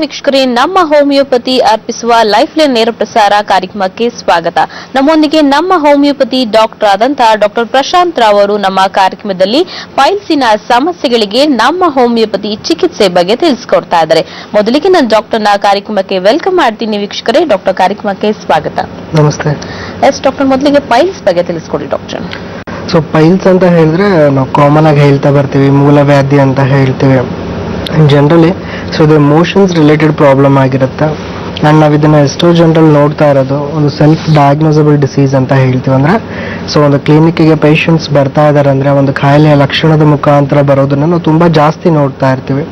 ವೀಕ್ಷಕರೇ, ನಮ್ಮ ಹೋಮಿಯೋಪತಿ ಅರ್ಪಿಸುವ ಲೈಫ್ ಲೈನ್ ನೇರ ಪ್ರಸಾರ ಕಾರ್ಯಕ್ರಮಕ್ಕೆ ಸ್ವಾಗತ. ನಮ್ಮೊಂದಿಗೆ ನಮ್ಮ ಹೋಮಿಯೋಪತಿ ಡಾಕ್ಟರ್ ಆದಂತಹ ಡಾಕ್ಟರ್ ಪ್ರಶಾಂತ್ ರಾವ್ ಅವರು ನಮ್ಮ ಕಾರ್ಯಕ್ರಮದಲ್ಲಿ ಪೈಲ್ಸಿನ ಸಮಸ್ಯೆಗಳಿಗೆ ನಮ್ಮ ಹೋಮಿಯೋಪತಿ ಚಿಕಿತ್ಸೆ ಬಗ್ಗೆ ತಿಳಿಸಿಕೊಡ್ತಾ ಇದ್ದಾರೆ. ಮೊದಲಿಗೆ ನಾನು ಡಾಕ್ಟರ್ನ ಕಾರ್ಯಕ್ರಮಕ್ಕೆ ವೆಲ್ಕಮ್ ಮಾಡ್ತೀನಿ. ವೀಕ್ಷಕರೇ, ಡಾಕ್ಟರ್ ಕಾರ್ಯಕ್ರಮಕ್ಕೆ ಸ್ವಾಗತ. ನಮಸ್ತೆ. ಎಸ್ ಡಾಕ್ಟರ್, ಮೊದಲಿಗೆ ಪೈಲ್ಸ್ ಬಗ್ಗೆ ತಿಳಿಸ್ಕೊಡಿ ಡಾಕ್ಟರ್. ಸೊ ಪೈಲ್ಸ್ ಅಂತ ಹೇಳಿದ್ರೆ ನಾವು ಕಾಮನ್ ಆಗಿ ಹೇಳ್ತಾ ಬರ್ತೀವಿ, ಮೂಲವ್ಯಾಧಿ ಅಂತ ಹೇಳ್ತೀವಿ ಜನರಲಿ. ಸೊ ಇದು ಮೋಷನ್ಸ್ ರಿಲೇಟೆಡ್ ಪ್ರಾಬ್ಲಮ್ ಆಗಿರುತ್ತೆ. ಆ್ಯಂಡ್ ನಾವು ಇದನ್ನು ಎಷ್ಟೋ ಜನರಲ್ಲಿ ನೋಡ್ತಾ ಇರೋದು ಒಂದು ಸೆಲ್ಫ್ ಡಯಾಗ್ನೋಸಬಲ್ ಡಿಸೀಸ್ ಅಂತ ಹೇಳ್ತೀವಿ. ಅಂದರೆ ಸೊ ಒಂದು ಕ್ಲಿನಿಕ್ಕಿಗೆ ಪೇಷಂಟ್ಸ್ ಬರ್ತಾ ಇದ್ದಾರೆ ಅಂದರೆ ಒಂದು ಕಾಯಿಲೆಯ ಲಕ್ಷಣದ ಮುಖಾಂತರ ಬರೋದನ್ನು ನಾವು ತುಂಬ ಜಾಸ್ತಿ ನೋಡ್ತಾ ಇರ್ತೀವಿ.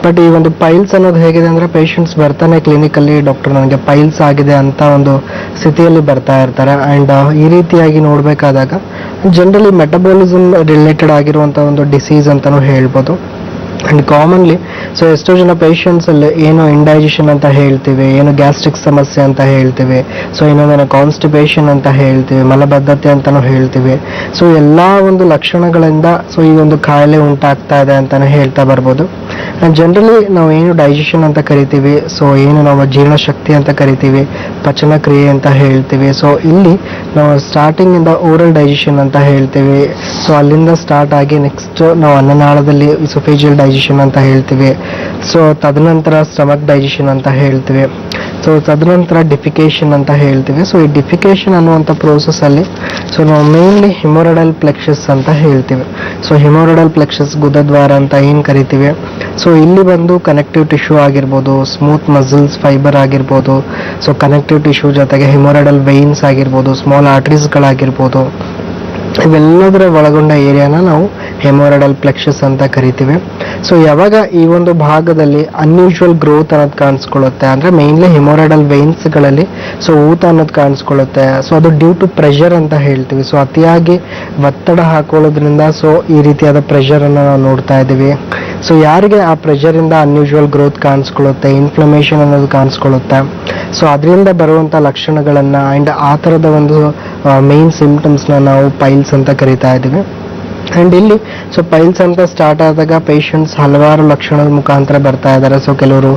ಬಟ್ ಈ ಒಂದು ಪೈಲ್ಸ್ ಅನ್ನೋದು ಹೇಗಿದೆ ಅಂದರೆ ಪೇಷಂಟ್ಸ್ ಬರ್ತಾನೆ ಕ್ಲಿನಿಕಲ್ಲಿ, ಡಾಕ್ಟರ್ ನನಗೆ ಪೈಲ್ಸ್ ಆಗಿದೆ ಅಂತ ಒಂದು ಸ್ಥಿತಿಯಲ್ಲಿ ಬರ್ತಾ ಇರ್ತಾರೆ. ಆ್ಯಂಡ್ ಈ ರೀತಿಯಾಗಿ ನೋಡಬೇಕಾದಾಗ ಜನರಲಿ ಮೆಟಬಾಲಿಸಮ್ ರಿಲೇಟೆಡ್ ಆಗಿರುವಂಥ ಒಂದು ಡಿಸೀಸ್ ಅಂತಲೂ ಹೇಳ್ಬೋದು. ಆ್ಯಂಡ್ ಕಾಮನ್ಲಿ ಸೊ ಎಷ್ಟೋ ಜನ ಪೇಷಂಟ್ಸಲ್ಲಿ ಏನು ಇಂಡೈಜೆಷನ್ ಅಂತ ಹೇಳ್ತೀವಿ, ಏನು ಗ್ಯಾಸ್ಟ್ರಿಕ್ ಸಮಸ್ಯೆ ಅಂತ ಹೇಳ್ತೀವಿ, ಸೊ ಇನ್ನೊಂದೇನು ಕಾನ್ಸ್ಟಿಪೇಷನ್ ಅಂತ ಹೇಳ್ತೀವಿ, ಮಲಬದ್ಧತೆ ಅಂತಲೂ ಹೇಳ್ತೀವಿ. ಸೊ ಎಲ್ಲ ಒಂದು ಲಕ್ಷಣಗಳಿಂದ ಸೊ ಈ ಒಂದು ಕಾಯಿಲೆ ಉಂಟಾಗ್ತಾ ಇದೆ ಅಂತಲೇ ಹೇಳ್ತಾ ಬರ್ಬೋದು. ಆ್ಯಂಡ್ ಜನರಲಿ ನಾವು ಏನು ಡೈಜೆಷನ್ ಅಂತ ಕರಿತೀವಿ, ಸೊ ಏನು ನಾವು ಜೀರ್ಣಶಕ್ತಿ ಅಂತ ಕರಿತೀವಿ, ಪಚನ ಕ್ರಿಯೆ ಅಂತ ಹೇಳ್ತೀವಿ. ಸೊ ಇಲ್ಲಿ ನಾವು ಸ್ಟಾರ್ಟಿಂಗಿಂದ ಓರಲ್ ಡೈಜೆಷನ್ ಅಂತ ಹೇಳ್ತೀವಿ. ಸೊ ಅಲ್ಲಿಂದ ಸ್ಟಾರ್ಟ್ ಆಗಿ ನೆಕ್ಸ್ಟ್ ನಾವು ಅನ್ನನಾಳದಲ್ಲಿ ಇಸೋಫೇಜಿಯಲ್ ಡೈಜೆಷನ್ ಅಂತ ಹೇಳ್ತೀವಿ. ಸೊ ತದನಂತರ ಸ್ಟಮಕ್ ಡೈಜೆಷನ್ ಅಂತ ಹೇಳ್ತೀವಿ. ಸೊ ತದನಂತರ ಡಿಫಿಕೇಶನ್ ಅಂತ ಹೇಳ್ತೀವಿ. ಸೊ ಈ ಡಿಫಿಕೇಶನ್ ಅನ್ನುವಂಥ ಪ್ರೋಸೆಸ್ಸಲ್ಲಿ ಸೊ ನಾವು ಮೇನ್ಲಿ ಹಿಮೋರಡಲ್ ಪ್ಲೆಕ್ಸಸ್ ಅಂತ ಹೇಳ್ತೀವಿ. ಸೊ ಹಿಮೋರಡಲ್ ಪ್ಲೆಕ್ಸಸ್ ಗುದದ್ವಾರ ಅಂತ ಏನು ಕರಿತೀವಿ. ಸೊ ಇಲ್ಲಿ ಬಂದು ಕನೆಕ್ಟಿವ್ ಟಿಶ್ಯೂ ಆಗಿರ್ಬೋದು, ಸ್ಮೂತ್ ಮಸಲ್ಸ್ ಫೈಬರ್ ಆಗಿರ್ಬೋದು, ಸೊ ಕನೆಕ್ಟಿವ್ ಟಿಶ್ಯೂ ಜೊತೆಗೆ ಹಿಮೋರಡಲ್ ವೆಯಿನ್ಸ್ ಆಗಿರ್ಬೋದು, ಸ್ಮಾಲ್ ಆರ್ಟರೀಸ್ಗಳಾಗಿರ್ಬೋದು, ಇವೆಲ್ಲದರ ಒಳಗೊಂಡ ಏರಿಯಾನ ನಾವು ಹೆಮೋರಡಲ್ ಪ್ಲೆಕ್ಸಸ್ ಅಂತ ಕರಿತೀವಿ. ಸೊ ಯಾವಾಗ ಈ ಒಂದು ಭಾಗದಲ್ಲಿ ಅನ್ಯೂಶುವಲ್ ಗ್ರೋತ್ ಅನ್ನೋದು ಕಾಣಿಸ್ಕೊಳ್ಳುತ್ತೆ ಅಂದರೆ ಮೇನ್ಲಿ ಹೆಮೋರಡಲ್ ವೆಯಿನ್ಸ್ಗಳಲ್ಲಿ ಸೊ ಊತ ಅನ್ನೋದು ಕಾಣಿಸ್ಕೊಳ್ಳುತ್ತೆ. ಸೊ ಅದು ಡ್ಯೂ ಟು ಪ್ರೆಷರ್ ಅಂತ ಹೇಳ್ತೀವಿ. ಸೊ ಅತಿಯಾಗಿ ಒತ್ತಡ ಹಾಕೊಳ್ಳೋದ್ರಿಂದ ಸೊ ಈ ರೀತಿಯಾದ ಪ್ರೆಷರನ್ನು ನಾವು ನೋಡ್ತಾ ಇದ್ದೀವಿ. ಸೊ ಯಾರಿಗೆ ಆ ಪ್ರೆಷರಿಂದ ಅನ್ಯೂಶುವಲ್ ಗ್ರೋತ್ ಕಾಣಿಸ್ಕೊಳ್ಳುತ್ತೆ, ಇನ್ಫ್ಲಮೇಷನ್ ಅನ್ನೋದು ಕಾಣಿಸ್ಕೊಳ್ಳುತ್ತೆ, ಸೊ ಅದರಿಂದ ಬರುವಂಥ ಲಕ್ಷಣಗಳನ್ನು ಆ್ಯಂಡ್ ಆ ಥರದ ಒಂದು ಮೇನ್ ಸಿಂಪ್ಟಮ್ಸ್ನ ನಾವು ಪೈಲ್ಸ್ ಅಂತ ಕರಿತಾ ಇದ್ದೀವಿ. ಆ್ಯಂಡ್ ಇಲ್ಲಿ ಸೊ ಪೈಲ್ಸ್ ಅಂತ ಸ್ಟಾರ್ಟ್ ಆದಾಗ ಪೇಷಂಟ್ಸ್ ಹಲವಾರು ಲಕ್ಷಣದ ಮುಖಾಂತರ ಬರ್ತಾ ಇದ್ದಾರೆ. ಸೊ ಕೆಲವರು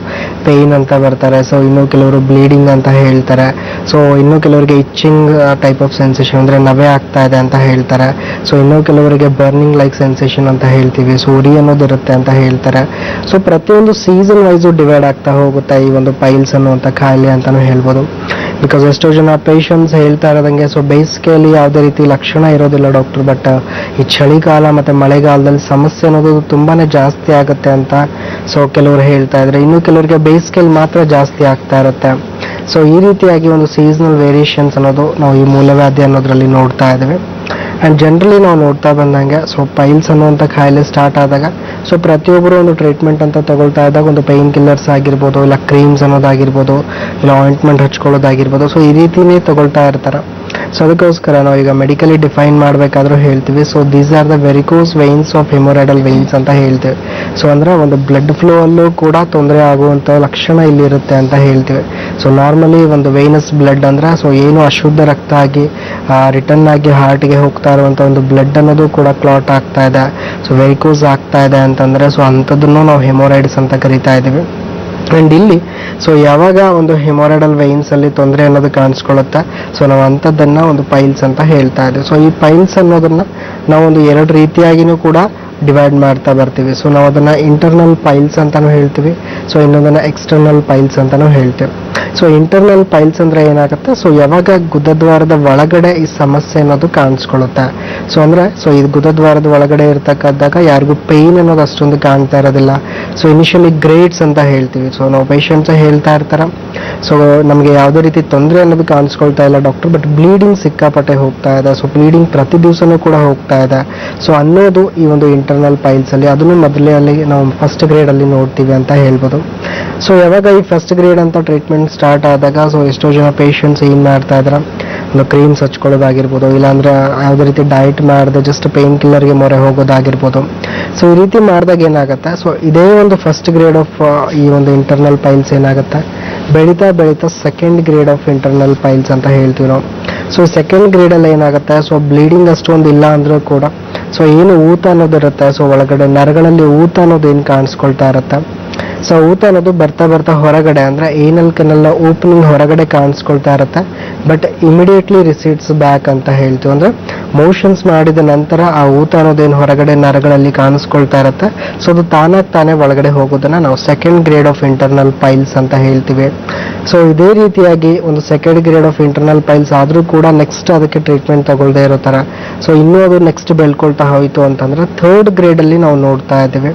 ಪೇಯ್ನ್ ಅಂತ ಬರ್ತಾರೆ, ಸೊ ಇನ್ನೂ ಕೆಲವರು ಬ್ಲೀಡಿಂಗ್ ಅಂತ ಹೇಳ್ತಾರೆ, ಸೊ ಇನ್ನೂ ಕೆಲವರಿಗೆ ಇಚ್ಚಿಂಗ್ ಟೈಪ್ ಆಫ್ ಸೆನ್ಸೇಷನ್ ಅಂದರೆ ನವೆ ಆಗ್ತಾ ಇದೆ ಅಂತ ಹೇಳ್ತಾರೆ, ಸೊ ಇನ್ನೂ ಕೆಲವರಿಗೆ ಬರ್ನಿಂಗ್ ಲೈಕ್ ಸೆನ್ಸೇಷನ್ ಅಂತ ಹೇಳ್ತೀವಿ, ಸೊ ಉರಿ ಅನ್ನೋದು ಇರುತ್ತೆ ಅಂತ ಹೇಳ್ತಾರೆ. ಸೊ ಪ್ರತಿಯೊಂದು ಸೀಸನ್ ವೈಸು ಡಿವೈಡ್ ಆಗ್ತಾ ಹೋಗುತ್ತೆ ಈ ಒಂದು ಪೈಲ್ಸ್ ಅನ್ನುವಂಥ ಕಾಯಿಲೆ ಅಂತಲೂ ಹೇಳ್ಬೋದು. ಬಿಕಾಸ್ ಎಷ್ಟೋ ಜನ ಪೇಷಂಟ್ಸ್ ಹೇಳ್ತಾ ಇರೋದಂಗೆ ಸೊ ಬೇಸಿಗೆಯಲ್ಲಿ ಯಾವುದೇ ರೀತಿ ಲಕ್ಷಣ ಇರೋದಿಲ್ಲ ಡಾಕ್ಟರ್, ಬಟ್ ಈ ಚಳಿಗಾಲ ಮತ್ತು ಮಳೆಗಾಲದಲ್ಲಿ ಸಮಸ್ಯೆ ಅನ್ನೋದು ತುಂಬಾ ಜಾಸ್ತಿ ಆಗುತ್ತೆ ಅಂತ ಸೊ ಕೆಲವರು ಹೇಳ್ತಾ ಇದ್ದಾರೆ. ಇನ್ನು ಕೆಲವರಿಗೆ ಬೇಸಿಗೆಯಲ್ಲಿ ಮಾತ್ರ ಜಾಸ್ತಿ ಆಗ್ತಾ ಇರುತ್ತೆ. ಸೊ ಈ ರೀತಿಯಾಗಿ ಒಂದು ಸೀಸನಲ್ ವೇರಿಯೇಷನ್ಸ್ ಅನ್ನೋದು ನಾವು ಈ ಮೂಲವ್ಯಾಧಿ ಅನ್ನೋದ್ರಲ್ಲಿ ನೋಡ್ತಾ ಇದ್ದೀವಿ. ಆ್ಯಂಡ್ ಜನರಲಿ ನಾವು ನೋಡ್ತಾ ಬಂದಂಗೆ ಸೊ ಪೈಲ್ಸ್ ಅನ್ನುವಂಥ ಕಾಯಿಲೆ ಸ್ಟಾರ್ಟ್ ಆದಾಗ ಸೊ ಪ್ರತಿಯೊಬ್ಬರು ಒಂದು ಟ್ರೀಟ್ಮೆಂಟ್ ಅಂತ ತಗೊಳ್ತಾ ಇದ್ದಾಗ ಒಂದು ಪೈನ್ ಕಿಲ್ಲರ್ಸ್ ಆಗಿರ್ಬೋದು, ಇಲ್ಲ ಕ್ರೀಮ್ಸ್ ಅನ್ನೋದಾಗಿರ್ಬೋದು, ಇಲ್ಲ ಆಯಿಂಟ್ಮೆಂಟ್ ಹಚ್ಕೊಳ್ಳೋದಾಗಿರ್ಬೋದು, ಸೊ ಈ ರೀತಿನೇ ತಗೊಳ್ತಾ ಇರ್ತಾರೆ. ಸೊ ಅದಕ್ಕೋಸ್ಕರ ನಾವು ಈಗ ಮೆಡಿಕಲಿ ಡಿಫೈನ್ ಮಾಡಬೇಕಾದ್ರೂ ಹೇಳ್ತೀವಿ. So these are the varicose veins of haemorrhoidal veins ಅಂತ ಹೇಳ್ತೀವಿ. ಸೊ ಅಂದರೆ ಒಂದು ಬ್ಲಡ್ ಫ್ಲೋ ಅಲ್ಲೂ ಕೂಡ ತೊಂದರೆ ಆಗುವಂಥ ಲಕ್ಷಣ ಇಲ್ಲಿರುತ್ತೆ ಅಂತ ಹೇಳ್ತೀವಿ. ಸೊ ನಾರ್ಮಲಿ ಒಂದು ವೆಯ್ನಸ್ ಬ್ಲಡ್ ಅಂದರೆ ಸೊ ಏನು ಅಶುದ್ಧ ರಕ್ತ ಆಗಿ ರಿಟರ್ನ್ ಆಗಿ ಹಾರ್ಟ್ಗೆ ಹೋಗ್ತಾ ಇರುವಂಥ ಒಂದು ಬ್ಲಡ್ ಅನ್ನೋದು ಕೂಡ ಕ್ಲಾಟ್ ಆಗ್ತಾ ಇದೆ, ಸೊ ವೆರಿಕೋಸ್ ಆಗ್ತಾ ಇದೆ ಅಂತಂದರೆ ಸೊ ಅಂಥದ್ದನ್ನು ನಾವು ಹೆಮೋರೈಡ್ಸ್ ಅಂತ ಕರಿತಾ ಇದ್ದೀವಿ. ಆ್ಯಂಡ್ ಇಲ್ಲಿ ಸೊ ಯಾವಾಗ ಒಂದು ಹೆಮೋರೈಡಲ್ ವೆಯಿನ್ಸಲ್ಲಿ ತೊಂದರೆ ಅನ್ನೋದು ಕಾಣಿಸ್ಕೊಳ್ಳುತ್ತೆ, ಸೊ ನಾವು ಅಂಥದ್ದನ್ನು ಒಂದು ಪೈಲ್ಸ್ ಅಂತ ಹೇಳ್ತಾ ಇದ್ದೀವಿ. ಸೊ ಈ ಪೈಲ್ಸ್ ಅನ್ನೋದನ್ನು ನಾವು ಒಂದು ಎರಡು ರೀತಿಯಾಗಿಯೂ ಕೂಡ ಡಿವೈಡ್ ಮಾಡ್ತಾ ಬರ್ತೀವಿ. ಸೊ ನಾವು ಅದನ್ನು ಇಂಟರ್ನಲ್ ಪೈಲ್ಸ್ ಅಂತಲೂ ಹೇಳ್ತೀವಿ, ಸೊ ಇನ್ನೊಂದನ್ನು ಎಕ್ಸ್ಟರ್ನಲ್ ಪೈಲ್ಸ್ ಅಂತಲೂ ಹೇಳ್ತೀವಿ. ಸೊ ಇಂಟರ್ನಲ್ ಪೈಲ್ಸ್ ಅಂದರೆ ಏನಾಗುತ್ತೆ, ಸೊ ಯಾವಾಗ ಗುದದ್ವಾರದ ಒಳಗಡೆ ಈ ಸಮಸ್ಯೆ ಅನ್ನೋದು ಕಾಣಿಸ್ಕೊಳ್ಳುತ್ತೆ. ಸೊ ಅಂದರೆ ಸೊ ಇದು ಗುದದ್ವಾರದ ಒಳಗಡೆ ಇರ್ತಕ್ಕಂಥಾಗ ಯಾರಿಗೂ ಪೇಯ್ನ್ ಅನ್ನೋದು ಅಷ್ಟೊಂದು ಕಾಣ್ತಾ ಇರೋದಿಲ್ಲ. ಸೊ ಇನಿಷಿಯಲಿ ಗ್ರೇಡ್ಸ್ ಅಂತ ಹೇಳ್ತೀವಿ. ಸೊ ನಾವು ಪೇಷಂಟ್ಸ್ ಹೇಳ್ತಾ ಇರ್ತಾರೆ, ಸೊ ನಮಗೆ ಯಾವುದೇ ರೀತಿ ತೊಂದರೆ ಅನ್ನೋದು ಕಾಣಿಸ್ಕೊಳ್ತಾ ಇಲ್ಲ ಡಾಕ್ಟರ್, ಬಟ್ ಬ್ಲೀಡಿಂಗ್ ಸಿಕ್ಕಾಪಟ್ಟೆ ಹೋಗ್ತಾ ಇದೆ, ಸೊ ಬ್ಲೀಡಿಂಗ್ ಪ್ರತಿ ದಿವಸನೂ ಕೂಡ ಹೋಗ್ತಾ ಇದೆ, ಸೊ ಅನ್ನೋದು ಈ ಒಂದು ಇಂಟರ್ನಲ್ ಪೈಲ್ಸಲ್ಲಿ ಅದನ್ನು ಮೊದಲೇ ಅಲ್ಲಿ ನಾವು ಫಸ್ಟ್ ಗ್ರೇಡಲ್ಲಿ ನೋಡ್ತೀವಿ ಅಂತ ಹೇಳ್ಬೋದು. ಸೊ ಯಾವಾಗ ಈ ಫಸ್ಟ್ ಗ್ರೇಡ್ ಅಂತ ಟ್ರೀಟ್ಮೆಂಟ್ ಸ್ಟಾರ್ಟ್ ಆದಾಗ ಸೊ ಎಷ್ಟೋ ಜನ ಪೇಷಂಟ್ಸ್ ಏನು ಮಾಡ್ತಾ ಇದ್ದಾರೆ, ಒಂದು ಕ್ರೀಮ್ಸ್ ಹಚ್ಕೊಳ್ಳೋದಾಗಿರ್ಬೋದು, ಇಲ್ಲಾಂದರೆ ಯಾವುದೇ ರೀತಿ ಡಯಟ್ ಮಾಡಿದೆ ಜಸ್ಟ್ ಪೇನ್ ಕಿಲ್ಲರ್ಗೆ ಮೊರೆ ಹೋಗೋದಾಗಿರ್ಬೋದು. ಸೊ ಈ ರೀತಿ ಮಾಡಿದಾಗ ಏನಾಗುತ್ತೆ, ಸೊ ಇದೇ ಒಂದು ಫಸ್ಟ್ ಗ್ರೇಡ್ ಆಫ್ ಈ ಒಂದು ಇಂಟರ್ನಲ್ ಪೈಲ್ಸ್ ಏನಾಗುತ್ತೆ, ಬೆಳೀತಾ ಬೆಳೀತಾ second grade of internal piles ಅಂತ ಹೇಳ್ತೀವಿ ನಾವು. ಸೊ ಸೆಕೆಂಡ್ ಗ್ರೇಡಲ್ಲಿ ಏನಾಗುತ್ತೆ, ಸೊ ಬ್ಲೀಡಿಂಗ್ ಅಷ್ಟೊಂದು ಇಲ್ಲ ಅಂದರೂ ಕೂಡ ಸೊ ಏನು ಊತ ಅನ್ನೋದು ಇರುತ್ತೆ, ಸೊ ಒಳಗಡೆ ನರಗಳಲ್ಲಿ ಊತ ಅನ್ನೋದು ಏನು ಕಾಣಿಸ್ಕೊಳ್ತಾ ಇರುತ್ತೆ, ಸೊ ಊತ ಅನ್ನೋದು ಬರ್ತಾ ಬರ್ತಾ ಹೊರಗಡೆ ಅಂದ್ರೆ ಏನಲ್ ಕೆನಲ್ ಓಪನಿಂಗ್ ಹೊರಗಡೆ ಕಾಣಿಸ್ಕೊಳ್ತಾ ಇರುತ್ತೆ, ಬಟ್ ಇಮಿಡಿಯೇಟ್ಲಿ ರಿಸೀಡ್ಸ್ ಬ್ಯಾಕ್ ಅಂತ ಹೇಳ್ತೀವಿ. ಅಂದ್ರೆ ಮೋಷನ್ಸ್ ಮಾಡಿದ ನಂತರ ಆ ಊತ ಅನ್ನೋದೇನು ಹೊರಗಡೆ ನರಗಳಲ್ಲಿ ಕಾಣಿಸ್ಕೊಳ್ತಾ ಇರುತ್ತೆ, ಸೊ ಅದು ತಾನೇ ಒಳಗಡೆ ಹೋಗೋದನ್ನ ನಾವು second grade of internal piles ಅಂತ ಹೇಳ್ತೀವಿ. ಸೊ ಇದೇ ರೀತಿಯಾಗಿ ಒಂದು second grade of internal piles ಆದ್ರೂ ಕೂಡ ನೆಕ್ಸ್ಟ್ ಅದಕ್ಕೆ ಟ್ರೀಟ್ಮೆಂಟ್ ತಗೊಳ್ದೇ ಇರೋ ತರ, ಸೊ ಇನ್ನೂ ಅದು ನೆಕ್ಸ್ಟ್ ಬೆಳ್ಕೊಳ್ತಾ ಹೋಯ್ತು ಅಂತಂದ್ರೆ ಥರ್ಡ್ ಗ್ರೇಡ್ ಅಲ್ಲಿ ನಾವು ನೋಡ್ತಾ ಇದ್ದೀವಿ.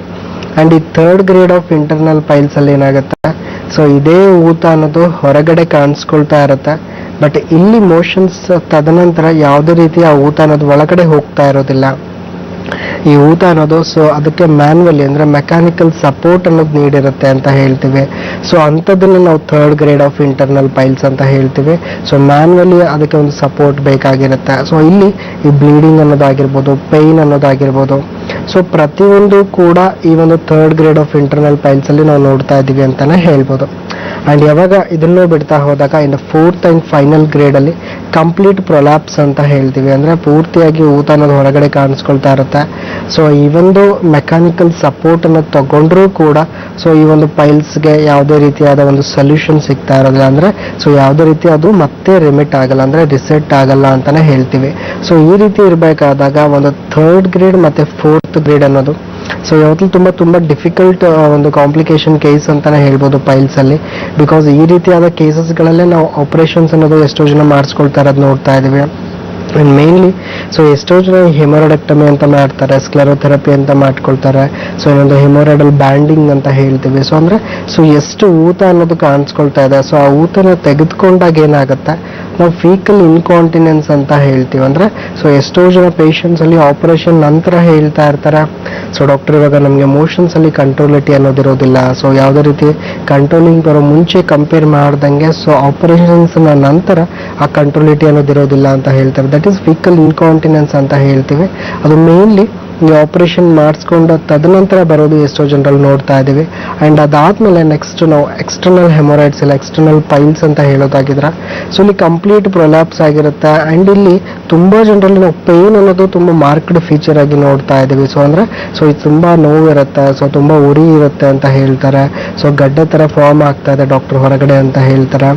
ಅಂಡ್ ಈ third grade of internal piles ಅಲ್ಲಿ ಏನಾಗುತ್ತೆ, ಸೊ ಇದೇ ಊತ ಅನ್ನೋದು ಹೊರಗಡೆ ಕಾಣಿಸ್ಕೊಳ್ತಾ ಇರುತ್ತೆ, ಬಟ್ ಇಲ್ಲಿ ಮೋಷನ್ಸ್ ತದನಂತರ ಯಾವುದೇ ರೀತಿಯ ಊತ ಅನ್ನೋದು ಒಳಗಡೆ ಹೋಗ್ತಾ ಇರೋದಿಲ್ಲ. ಈ ಊತ ಅನ್ನೋದು ಸೊ ಅದಕ್ಕೆ ಮ್ಯಾನ್ಯುವಲಿ ಅಂದ್ರೆ ಮೆಕ್ಯಾನಿಕಲ್ ಸಪೋರ್ಟ್ ಅನ್ನೋದು ನೀಡಿರುತ್ತೆ ಅಂತ ಹೇಳ್ತೀವಿ. ಸೊ ಅಂಥದ್ದನ್ನ ನಾವು third grade of internal piles ಅಂತ ಹೇಳ್ತೀವಿ. ಸೊ ಮ್ಯಾನ್ಯುವಲಿ ಅದಕ್ಕೆ ಒಂದು ಸಪೋರ್ಟ್ ಬೇಕಾಗಿರುತ್ತೆ. ಸೊ ಇಲ್ಲಿ ಈ ಬ್ಲೀಡಿಂಗ್ ಅನ್ನೋದಾಗಿರ್ಬೋದು, ಪೈನ್ ಅನ್ನೋದಾಗಿರ್ಬೋದು, ಸೊ ಪ್ರತಿಯೊಂದು ಕೂಡ ಈ ಒಂದು third grade of internal piles ಅಲ್ಲಿ ನಾವು ನೋಡ್ತಾ ಇದ್ದೀವಿ ಅಂತಾನೆ ಹೇಳ್ಬೋದು. ಅಂಡ್ ಯಾವಾಗ ಇದನ್ನು ಬಿಡ್ತಾ ಹೋದಾಗ ಇನ್ನು ಫೋರ್ತ್ ಅಂಡ್ ಫೈನಲ್ ಗ್ರೇಡ್ ಅಲ್ಲಿ ಕಂಪ್ಲೀಟ್ ಪ್ರೊಲ್ಯಾಪ್ಸ್ ಅಂತ ಹೇಳ್ತೀವಿ. ಅಂದ್ರೆ ಪೂರ್ತಿಯಾಗಿ ಊತ ಅನ್ನೋದು ಹೊರಗಡೆ ಕಾಣಿಸ್ಕೊಳ್ತಾ ಇರುತ್ತೆ. ಸೊ ಈ ಒಂದು ಮೆಕ್ಯಾನಿಕಲ್ ಸಪೋರ್ಟ್ ಅನ್ನು ತಗೊಂಡ್ರೂ ಕೂಡ ಸೊ ಈ ಒಂದು ಪೈಲ್ಸ್ಗೆ ಯಾವುದೇ ರೀತಿಯಾದ ಒಂದು ಸೊಲ್ಯೂಷನ್ ಸಿಗ್ತಾ ಇರೋದಿಲ್ಲ. ಅಂದ್ರೆ ಸೊ ಯಾವುದೇ ರೀತಿ ಅದು ಮತ್ತೆ ರಿಮಿಟ್ ಆಗಲ್ಲ, ಅಂದ್ರೆ ರಿಸೆಟ್ ಆಗಲ್ಲ ಅಂತಾನೆ ಹೇಳ್ತೀವಿ. ಸೊ ಈ ರೀತಿ ಇರಬೇಕಾದಾಗ ಒಂದು ಥರ್ಡ್ ಗ್ರೇಡ್ ಮತ್ತೆ ಫೋರ್ತ್ ಗ್ರೇಡ್ ಅನ್ನೋದು ಸೊ ಯಾವತ್ತೂ ತುಂಬಾ ಡಿಫಿಕಲ್ಟ್ ಒಂದು ಕಾಂಪ್ಲಿಕೇಶನ್ ಕೇಸ್ ಅಂತಾನೆ ಹೇಳ್ಬೋದು ಪೈಲ್ಸ್ ಅಲ್ಲಿ. ಬಿಕಾಸ್ ಈ ರೀತಿಯಾದ ಕೇಸಸ್ಗಳಲ್ಲೇ ನಾವು ಆಪರೇಷನ್ಸ್ ಅನ್ನೋದು ಎಷ್ಟೋ ಜನ ಮಾಡಿಸ್ಕೊಳ್ತಾ ಇರೋದು ನೋಡ್ತಾ ಇದೀವಿ. ಅಂಡ್ ಮೇನ್ಲಿ ಸೊ ಎಷ್ಟೋ ಜನ ಹೆಮೊರೈಡೆಕ್ಟಮಿ ಅಂತ ಮಾಡ್ತಾರೆ, ಸ್ಕ್ಲೆರೋಥೆರಪಿ ಅಂತ ಮಾಡ್ಕೊಳ್ತಾರೆ. ಸೊ ಇನ್ನೊಂದು ಹೆಮೊರೈಡಲ್ ಬ್ಯಾಂಡಿಂಗ್ ಅಂತ ಹೇಳ್ತೀವಿ. ಸೊ ಅಂದ್ರೆ ಸೊ ಎಷ್ಟು ಊತ ಅನ್ನೋದು ಕಾಣಿಸ್ಕೊಳ್ತಾ ಇದೆ, ಸೊ ಆ ಊತನ ತೆಗೆದುಕೊಂಡಾಗ ಏನಾಗುತ್ತೆ, ನಾವು ಫೀಕಲ್ ಇನ್ಕಾಂಟಿನೆನ್ಸ್ ಅಂತ ಹೇಳ್ತೀವಿ. ಅಂದ್ರೆ ಸೊ ಎಷ್ಟೋ ಜನ ಪೇಷಂಟ್ಸ್ ಅಲ್ಲಿ ಆಪರೇಷನ್ ನಂತರ ಹೇಳ್ತಾ ಇರ್ತಾರೆ, ಸೊ ಡಾಕ್ಟರ್ ಇವಾಗ ನಮಗೆ ಮೋಷನ್ಸ್ ಅಲ್ಲಿ ಕಂಟ್ರೋಲಿಟಿ ಅನ್ನೋದಿರೋದಿಲ್ಲ, ಸೊ ಯಾವುದೇ ರೀತಿ ಕಂಟ್ರೋಲಿಂಗ್ ಬರೋ ಮುಂಚೆ ಕಂಪೇರ್ ಮಾಡ್ದಂಗೆ ಸೊ ಆಪರೇಷನ್ಸ್ ನಂತರ ಆ ಕಂಟ್ರೋಲಿಟಿ ಅನ್ನೋದಿರೋದಿಲ್ಲ ಅಂತ ಹೇಳ್ತಾರೆ. ದಟ್ ಈಸ್ ಫೀಕಲ್ ಇನ್ಕಾಂಟಿನೆನ್ಸ್ ಅಂತ ಹೇಳ್ತೀವಿ. ಅದು ಮೇನ್ಲಿ ಈ ಆಪರೇಷನ್ ಮಾಡಿಸ್ಕೊಂಡು ತದನಂತರ ಬರೋದು ಎಷ್ಟೋ ಜನರಲ್ಲಿ ನೋಡ್ತಾ ಇದ್ದೀವಿ. ಅಂಡ್ ಅದಾದ್ಮೇಲೆ ನೆಕ್ಸ್ಟ್ ನಾವು ಎಕ್ಸ್ಟರ್ನಲ್ ಹೆಮೊರೈಡ್ಸ್ ಇಲ್ಲ ಎಕ್ಸ್ಟರ್ನಲ್ ಪೈಲ್ಸ್ ಅಂತ ಹೇಳೋದಾಗಿದ್ರೆ ಸೊ ಇಲ್ಲಿ ಕಂಪ್ಲೀಟ್ ಪ್ರೊಲ್ಯಾಪ್ಸ್ ಆಗಿರುತ್ತೆ. ಅಂಡ್ ಇಲ್ಲಿ ತುಂಬಾ ಜನರಲ್ಲಿ ನಾವು ಪೇನ್ ಅನ್ನೋದು ತುಂಬಾ ಮಾರ್ಕ್ಡ್ ಫೀಚರ್ ಆಗಿ ನೋಡ್ತಾ ಇದ್ದೀವಿ. ಸೊ ಅಂದ್ರೆ ಸೊ ಇದು ತುಂಬಾ ನೋವು ಇರುತ್ತೆ, ಸೊ ತುಂಬಾ ಉರಿ ಇರುತ್ತೆ ಅಂತ ಹೇಳ್ತಾರೆ. ಸೊ ಗಡ್ಡೆ ತರ ಫಾರ್ಮ್ ಆಗ್ತಾ ಇದೆ ಡಾಕ್ಟರ್ ಹೊರಗಡೆ ಅಂತ ಹೇಳ್ತಾರೆ.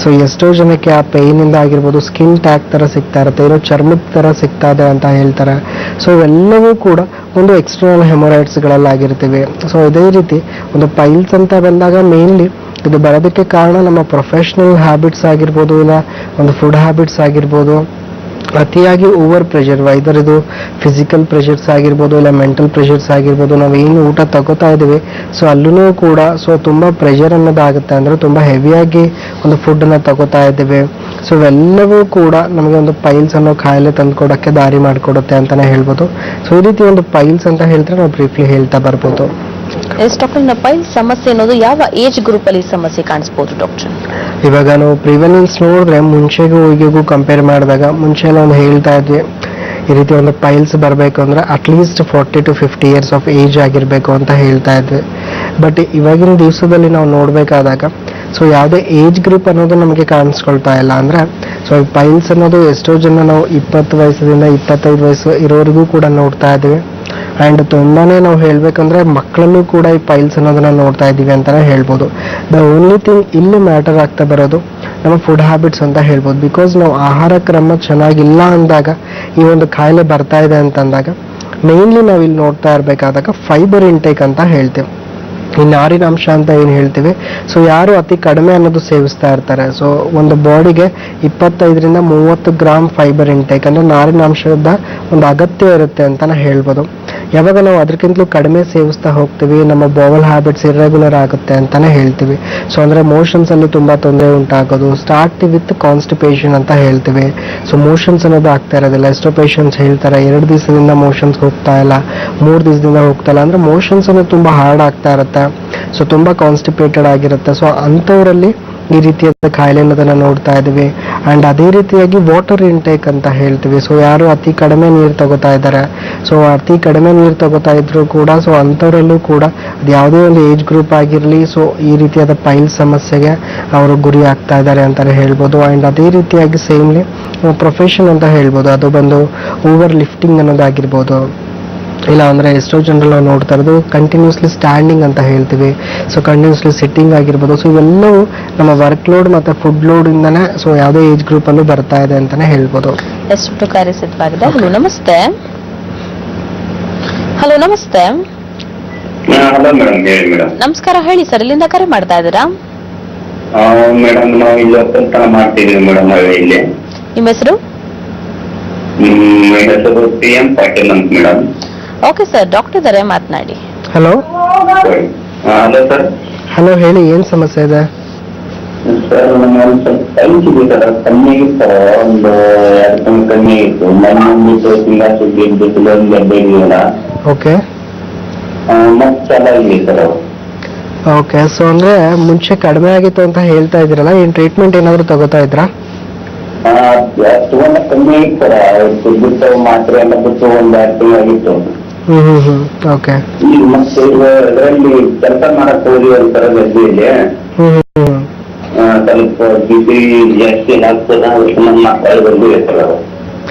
ಸೊ ಎಷ್ಟೋ ಜನಕ್ಕೆ ಆ ಪೇನ್ ಇಂದ ಆಗಿರ್ಬೋದು ಸ್ಕಿನ್ ಟ್ಯಾಗ್ ತರ ಸಿಗ್ತಾ ಇರುತ್ತೆ, ಏನೋ ಚರ್ಮದ ತರ ಸಿಗ್ತಾ ಇದೆ ಅಂತ ಹೇಳ್ತಾರೆ. ಸೊ ಇವೆಲ್ಲವೂ ಕೂಡ ಒಂದು ಎಕ್ಸ್ಟರ್ನಲ್ ಹೆಮೊರೈಡ್ಸ್ ಗಳಲ್ಲಾಗಿರ್ತೀವಿ. ಸೊ ಇದೇ ರೀತಿ ಒಂದು ಪೈಲ್ಸ್ ಅಂತ ಬಂದಾಗ ಮೇನ್ಲಿ ಇದು ಬರೋದಕ್ಕೆ ಕಾರಣ ನಮ್ಮ ಪ್ರೊಫೆಷನಲ್ ಹ್ಯಾಬಿಟ್ಸ್ ಆಗಿರ್ಬೋದು, ಇಲ್ಲ ಒಂದು ಫುಡ್ ಹ್ಯಾಬಿಟ್ಸ್ ಆಗಿರ್ಬೋದು, ಅತಿಯಾಗಿ ಓವರ್ ಪ್ರೆಷರ್, ವೈದರ್ ಇದು ಫಿಸಿಕಲ್ ಪ್ರೆಷರ್ಸ್ ಆಗಿರ್ಬೋದು ಇಲ್ಲ ಮೆಂಟಲ್ ಪ್ರೆಷರ್ಸ್ ಆಗಿರ್ಬೋದು, ನಾವು ಏನು ಊಟ ತಗೋತಾ ಇದೀವಿ ಸೊ ಅಲ್ಲೂ ಕೂಡ ಸೊ ತುಂಬಾ ಪ್ರೆಷರ್ ಅನ್ನೋದಾಗುತ್ತೆ. ಅಂದ್ರೆ ತುಂಬಾ ಹೆವಿಯಾಗಿ ಒಂದು ಫುಡ್ ಅನ್ನ ತಗೋತಾ ಇದ್ದೀವಿ. ಸೊ ಇವೆಲ್ಲವೂ ಕೂಡ ನಮಗೆ ಒಂದು ಪೈಲ್ಸ್ ಅನ್ನೋ ಕಾಯಿಲೆ ತಂದ್ಕೊಡಕ್ಕೆ ದಾರಿ ಮಾಡಿಕೊಡುತ್ತೆ ಅಂತಾನೆ ಹೇಳ್ಬೋದು. ಸೊ ಈ ರೀತಿ ಒಂದು ಪೈಲ್ಸ್ ಅಂತ ಹೇಳಿದ್ರೆ ನಾವು ಬ್ರೀಫ್ಲಿ ಹೇಳ್ತಾ ಬರ್ಬೋದು. ಡಾಕ್ಟರ್, ಪೈಲ್ಸ್ ಸಮಸ್ಯೆ ಅನ್ನೋದು ಯಾವ ಏಜ್ ಗ್ರೂಪ್ ಅಲ್ಲಿ ಸಮಸ್ಯೆ ಕಾಣಿಸಬಹುದು ಡಾಕ್ಟರ್? ಇವಾಗ ನಾವು ಪ್ರಿವೆಲೆನ್ಸ್ ನೋಡಿದ್ರೆ ಮುಂಚೆಗೂ ಈಗಿಗೂ ಕಂಪೇರ್ ಮಾಡಿದಾಗ ಮುಂಚೆ ನಾವು ಹೇಳ್ತಾ ಇದ್ವಿ ಈ ರೀತಿ ಒಂದು ಪೈಲ್ಸ್ ಬರಬೇಕು ಅಂದ್ರೆ at least 40 to 50 years of age ಆಗಿರ್ಬೇಕು ಅಂತ ಹೇಳ್ತಾ ಇದ್ವಿ. ಬಟ್ ಇವಾಗಿನ ದಿವಸದಲ್ಲಿ ನಾವು ನೋಡ್ಬೇಕಾದಾಗ ಸೊ ಯಾವುದೇ ಏಜ್ ಗ್ರೂಪ್ ಅನ್ನೋದು ನಮಗೆ ಕಾಣಿಸ್ಕೊಳ್ತಾ ಇಲ್ಲ. ಅಂದ್ರೆ ಸೊ ಪೈಲ್ಸ್ ಅನ್ನೋದು ಎಷ್ಟೋ ಜನ ನಾವು 20 ವಯಸ್ಸಿಂದ 25 ವಯಸ್ಸು ಇರೋರಿಗೂ ಕೂಡ ನೋಡ್ತಾ ಇದ್ದೀವಿ. ಅಂಡ್ ತುಂಬಾನೇ ನಾವು ಹೇಳ್ಬೇಕಂದ್ರೆ ಮಕ್ಕಳಲ್ಲೂ ಕೂಡ ಈ ಪೈಲ್ಸ್ ಅನ್ನೋದನ್ನ ನೋಡ್ತಾ ಇದ್ದೀವಿ ಅಂತಾನೆ ಹೇಳ್ಬೋದು. ದ ಓನ್ಲಿ ಥಿಂಗ್ ಇಲ್ಲಿ ಮ್ಯಾಟರ್ ಆಗ್ತಾ ಬರೋದು ನಮ್ಮ ಫುಡ್ ಹ್ಯಾಬಿಟ್ಸ್ ಅಂತ ಹೇಳ್ಬೋದು. ಬಿಕಾಸ್ ನಾವು ಆಹಾರ ಕ್ರಮ ಚೆನ್ನಾಗಿಲ್ಲ ಅಂದಾಗ ಈ ಒಂದು ಕಾಯಿಲೆ ಬರ್ತಾ ಇದೆ ಅಂತಂದಾಗ ಮೇನ್ಲಿ ನಾವು ಇಲ್ಲಿ ನೋಡ್ತಾ ಇರಬೇಕಾದಾಗ ಫೈಬರ್ ಇಂಟೇಕ್ ಅಂತ ಹೇಳ್ತೀವಿ. ಈ ನಾರಿನಾಂಶ ಅಂತ ಏನು ಹೇಳ್ತೀವಿ, ಸೊ ಯಾರು ಅತಿ ಕಡಿಮೆ ಅನ್ನೋದು ಸೇವಿಸ್ತಾ ಇರ್ತಾರೆ. ಸೊ ಒಂದು ಬಾಡಿಗೆ 25 to 30 ಗ್ರಾಮ್ ಫೈಬರ್ ಇಂಟೇಕ್ ಅಂದ್ರೆ ನಾರಿನಾಂಶದ ಒಂದು ಅಗತ್ಯ ಇರುತ್ತೆ ಅಂತಾನೆ ಹೇಳ್ಬೋದು. ಯಾವಾಗ ನಾವು ಅದಕ್ಕಿಂತಲೂ ಕಡಿಮೆ ಸೇವಿಸ್ತಾ ಹೋಗ್ತೀವಿ ನಮ್ಮ ಬಾವಲ್ ಹ್ಯಾಬಿಟ್ಸ್ ಇರ್ರೆಗ್ಯುಲರ್ ಆಗುತ್ತೆ ಅಂತಾನೆ ಹೇಳ್ತೀವಿ. ಸೊ ಅಂದ್ರೆ ಮೋಷನ್ಸ್ ಅಲ್ಲಿ ತುಂಬಾ ತೊಂದರೆ ಉಂಟಾಗೋದು, ಸ್ಟಾರ್ಟ್ ವಿತ್ ಕಾನ್ಸ್ಟಿಪೇಷನ್ ಅಂತ ಹೇಳ್ತೀವಿ. ಸೊ ಮೋಷನ್ಸ್ ಅನ್ನೋದು ಆಗ್ತಾ ಇರೋದಿಲ್ಲ. ಎಷ್ಟೋ ಪೇಷಂಟ್ಸ್ ಹೇಳ್ತಾರೆ 2 ದಿವಸದಿಂದ ಮೋಷನ್ಸ್ ಹೋಗ್ತಾ ಇಲ್ಲ, 3 ದಿವಸದಿಂದ ಹೋಗ್ತಾ ಇಲ್ಲ. ಅಂದ್ರೆ ಮೋಷನ್ಸ್ ಅನ್ನೋದು ತುಂಬಾ ಹಾರ್ಡ್ ಆಗ್ತಾ ಇರುತ್ತೆ, ಸೊ ತುಂಬಾ ಕಾನ್ಸ್ಟಿಪೇಟೆಡ್ ಆಗಿರುತ್ತೆ. ಸೊ ಅಂಥವರಲ್ಲಿ ಈ ರೀತಿಯಾದ ಕಾಯಿಲೆ ಅನ್ನೋದನ್ನ ನೋಡ್ತಾ ಇದೀವಿ. ಅಂಡ್ ಅದೇ ರೀತಿಯಾಗಿ ವಾಟರ್ ಇಂಟೇಕ್ ಅಂತ ಹೇಳ್ತೀವಿ. ಸೊ ಯಾರು ಅತಿ ಕಡಿಮೆ ನೀರು ತಗೋತಾ ಇದ್ದಾರೆ, ಸೊ ಅತಿ ಕಡಿಮೆ ನೀರು ತಗೋತಾ ಇದ್ರು ಕೂಡ ಸೊ ಅಂಥವರಲ್ಲೂ ಕೂಡ ಅದು ಯಾವುದೇ ಒಂದು ಏಜ್ ಗ್ರೂಪ್ ಆಗಿರಲಿ ಸೊ ಈ ರೀತಿಯಾದ ಪೈಲ್ ಸಮಸ್ಯೆಗೆ ಅವರು ಗುರಿ ಆಗ್ತಾ ಇದ್ದಾರೆ ಅಂತಾನೆ ಹೇಳ್ಬೋದು. ಅಂಡ್ ಅದೇ ರೀತಿಯಾಗಿ ಸೇಮ್ಲಿ ಪ್ರೊಫೆಷನ್ ಅಂತ ಹೇಳ್ಬೋದು, ಅದು ಬಂದು ಓವರ್ ಲಿಫ್ಟಿಂಗ್ ಅನ್ನೋದಾಗಿರ್ಬೋದು, ಇಲ್ಲ ಅಂದರೆ ಎಷ್ಟೋ ಜನರಲ್ ನಾವು ನೋಡ್ತಾ ಇರೋದು ಕಂಟಿನ್ಯೂಸ್ಲಿ ಸ್ಟ್ಯಾಂಡಿಂಗ್ ಅಂತ ಹೇಳ್ತೀವಿ. ಸೊ ಕಂಟಿನ್ಯೂಸ್ಲಿ ಸಿಟ್ಟಿಂಗ್ ಆಗಿರ್ಬೋದು. ಸೊ ಇವೆಲ್ಲವೂ ನಮ್ಮ ವರ್ಕ್ ಲೋಡ್ ಮತ್ತು ಫುಡ್ ಲೋಡಿಂದನೇ ಸೊ ಯಾವುದೇ ಏಜ್ ಗ್ರೂಪಲ್ಲೂ ಬರ್ತಾ ಇದೆ ಅಂತಲೇ ಹೇಳ್ಬೋದು. ಎಷ್ಟು ಕಾರ್ಯ ಸಿದ್ಧವಾಗಿದೆ. ಹಲೋ ನಮಸ್ತೆ. ಹಲೋ ನಮಸ್ತೆ. ಹಲೋ ಮೇಡಮ್, ಹೇಳಿ ಮೇಡಮ್. ನಮಸ್ಕಾರ, ಹೇಳಿ ಸರ್, ಇಲ್ಲಿಂದ ಕರೆ ಮಾಡ್ತಾ ಇದ್ದೀರಾ? ಮೇಡಮ್ ನಾವು ಇಲ್ಲಿ ಒಕ್ಕಲ್ತನ ಮಾಡ್ತಿದ್ದೀವಿ ಮೇಡಮ್, ಇಲ್ಲಿ. ನಿಮ್ಮ ಹೆಸರು? ಹೆಸರು PM ಪಾಟೀಲ್ ಅಂತ ಮೇಡಮ್. ಓಕೆ ಸರ್, ಡಾಕ್ಟರ್ ಇದ್ದಾರೆ, ಮಾತನಾಡಿ. Hello hello sir. ಹಲೋ, ಹೇಳಿ, ಏನು ಸಮಸ್ಯೆ ಇದೆ? ಸರ್ ನಮ್ಮ ಒಂದು ಸ್ವಲ್ಪ ಟೈಮ್ ಸಿಗುತ್ತಲ್ಲ, ಕಮ್ಮಿ ಆಗಿರ್ತಾರ, ಒಂದು 2 ತಿಂಗಳು ಕಮ್ಮಿ ಆಗಿತ್ತು. ನನ್ನ ತಿಂಗಳ ಸುದ್ದಿ ಒಂದು 15 ಓಕೆ ಮತ್ತೆ ಚೆನ್ನಾಗಿದೆ ಸರ್. ಓಕೆ. ಸೊ ಅಂದರೆ ಮುಂಚೆ ಕಡಿಮೆ ಆಗಿತ್ತು ಅಂತ ಹೇಳ್ತಾ ಇದ್ದೀರಲ್ಲ, ಏನು ಟ್ರೀಟ್ಮೆಂಟ್ ಏನಾದರೂ ತಗೋತಾ ಇದ್ರಾ? ತಗೊಂಡ ಕಮ್ಮಿ ಆಗಿರ್ತಾರ, ಬಿಟ್ಟು ಮಾತ್ರೆ ಎಲ್ಲ ಬಿಟ್ಟು ಒಂದು 2 ತಿಂಗಳು ಆಗಿತ್ತು. ಓಕೆ. ಈಗ ಮತ್ತೆ ಇದರಲ್ಲಿ ಕೆಲಸ ಮಾಡಕ್ ಹೋಗಿ ಒಂಥರ ಗದ್ದೆಯಲ್ಲಿ ಸ್ವಲ್ಪ ಬಿಸಿ ಜಾಸ್ತಿ ಆಗ್ತದ, ನಮ್ಮ ಮಕ್ಕಳು ಬಂದಿದೆ ಸರ್.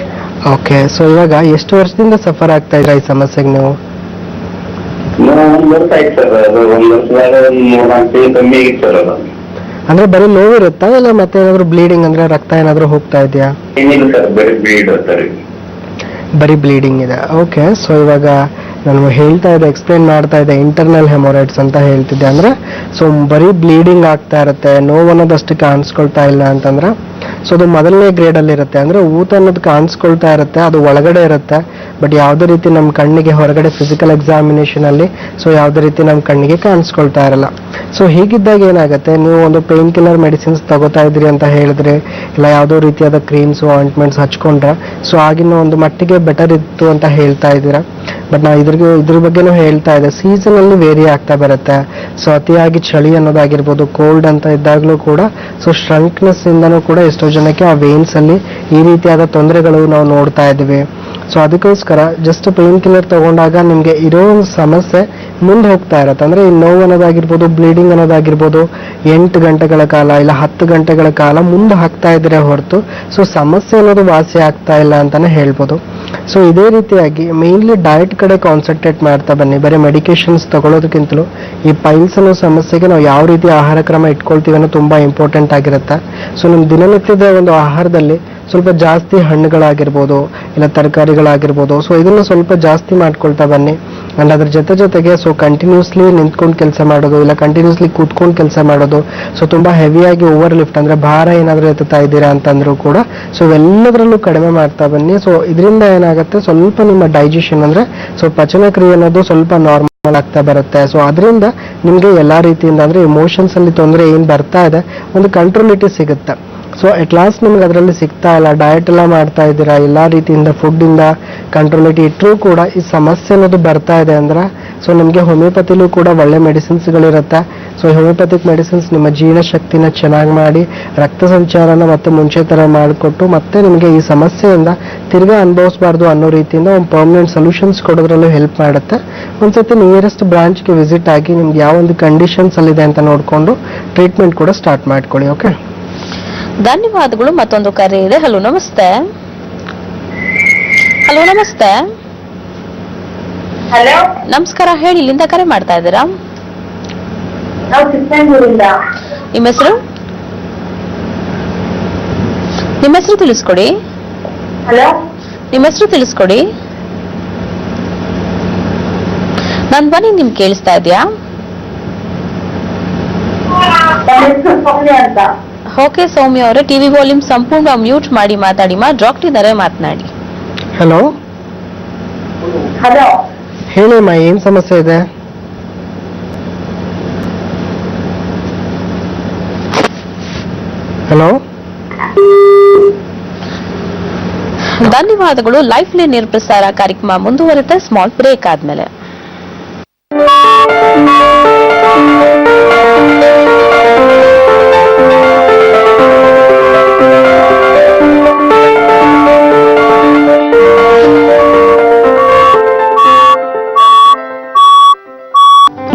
ಓಕೆ. ಸೊ ಇವಾಗ ಎಷ್ಟು ವರ್ಷದಿಂದ ಸಫರ್ ಆಗ್ತಾ ಇದ್ರ ಈ ಸಮಸ್ಯೆಗೆ ನೀವು? 1 ವರ್ಷ ಆಯ್ತು ಸರ್. ಅದು 1 ವರ್ಷದಾಗ 3-4 ತಿಂಗಳು ಕಮ್ಮಿ ಆಗಿತ್ತು ಸರ್. ಅದು ಅಂದ್ರೆ ಬರೀ ನೋವು ಇರುತ್ತಾ, ಇಲ್ಲ ಮತ್ತೆ ಏನಾದ್ರು ಬ್ಲೀಡಿಂಗ್ ಅಂದ್ರೆ ರಕ್ತ ಏನಾದ್ರು ಹೋಗ್ತಾ ಇದೆಯಾ? ಏನಿಲ್ಲ ಸರ್, ಬರೀ ಬ್ಲೀಡ್ ಸರ್. ಬರೀ ಬ್ಲೀಡಿಂಗ್ ಇದೆ. ಓಕೆ. ಸೊ ಇವಾಗ ನಾನು ಹೇಳ್ತಾ ಇದ್ದೆ, ಎಕ್ಸ್ಪ್ಲೇನ್ ಮಾಡ್ತಾ ಇದ್ದೆ, ಇಂಟರ್ನಲ್ ಹೆಮೊರೈಡ್ಸ್ ಅಂತ ಹೇಳ್ತಿದ್ದೆ. ಅಂದ್ರೆ ಸೊ ಬರೀ ಬ್ಲೀಡಿಂಗ್ ಆಗ್ತಾ ಇರುತ್ತೆ, ನೋವು ಅನ್ನೋದಷ್ಟು ಕಾಣಿಸ್ಕೊಳ್ತಾ ಇಲ್ಲ ಅಂತಂದ್ರೆ ಸೊ ಅದು ಮೊದಲನೇ ಗ್ರೇಡಲ್ಲಿ ಇರುತ್ತೆ. ಅಂದ್ರೆ ಊತ ಅನ್ನೋದು ಕಾಣಿಸ್ಕೊಳ್ತಾ ಇರುತ್ತೆ, ಅದು ಒಳಗಡೆ ಇರುತ್ತೆ, ಬಟ್ ಯಾವುದೇ ರೀತಿ ನಮ್ಮ ಕಣ್ಣಿಗೆ ಹೊರಗಡೆ ಫಿಸಿಕಲ್ ಎಕ್ಸಾಮಿನೇಷನ್ ಅಲ್ಲಿ ಸೊ ಯಾವುದೇ ರೀತಿ ನಮ್ಮ ಕಣ್ಣಿಗೆ ಕಾಣಿಸ್ಕೊಳ್ತಾ ಇರಲ್ಲ. ಸೊ ಹೀಗಿದ್ದಾಗ ಏನಾಗುತ್ತೆ, ನೀವು ಒಂದು ಪೇನ್ ಕಿಲ್ಲರ್ ಮೆಡಿಸಿನ್ಸ್ ತಗೋತಾ ಇದ್ರಿ ಅಂತ ಹೇಳಿದ್ರೆ, ಇಲ್ಲ ಯಾವುದೋ ರೀತಿಯಾದ ಕ್ರೀಮ್ಸ್ ಆಯಿಂಟ್ಮೆಂಟ್ಸ್ ಹಚ್ಕೊಂಡ್ರೆ ಸೊ ಆಗಿನ ಒಂದು ಮಟ್ಟಿಗೆ ಬೆಟರ್ ಇತ್ತು ಅಂತ ಹೇಳ್ತಾ ಇದ್ದೀರಾ. ಬಟ್ ನಾ ಇದ್ರ ಬಗ್ಗೆನೂ ಹೇಳ್ತಾ ಇದೆ, ಸೀಸನ್ ಅಲ್ಲಿ ವೇರಿ ಆಗ್ತಾ ಬರುತ್ತೆ. ಸೊ ಅತಿಯಾಗಿ ಚಳಿ ಅನ್ನೋದಾಗಿರ್ಬೋದು, ಕೋಲ್ಡ್ ಅಂತ ಇದ್ದಾಗಲೂ ಕೂಡ ಸೊ ಶ್ರಂಕ್ನೆಸ್ ಇಂದನೂ ಕೂಡ ಎಷ್ಟೋ ಜನಕ್ಕೆ ಆ ವೇನ್ಸ್ ಅಲ್ಲಿ ಈ ರೀತಿಯಾದ ತೊಂದರೆಗಳು ನಾವು ನೋಡ್ತಾ ಇದ್ದೀವಿ. ಸೊ ಅದಕ್ಕೋಸ್ಕರ ಜಸ್ಟ್ ಪೇನ್ ಕಿಲ್ಲರ್ ತಗೊಂಡಾಗ ನಿಮ್ಗೆ ಇರೋ ಒಂದು ಸಮಸ್ಯೆ ಮುಂದೆ ಹೋಗ್ತಾ ಇರತ್ತೆ. ಅಂದ್ರೆ ಈ ನೋವು ಅನ್ನೋದಾಗಿರ್ಬೋದು, ಬ್ಲೀಡಿಂಗ್ ಅನ್ನೋದಾಗಿರ್ಬೋದು 8 ಗಂಟೆಗಳ ಕಾಲ ಇಲ್ಲ 10 ಗಂಟೆಗಳ ಕಾಲ ಮುಂದೆ ಹಾಕ್ತಾ ಇದ್ರೆ ಹೊರತು ಸೊ ಸಮಸ್ಯೆ ಅನ್ನೋದು ವಾಸಿ ಆಗ್ತಾ ಇಲ್ಲ ಅಂತಾನೆ ಹೇಳ್ಬೋದು. ಸೊ ಇದೇ ರೀತಿಯಾಗಿ ಮೇನ್ಲಿ ಡಯಟ್ ಕಡೆ ಕಾನ್ಸಂಟ್ರೇಟ್ ಮಾಡ್ತಾ ಬನ್ನಿ. ಬರೀ ಮೆಡಿಕೇಶನ್ಸ್ ತಗೊಳ್ಳೋದಕ್ಕಿಂತಲೂ ಈ ಪೈಲ್ಸ್ ಅನ್ನೋ ಸಮಸ್ಯೆಗೆ ನಾವು ಯಾವ ರೀತಿ ಆಹಾರ ಕ್ರಮ ಇಟ್ಕೊಳ್ತೀವಿ ಅನ್ನೋ ತುಂಬಾ ಇಂಪಾರ್ಟೆಂಟ್ ಆಗಿರುತ್ತೆ. ಸೊ ನಿಮ್ಮ ದಿನನಿತ್ಯದ ಒಂದು ಆಹಾರದಲ್ಲಿ ಸ್ವಲ್ಪ ಜಾಸ್ತಿ ಹಣ್ಣುಗಳಾಗಿರ್ಬೋದು, ಇಲ್ಲ ತರಕಾರಿಗಳಾಗಿರ್ಬೋದು, ಸೊ ಇದನ್ನು ಸ್ವಲ್ಪ ಜಾಸ್ತಿ ಮಾಡ್ಕೊಳ್ತಾ ಬನ್ನಿ. ಅಂಡ್ ಅದ್ರ ಜೊತೆಗೆ ಸೊ ಕಂಟಿನ್ಯೂಸ್ಲಿ ನಿಂತ್ಕೊಂಡು ಕೆಲಸ ಮಾಡೋದು, ಇಲ್ಲ ಕಂಟಿನ್ಯೂಸ್ಲಿ ಕೂತ್ಕೊಂಡು ಕೆಲಸ ಮಾಡೋದು, ಸೊ ತುಂಬಾ ಹೆವಿಯಾಗಿ ಓವರ್ ಲಿಫ್ಟ್ ಅಂದ್ರೆ ಭಾರ ಏನಾದರೂ ಎತ್ತುತ್ತಾ ಇದ್ದೀರಾ ಅಂತಂದ್ರೂ ಕೂಡ ಸೊ ಇವೆಲ್ಲದರಲ್ಲೂ ಕಡಿಮೆ ಮಾಡ್ತಾ ಬನ್ನಿ. ಸೊ ಇದರಿಂದ ಏನಾಗುತ್ತೆ, ಸ್ವಲ್ಪ ನಿಮ್ಮ ಡೈಜೆಷನ್ ಅಂದ್ರೆ ಸೊ ಪಚನ ಕ್ರಿಯೆ ಅನ್ನೋದು ಸ್ವಲ್ಪ ನಾರ್ಮಲ್ ಆಗ್ತಾ ಬರುತ್ತೆ. ಸೊ ಅದರಿಂದ ನಿಮ್ಗೆ ಎಲ್ಲಾ ರೀತಿಯಿಂದ ಅಂದ್ರೆ ಇಮೋಷನ್ಸ್ ಅಲ್ಲಿ ತೊಂದರೆ ಏನ್ ಬರ್ತಾ ಇದೆ ಒಂದು ಕಂಟ್ರೋಲಿಟಿ ಸಿಗುತ್ತೆ. ಸೊ ಅಟ್ ಲಾಸ್ಟ್ ನಿಮ್ಗೆ ಅದರಲ್ಲಿ ಸಿಗ್ತಾ ಇಲ್ಲ, ಡಯಟ್ ಎಲ್ಲ ಮಾಡ್ತಾ ಇದ್ದೀರಾ, ಎಲ್ಲಾ ರೀತಿಯಿಂದ ಫುಡ್ ಇಂದ ಕಂಟ್ರೋಲಿಟಿ ಇಟ್ಟರೂ ಕೂಡ ಈ ಸಮಸ್ಯೆ ಅನ್ನೋದು ಬರ್ತಾ ಇದೆ ಅಂದ್ರೆ ಸೊ ನಿಮಗೆ ಹೋಮಿಯೋಪತಿಲೂ ಕೂಡ ಒಳ್ಳೆ ಮೆಡಿಸಿನ್ಸ್ಗಳಿರುತ್ತೆ. ಸೊ ಹೋಮಿಯೋಪತಿಕ್ ಮೆಡಿಸಿನ್ಸ್ ನಿಮ್ಮ ಜೀರ್ಣಶಕ್ತಿನ ಚೆನ್ನಾಗಿ ಮಾಡಿ ರಕ್ತ ಸಂಚಾರನ ಮತ್ತೆ ಮುಂಚೆ ತರ ಮಾಡಿಕೊಟ್ಟು ಮತ್ತೆ ನಿಮಗೆ ಈ ಸಮಸ್ಯೆಯಿಂದ ತಿರ್ಗಾ ಅನುಭವಿಸಬಾರ್ದು ಅನ್ನೋ ರೀತಿಯಿಂದ ಒಂದು ಪರ್ಮನೆಂಟ್ ಸೊಲ್ಯೂಷನ್ಸ್ ಕೊಡೋದ್ರಲ್ಲೂ ಹೆಲ್ಪ್ ಮಾಡುತ್ತೆ. ಒಂದ್ಸತಿ ನಿಯರೆಸ್ಟ್ ಬ್ರಾಂಚ್ಗೆ ವಿಸಿಟ್ ಆಗಿ ನಿಮ್ಗೆ ಯಾವ ಒಂದು ಕಂಡೀಷನ್ಸ್ ಅಲ್ಲಿದೆ ಅಂತ ನೋಡಿಕೊಂಡು ಟ್ರೀಟ್ಮೆಂಟ್ ಕೂಡ ಸ್ಟಾರ್ಟ್ ಮಾಡ್ಕೊಳ್ಳಿ. ಓಕೆ, ಧನ್ಯವಾದಗಳು. ಮತ್ತೊಂದು ಕರೆ ಇದೆ. ಹಲೋ ನಮಸ್ತೆ. ಹಲೋ ನಮಸ್ತೆ. ಹಲೋ ನಮಸ್ಕಾರ, ಹೇಳಿ, ಇಲ್ಲಿಂದ ಕರೆ ಮಾಡ್ತಾ ಇದ್ದೀರಾ? ನಾವು ಚಿಕ್ಕಮಗಳೂರಿಂದ. ನಿಮ್ಮ ಹೆಸರು? ನಿಮ್ಮ ಹೆಸರು ತಿಳಿಸ್ಕೊಡಿ. ಹಲೋ ನಿಮ್ಮ ಹೆಸರು ತಿಳಿಸ್ಕೊಡಿ. ನನ್ ಧ್ವನಿ ನಿಮ್ಗೆ ಕೇಳಿಸ್ತಾ ಇದೆಯಾ? ನನ್ನ ಹೆಸರು ಸೌಮ್ಯ ಅಂತ. ಓಕೆ ಸೌಮ್ಯ ಅವರೇ, ಟಿವಿ ವಾಲ್ಯೂಮ್ ಸಂಪೂರ್ಣ ಮ್ಯೂಟ್ ಮಾಡಿ ಮಾತಾಡಿ. ಡಾಕ್ಟರ್ ಇದ್ದಾರೆ, ಮಾತನಾಡಿ. ಹಲೋ ಹಲೋ ಹೇಳಿ ಅಮ್ಮ, ಏನ್ ಸಮಸ್ಯೆ ಇದೆ? ಹಲೋ, ಧನ್ಯವಾದಗಳು. ಲೈಫ್ ಲೈನ್ ನೇರ ಪ್ರಸಾರ ಕಾರ್ಯಕ್ರಮ ಮುಂದುವರಿಯುತ್ತೆ ಸ್ಮಾಲ್ ಬ್ರೇಕ್ ಆದ್ಮೇಲೆ.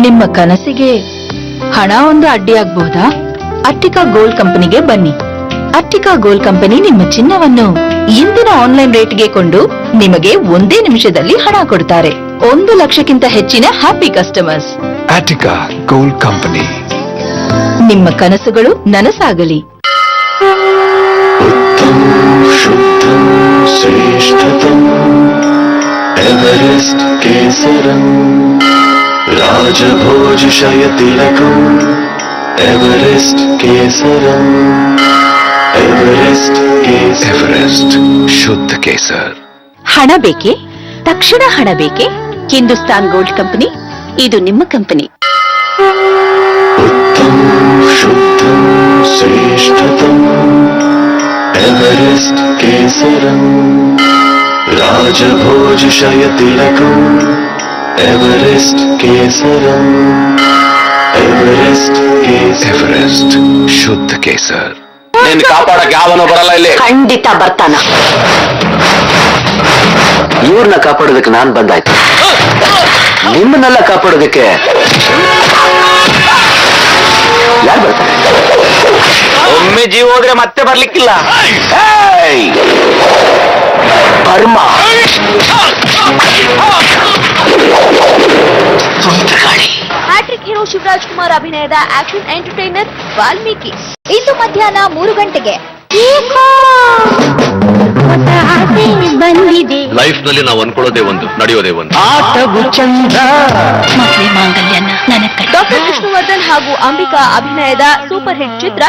ನಿಮ್ಮ ಕನಸಿಗೆ ಹಣ ಒಂದು ಅಡ್ಡಿಯಾಗಬಹುದಾ? ಅರ್ಟಿಕಾ ಗೋಲ್ಡ್ ಕಂಪನಿಗೆ ಬನ್ನಿ. ಅರ್ಟಿಕಾ ಗೋಲ್ಡ್ ಕಂಪನಿ ನಿಮ್ಮ ಚಿನ್ನವನ್ನು ಇಂದಿನ ಆನ್ಲೈನ್ ರೇಟ್ಗೆ ಕೊಂಡು ನಿಮಗೆ 1 ನಿಮಿಷದಲ್ಲಿ ಹಣ ಕೊಡ್ತಾರೆ. 1,00,000ಕ್ಕಿಂತ ಹೆಚ್ಚಿನ happy customers. Attica Gold Company. ನಿಮ್ಮ ಕನಸುಗಳು ನನಸಾಗಲಿ. उत्तम शुद्धम श्रेष्ठतम एवरेस्ट केसरम राजभोज शयतिलकम एवरेस्ट केसरम एवरेस्ट शुद्ध केसर. ಹಣ ಬೇಕೆ? ತಕ್ಷಣ ಹಣ ಬೇಕೆ? ಹಿಂದೂಸ್ತಾನ್ ಗೋಲ್ಡ್ ಕಂಪನಿ, ಇದು ನಿಮ್ಮ ಕಂಪನಿ. उत्तम शुद्धम श्रेष्ठतम एवरेस्ट केसरम राजभोज शयतिलकम एवरेस्ट केसरम एवरेस्ट शुद्ध केसर. ನೀನ್ ಕಾಪಾಡಕ್ಕೆ ಯಾವನೋ ಬರಲ್ಲ ಇಲ್ಲಿ. ಖಂಡಿತ ಬರ್ತಾನ. ಇವ್ರನ್ನ ಕಾಪಾಡೋದಕ್ಕೆ ನಾನ್ ಬಂದಾಯ್ತು, ನಿಮ್ಮನ್ನೆಲ್ಲ ಕಾಪಾಡೋದಕ್ಕೆ ಯಾರು ಬರ್ತಾರೆ? ಒಮ್ಮೆ ಜೀವ ಹೋದ್ರೆ ಮತ್ತೆ ಬರ್ಲಿಕ್ಕಿಲ್ಲ. ಬರ್ಮ ಹ್ಯಾಟ್ರಿಕ್ ಹೀರೋ ಶಿವರಾಜ್ ಕುಮಾರ್ ಅಭಿನಯದ ಆಕ್ಷನ್ ಎಂಟರ್ಟೈನರ್ ವಾಲ್ಮೀಕಿ ಇಂದು ಮಧ್ಯಾಹ್ನ 3 ಗಂಟೆಗೆ. ಬಂದಿದೆ. ಲೈಫ್ ನಲ್ಲಿ ನಾವು ಅನ್ಕೊಳ್ಳೋದೇ ಒಂದು, ನಡೆಯೋದೇ ಒಂದು. ಆಟವು ಚಂದ್ರ, ಮದುವೆ ಮಾಂಗಲ್ಯನ ನನಗೆ. ಡಾಕ್ಟರ್ ವಿಷ್ಣುವರ್ಧನ್ ಹಾಗೂ ಅಂಬಿಕಾ ಅಭಿನಯದ ಸೂಪರ್ ಹಿಟ್ ಚಿತ್ರ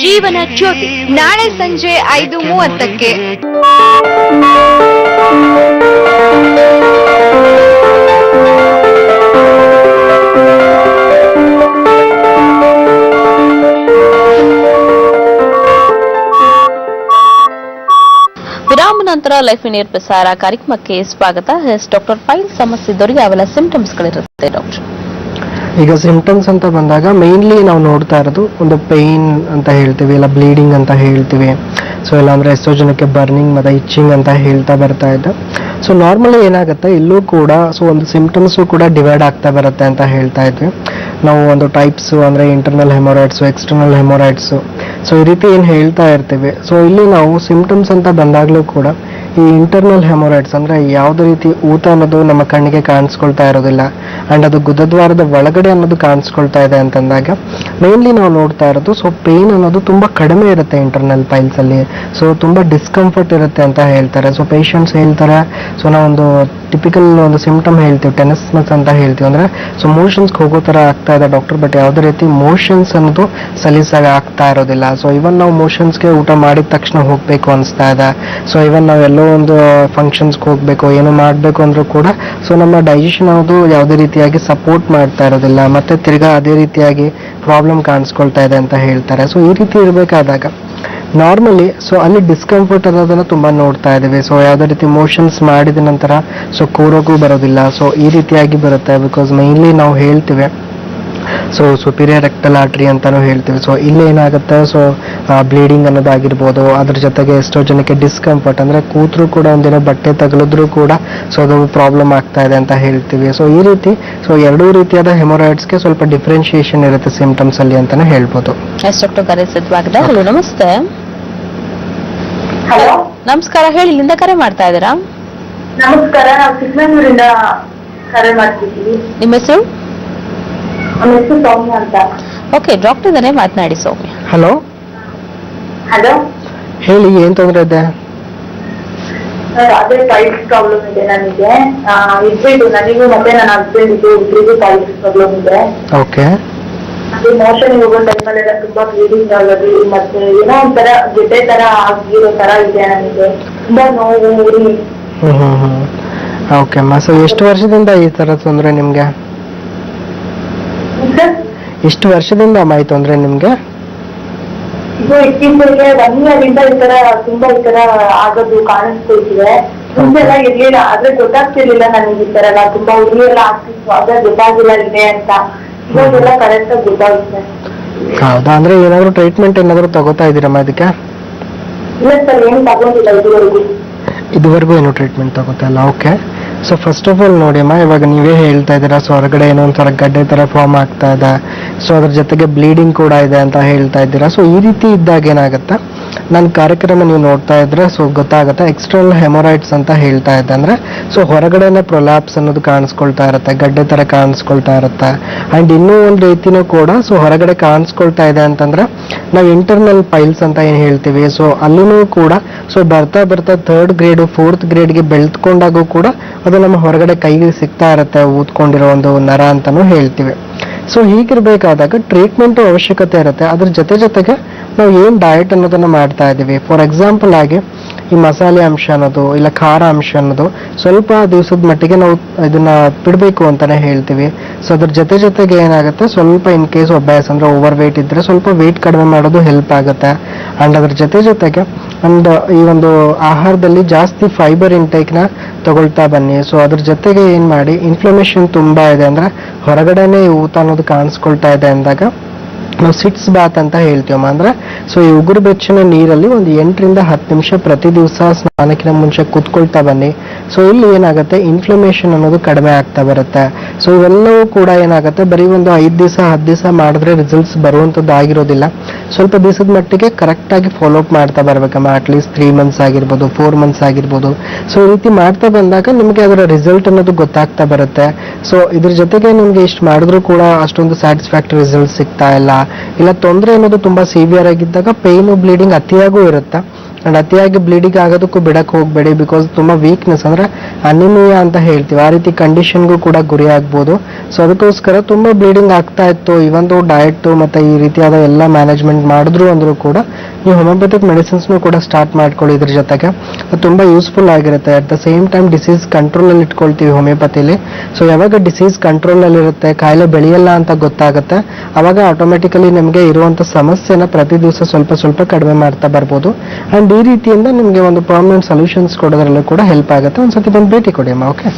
ಜೀವನ ಜ್ಯೋತಿ ನಾಳೆ ಸಂಜೆ 5:30ಕ್ಕೆ. ವಿರಾಮ ನಂತರ ಲೈಫ್ ಇನ್ ಏರ್ ಪ್ರಸಾರ ಕಾರ್ಯಕ್ರಮಕ್ಕೆ ಸ್ವಾಗತ. ಡಾಕ್ಟರ್ ಫೈಲ್ ಸಮಸ್ಯೆ ಇದ್ದವರಿಗೆ ಯಾವೆಲ್ಲ ಸಿಂಪ್ಟಮ್ಸ್ಗಳಿರುತ್ತೆ ಡಾಕ್ಟರ್? ಈಗ ಸಿಂಪ್ಟಮ್ಸ್ ಅಂತ ಬಂದಾಗ ಮೇನ್ಲಿ ನಾವು ನೋಡ್ತಾ ಇರೋದು ಒಂದು ಪೇಯ್ನ್ ಅಂತ ಹೇಳ್ತೀವಿ, ಇಲ್ಲ ಬ್ಲೀಡಿಂಗ್ ಅಂತ ಹೇಳ್ತೀವಿ. ಸೊ ಇಲ್ಲಾಂದ್ರೆ ಎಷ್ಟೋ ಜನಕ್ಕೆ ಬರ್ನಿಂಗ್ ಮತ್ತು ಇಚ್ಚಿಂಗ್ ಅಂತ ಹೇಳ್ತಾ ಬರ್ತಾ ಇದೆ. ಸೊ ನಾರ್ಮಲಿ ಏನಾಗುತ್ತೆ ಇಲ್ಲೂ ಕೂಡ ಸೊ ಒಂದು ಸಿಂಪ್ಟಮ್ಸು ಕೂಡ ಡಿವೈಡ್ ಆಗ್ತಾ ಬರುತ್ತೆ ಅಂತ ಹೇಳ್ತಾ ಇದ್ವಿ ನಾವು. ಒಂದು ಟೈಪ್ಸು ಅಂದರೆ ಇಂಟರ್ನಲ್ ಹೆಮೊರಾಯ್ಡ್ಸು, ಎಕ್ಸ್ಟರ್ನಲ್ ಹೆಮೊರಾಯ್ಡ್ಸು, ಸೊ ಈ ರೀತಿ ಏನು ಹೇಳ್ತಾ ಇರ್ತೀವಿ. ಸೊ ಇಲ್ಲಿ ನಾವು ಸಿಂಪ್ಟಮ್ಸ್ ಅಂತ ಬಂದಾಗಲೂ ಕೂಡ ಈ ಇಂಟರ್ನಲ್ ಹೆಮೊರಾಯ್ಡ್ಸ್ ಅಂದರೆ ಯಾವುದೇ ರೀತಿ ಊತ ಅನ್ನೋದು ನಮ್ಮ ಕಣ್ಣಿಗೆ ಕಾಣಿಸ್ಕೊಳ್ತಾ ಇರೋದಿಲ್ಲ, ಆ್ಯಂಡ್ ಅದು ಗುದದ್ವಾರದ ಒಳಗಡೆ ಅನ್ನೋದು ಕಾಣಿಸ್ಕೊಳ್ತಾ ಇದೆ ಅಂತಂದಾಗ ಮೇನ್ಲಿ ನಾವು ನೋಡ್ತಾ ಇರೋದು ಸೊ ಪೇಯ್ನ್ ಅನ್ನೋದು ತುಂಬ ಕಡಿಮೆ ಇರುತ್ತೆ ಇಂಟರ್ನಲ್ ಪೈಲ್ಸಲ್ಲಿ. ಸೊ ತುಂಬ ಡಿಸ್ಕಂಫರ್ಟ್ ಇರುತ್ತೆ ಅಂತ ಹೇಳ್ತಾರೆ. ಸೊ ಪೇಷಂಟ್ಸ್ ಹೇಳ್ತಾರೆ, ಸೊ ನಾವೊಂದು ಟಿಪಿಕಲ್ ಒಂದು ಸಿಂಪ್ಟಮ್ ಹೇಳ್ತೀವಿ, ಟೆನಸ್ನೆಸ್ ಅಂತ ಹೇಳ್ತೀವಿ. ಅಂದರೆ ಸೊ ಮೋಷನ್ಸ್ಗೆ ಹೋಗೋ ಥರ ಆಗ್ತಾ ಇದೆ ಡಾಕ್ಟರ್, ಬಟ್ ಯಾವುದೇ ರೀತಿ ಮೋಷನ್ಸ್ ಅನ್ನೋದು ಸಲೀಸಾಗಿ ಆಗ್ತಾ ಇರೋದಿಲ್ಲ. ಸೊ ಇವನ್ ನಾವು ಮೋಷನ್ಸ್ಗೆ ಊಟ ಮಾಡಿದ ತಕ್ಷಣ ಹೋಗಬೇಕು ಅನಿಸ್ತಾ ಇದೆ. ಸೊ ಇವನ್ ನಾವು ಎಲ್ಲೋ ಒಂದು ಫಂಕ್ಷನ್ಸ್ಗೆ ಹೋಗಬೇಕು, ಏನೋ ಮಾಡಬೇಕು ಅಂದರೂ ಕೂಡ ಸೊ ನಮ್ಮ ಡೈಜೆಷನ್ ಅನ್ನೋದು ಯಾವುದೇ ರೀತಿಯಾಗಿ ಸಪೋರ್ಟ್ ಮಾಡ್ತಾ ಇರೋದಿಲ್ಲ, ಮತ್ತೆ ತಿರ್ಗಾ ಅದೇ ರೀತಿಯಾಗಿ ಪ್ರಾಬ್ಲಮ್ ಕಾಣಿಸ್ಕೊಳ್ತಾ ಇದೆ ಅಂತ ಹೇಳ್ತಾರೆ. ಸೊ ಈ ರೀತಿ ಇರಬೇಕಾದಾಗ ನಾರ್ಮಲಿ ಸೊ ಅಲ್ಲಿ ಡಿಸ್ಕಂಫರ್ಟ್ ಅನ್ನೋದನ್ನು ತುಂಬ ನೋಡ್ತಾ ಇದ್ದೀವಿ. ಸೊ ಯಾವುದೇ ರೀತಿ ಮೋಷನ್ಸ್ ಮಾಡಿದ ನಂತರ ಸೊ ಕೂರೋಗೂ ಬರೋದಿಲ್ಲ. ಸೊ ಈ ರೀತಿಯಾಗಿ ಬರುತ್ತೆ, ಬಿಕಾಸ್ ಮೇನ್ಲಿ ನಾವು ಹೇಳ್ತೀವಿ ಸೊ ಸುಪೀರಿಯರ್ ರೆಕ್ಟಲ್ ಆರ್ಟ್ರಿ ಅಂತಾನು ಹೇಳ್ತೀವಿ. ಸೊ ಇಲ್ಲಿ ಏನಾಗುತ್ತೆ ಸೊ ಬ್ಲೀಡಿಂಗ್ ಅನ್ನೋದಾಗಿರ್ಬೋದು, ಅದ್ರ ಜೊತೆಗೆ ಎಷ್ಟೋ ಜನಕ್ಕೆ ಡಿಸ್ಕಂಫರ್ಟ್ ಅಂದರೆ ಕೂತ್ರು ಕೂಡ ಒಂದಿನ ಬಟ್ಟೆ ತಗಲಿದ್ರು ಕೂಡ ಸೊ ಅದು ಪ್ರಾಬ್ಲಮ್ ಆಗ್ತಾ ಇದೆ ಅಂತ ಹೇಳ್ತೀವಿ. ಸೊ ಈ ರೀತಿ ಸೊ ಎರಡೂ ರೀತಿಯಾದ ಹೆಮೊರಾಯ್ಡ್ಸ್ಗೆ ಸ್ವಲ್ಪ ಡಿಫ್ರೆನ್ಶಿಯೇಷನ್ ಇರುತ್ತೆ ಸಿಂಪ್ಟಮ್ಸ್ ಅಲ್ಲಿ ಅಂತಾನೆ ಹೇಳ್ಬೋದು. ಡಾಕ್ಟರ್ ಕರೆ ಸ್ವಾಗತ. ಹಲೋ, ನಮಸ್ತೆ. ಹಲೋ ನಮಸ್ಕಾರ, ಹೇಳಿ, ಇಲ್ಲಿಂದ ಕರೆ ಮಾಡ್ತಾ ಇದ್ದೀರಾ? ನಮಸ್ಕಾರ, ನಾವು ಚಿಕ್ಕಮಂಗ್ಳೂರಿಂದ ಕರೆ ಮಾಡ್ತಿದ್ದೀವಿ. ನಿಮ್ಮ ಹೆಸರು? ನಮ್ಮ ಹೆಸರು ಸೌಮ್ಯ ಅಂತ. ಓಕೆ, ಡಾಕ್ಟರ್ ಇದಾರೆ, ಮಾತನಾಡಿ ಸೌಮ್ಯ. ಹಲೋ ಹಲೋ, ಹೇಳಿ, ಏನ್ ತೊಂದರೆ ಇದೆ? ಸರ್ ಅದೇ ಪೈಲ್ಸ್ ಪ್ರಾಬ್ಲಮ್ ಇದೆ ನನಗೆ. ಇಬ್ರಿಗೂ, ನನಗೂ ಮತ್ತೆ ನನ್ನ ಹಸ್ಬೆಂಡ್ ಇಬ್ರಿಗೂ ಪೈಲ್ಸ್ ಪ್ರಾಬ್ಲಮ್ ಇದೆ. ಓಕೆ. ಅದೇ ಮೋಷನ್ ಹೋಗೋ ಟೈಮಲ್ಲೆಲ್ಲ ತುಂಬಾ ಬ್ಲೀಡಿಂಗ್ ಆಗೋದು, ಮತ್ತೆ ಏನೋ ಒಂಥರ ಗೆಡ್ಡೆ ತರ ಆಗಿರೋ ತರ ಇದೆ ನನಗೆ. ತುಂಬಾ ನೋವು, ಉರಿ. ಓಕೆ ಅಮ್ಮ. ಸೊ ಎಷ್ಟು ವರ್ಷದಿಂದ ಈ ತರ ತೊಂದರೆ ನಿಮ್ಗೆ? ಎಷ್ಟು ವರ್ಷದಿಂದ ಅಮ್ಮ ಈ ತೊಂದರೆ ನಿಮ್ಗೆ? ಇದು ಇತ್ತೀಚೆಗೆ 1 year ಇಂದ ಈ ತರ ತುಂಬಾ ಈ ತರ ಆಗೋದು ಕಾಣಿಸ್ಕೊಳ್ತಿದೆ. ಮುಂದೆ ಎಲ್ಲ ಇರ್ಲಿಲ್ಲ, ಆದ್ರೆ ಗೊತ್ತಾಗ್ತಿರ್ಲಿಲ್ಲ ನನಗೆ ಈ ತರ ಎಲ್ಲ ತುಂಬಾ ಉರಿ ಎಲ್ಲ ಆಗ್ತಿತ್ತು, ಅದೇ ಗೊತ್ತಾಗಿಲ್ಲ ಇದೆ ಅಂತ. ಇವಾಗೆಲ್ಲ ಕರೆಕ್ಟ್ ಆಗಿ ಗೊತ್ತಾಗುತ್ತೆ. ಹೌದಾ? ಅಂದ್ರೆ ಏನಾದ್ರು ಟ್ರೀಟ್ಮೆಂಟ್ ಏನಾದ್ರು ತಗೋತಾ ಇದೀರಮ್ಮ ಇದಕ್ಕೆ? ಇಲ್ಲ ಸರ್, ಏನು ತಗೊಂಡಿಲ್ಲ ಇದುವರೆಗೂ ಏನು ಟ್ರೀಟ್ಮೆಂಟ್ ತಗೋತಾ ಇಲ್ಲ. Okay. So first of all ನೋಡಿ ಅಮ್ಮ, ಇವಾಗ ನೀವೇ ಹೇಳ್ತಾ ಇದ್ದೀರಾ ಸೊ ಹೊರಗಡೆ ಏನೋ ಒಂಥರ ಗಡ್ಡೆ ತರ ಫಾರ್ಮ್ ಆಗ್ತಾ ಇದೆ, ಸೊ ಅದ್ರ ಜೊತೆಗೆ ಬ್ಲೀಡಿಂಗ್ ಕೂಡ ಇದೆ ಅಂತ ಹೇಳ್ತಾ ಇದ್ದೀರಾ. ಸೊ ಈ ರೀತಿ ಇದ್ದಾಗ ಏನಾಗುತ್ತೆ ನನ್ನ ಕಾರ್ಯಕ್ರಮ ನೀವು ನೋಡ್ತಾ ಇದ್ರೆ ಸೊ ಗೊತ್ತಾಗುತ್ತೆ. ಎಕ್ಸ್ಟರ್ನಲ್ ಹೆಮೊರಾಯ್ಡ್ಸ್ ಅಂತ ಹೇಳ್ತಾ ಇದ್ದೆ ಅಂದ್ರೆ ಸೊ ಹೊರಗಡೆನೆ ಪ್ರೊಲ್ಯಾಪ್ಸ್ ಅನ್ನೋದು ಕಾಣಿಸ್ಕೊಳ್ತಾ ಇರುತ್ತೆ, ಗಡ್ಡೆ ತರ ಕಾಣಿಸ್ಕೊಳ್ತಾ ಇರುತ್ತೆ. ಅಂಡ್ ಇನ್ನೂ ಒಂದು ರೀತಿನೂ ಕೂಡ ಸೊ ಹೊರಗಡೆ ಕಾಣಿಸ್ಕೊಳ್ತಾ ಇದೆ ಅಂತಂದ್ರೆ ನಾವು ಇಂಟರ್ನಲ್ ಪೈಲ್ಸ್ ಅಂತ ಏನ್ ಹೇಳ್ತೀವಿ, ಸೊ ಅಲ್ಲಿನೂ ಕೂಡ ಸೊ ಬರ್ತಾ ಬರ್ತಾ 3rd ಗ್ರೇಡ್ 4th ಗ್ರೇಡ್ಗೆ ಬೆಳೆದ್ಕೊಂಡಾಗೂ ಕೂಡ ಅದು ನಮ್ಮ ಹೊರಗಡೆ ಕೈಗೆ ಸಿಗ್ತಾ ಇರುತ್ತೆ, ಊದ್ಕೊಂಡಿರೋ ಒಂದು ನರ ಅಂತಾನು ಹೇಳ್ತೀವಿ. ಸೊ ಹೀಗಿರ್ಬೇಕಾದಾಗ ಟ್ರೀಟ್ಮೆಂಟ್ ಅವಶ್ಯಕತೆ ಇರುತ್ತೆ. ಅದ್ರ ಜೊತೆಗೆ ನಾವು ಏನ್ ಡಯಟ್ ಅನ್ನೋದನ್ನ ಮಾಡ್ತಾ ಇದೀವಿ. ಫಾರ್ ಎಕ್ಸಾಂಪಲ್ ಆಗಿ ಈ ಮಸಾಲೆ ಅಂಶ ಅನ್ನೋದು ಇಲ್ಲ ಖಾರ ಅಂಶ ಅನ್ನೋದು ಸ್ವಲ್ಪ ದಿವಸದ ಮಟ್ಟಿಗೆ ನಾವು ಇದನ್ನ ಬಿಡಬೇಕು ಅಂತಾನೆ ಹೇಳ್ತೀವಿ. ಸೊ ಅದ್ರ ಜೊತೆಗೆ ಏನಾಗುತ್ತೆ, ಸ್ವಲ್ಪ ಇನ್ ಕೇಸ್ ಒಬ್ಬಾಯಸ್ ಅಂದ್ರೆ ಓವರ್ ವೇಟ್ ಇದ್ರೆ ಸ್ವಲ್ಪ ವೇಟ್ ಕಡಿಮೆ ಮಾಡೋದು ಹೆಲ್ಪ್ ಆಗುತ್ತೆ. ಅಂಡ್ ಅದ್ರ ಜೊತೆಗೆ ಒಂದು ಈ ಒಂದು ಆಹಾರದಲ್ಲಿ ಜಾಸ್ತಿ ಫೈಬರ್ ಇಂಟೇಕ್ ನ ತಗೊಳ್ತಾ ಬನ್ನಿ. ಸೊ ಅದ್ರ ಜೊತೆಗೆ ಏನ್ ಮಾಡಿ, ಇನ್ಫ್ಲಮೇಷನ್ ತುಂಬಾ ಇದೆ ಅಂದ್ರೆ ಹೊರಗಡೆನೆ ಊತ ಅನ್ನೋದು ಕಾಣಿಸ್ಕೊಳ್ತಾ ಇದೆ ಅಂದಾಗ ನಾವು ಸಿಟ್ಸ್ ಬಾತ್ ಅಂತ ಹೇಳ್ತೀವಮ್ಮ. ಅಂದ್ರೆ ಸೊ ಈ ಉಗುರು ಬೆಚ್ಚನ ನೀರಲ್ಲಿ ಒಂದು 8 ರಿಂದ 10 ನಿಮಿಷ ಪ್ರತಿ ದಿವಸ ಸ್ನಾನಕ್ಕಿಂತ ಮುಂಚೆ ಕುತ್ಕೊಳ್ತಾ ಬನ್ನಿ. ಸೊ ಇಲ್ಲಿ ಏನಾಗುತ್ತೆ, ಇನ್ಫ್ಲಮೇಷನ್ ಅನ್ನೋದು ಕಡಿಮೆ ಆಗ್ತಾ ಬರುತ್ತೆ. ಸೊ ಇವೆಲ್ಲವೂ ಕೂಡ ಏನಾಗುತ್ತೆ, ಬರೀ ಒಂದು 5 ದಿವಸ 10 ದಿವಸ ಮಾಡಿದ್ರೆ ರಿಸಲ್ಟ್ಸ್ ಬರುವಂತದ್ದು ಆಗಿರೋದಿಲ್ಲ. ಸ್ವಲ್ಪ ದಿವಸದ ಮಟ್ಟಿಗೆ ಕರೆಕ್ಟ್ ಆಗಿ ಫಾಲೋ ಅಪ್ ಮಾಡ್ತಾ ಬರ್ಬೇಕಮ್ಮ. ಅಟ್ಲೀಸ್ಟ್ 3 ಮಂತ್ಸ್ ಆಗಿರ್ಬೋದು, 4 ಮಂತ್ಸ್ ಆಗಿರ್ಬೋದು. ಸೊ ಈ ರೀತಿ ಮಾಡ್ತಾ ಬಂದಾಗ ನಿಮಗೆ ಅದರ ರಿಸಲ್ಟ್ ಅನ್ನೋದು ಗೊತ್ತಾಗ್ತಾ ಬರುತ್ತೆ. ಸೊ ಇದ್ರ ಜೊತೆಗೆ ನಿಮ್ಗೆ ಇಷ್ಟು ಮಾಡಿದ್ರು ಕೂಡ ಅಷ್ಟೊಂದು ಸ್ಯಾಟಿಸ್ಫ್ಯಾಕ್ಟರಿ ರಿಸಲ್ಟ್ ಸಿಗ್ತಾ ಇಲ್ಲ ತೊಂದರೆ ಅನ್ನೋದು ತುಂಬಾ ಸಿವಿಯರ್ ಆಗಿದ್ದಾಗ ಪೇನ್ ಬ್ಲೀಡಿಂಗ್ ಅತಿಯಾಗೂ ಇರುತ್ತೆ. ಅಂಡ್ ಅತಿಯಾಗಿ ಬ್ಲೀಡಿಂಗ್ ಆಗೋದಕ್ಕೂ ಬಿಡಕ್ ಹೋಗ್ಬೇಡಿ, ಬಿಕಾಸ್ ತುಂಬಾ ವೀಕ್ನೆಸ್ ಅಂದ್ರೆ ಅನಿಮಿಯಾ ಅಂತ ಹೇಳ್ತೀವಿ, ಆ ರೀತಿ ಕಂಡೀಷನ್ಗೂ ಕೂಡ ಗುರಿ ಆಗ್ಬೋದು. ಸೊ ಅದಕ್ಕೋಸ್ಕರ ತುಂಬಾ ಬ್ಲೀಡಿಂಗ್ ಆಗ್ತಾ ಇತ್ತು, ಇವೊಂದು ಡಯಟ್ ಮತ್ತೆ ಈ ರೀತಿಯಾದ ಎಲ್ಲ ಮ್ಯಾನೇಜ್ಮೆಂಟ್ ಮಾಡಿದ್ರು ಅಂದ್ರೂ ಕೂಡ ನೀವು ಹೋಮಿಯೋಪತಿಕ್ ಮೆಡಿಸಿನ್ಸ್ ಕೂಡ ಸ್ಟಾರ್ಟ್ ಮಾಡ್ಕೊಳ್ಳಿ. ಇದ್ರ ಜೊತೆಗೆ ಅದು ತುಂಬಾ ಯೂಸ್ಫುಲ್ ಆಗಿರುತ್ತೆ. At the same time disease control ಅಲ್ಲಿ ಇಟ್ಕೊಳ್ತೀವಿ ಹೋಮಿಯೋಪತಿಲಿ. ಸೊ ಯಾವಾಗ ಡಿಸೀಸ್ ಕಂಟ್ರೋಲ್ ಅಲ್ಲಿ ಇರುತ್ತೆ, ಕಾಯಿಲೆ ಬೆಳೆಯಲ್ಲ ಅಂತ ಗೊತ್ತಾಗುತ್ತೆ, ಅವಾಗ ಆಟೋಮೆಟಿಕಲಿ ನಿಮಗೆ ಇರುವಂತ ಸಮಸ್ಯೆನ ಪ್ರತಿ ದಿವಸ ಸ್ವಲ್ಪ ಕಡಿಮೆ ಮಾಡ್ತಾ ಬರ್ಬೋದು. ಅಂಡ್ ಈ ರೀತಿಯಿಂದ ನಿಮಗೆ ಒಂದು ಪರ್ಮನೆಂಟ್ ಸೊಲ್ಯೂಷನ್ಸ್ ಕೊಡೋದ್ರಲ್ಲೂ ಕೂಡ ಹೆಲ್ಪ್ ಆಗುತ್ತೆ. ಒಂದ್ಸತಿ ಬಂದು ಭೇಟಿ ಕೊಡಿ ಅಮ್ಮ. ಓಕೆ,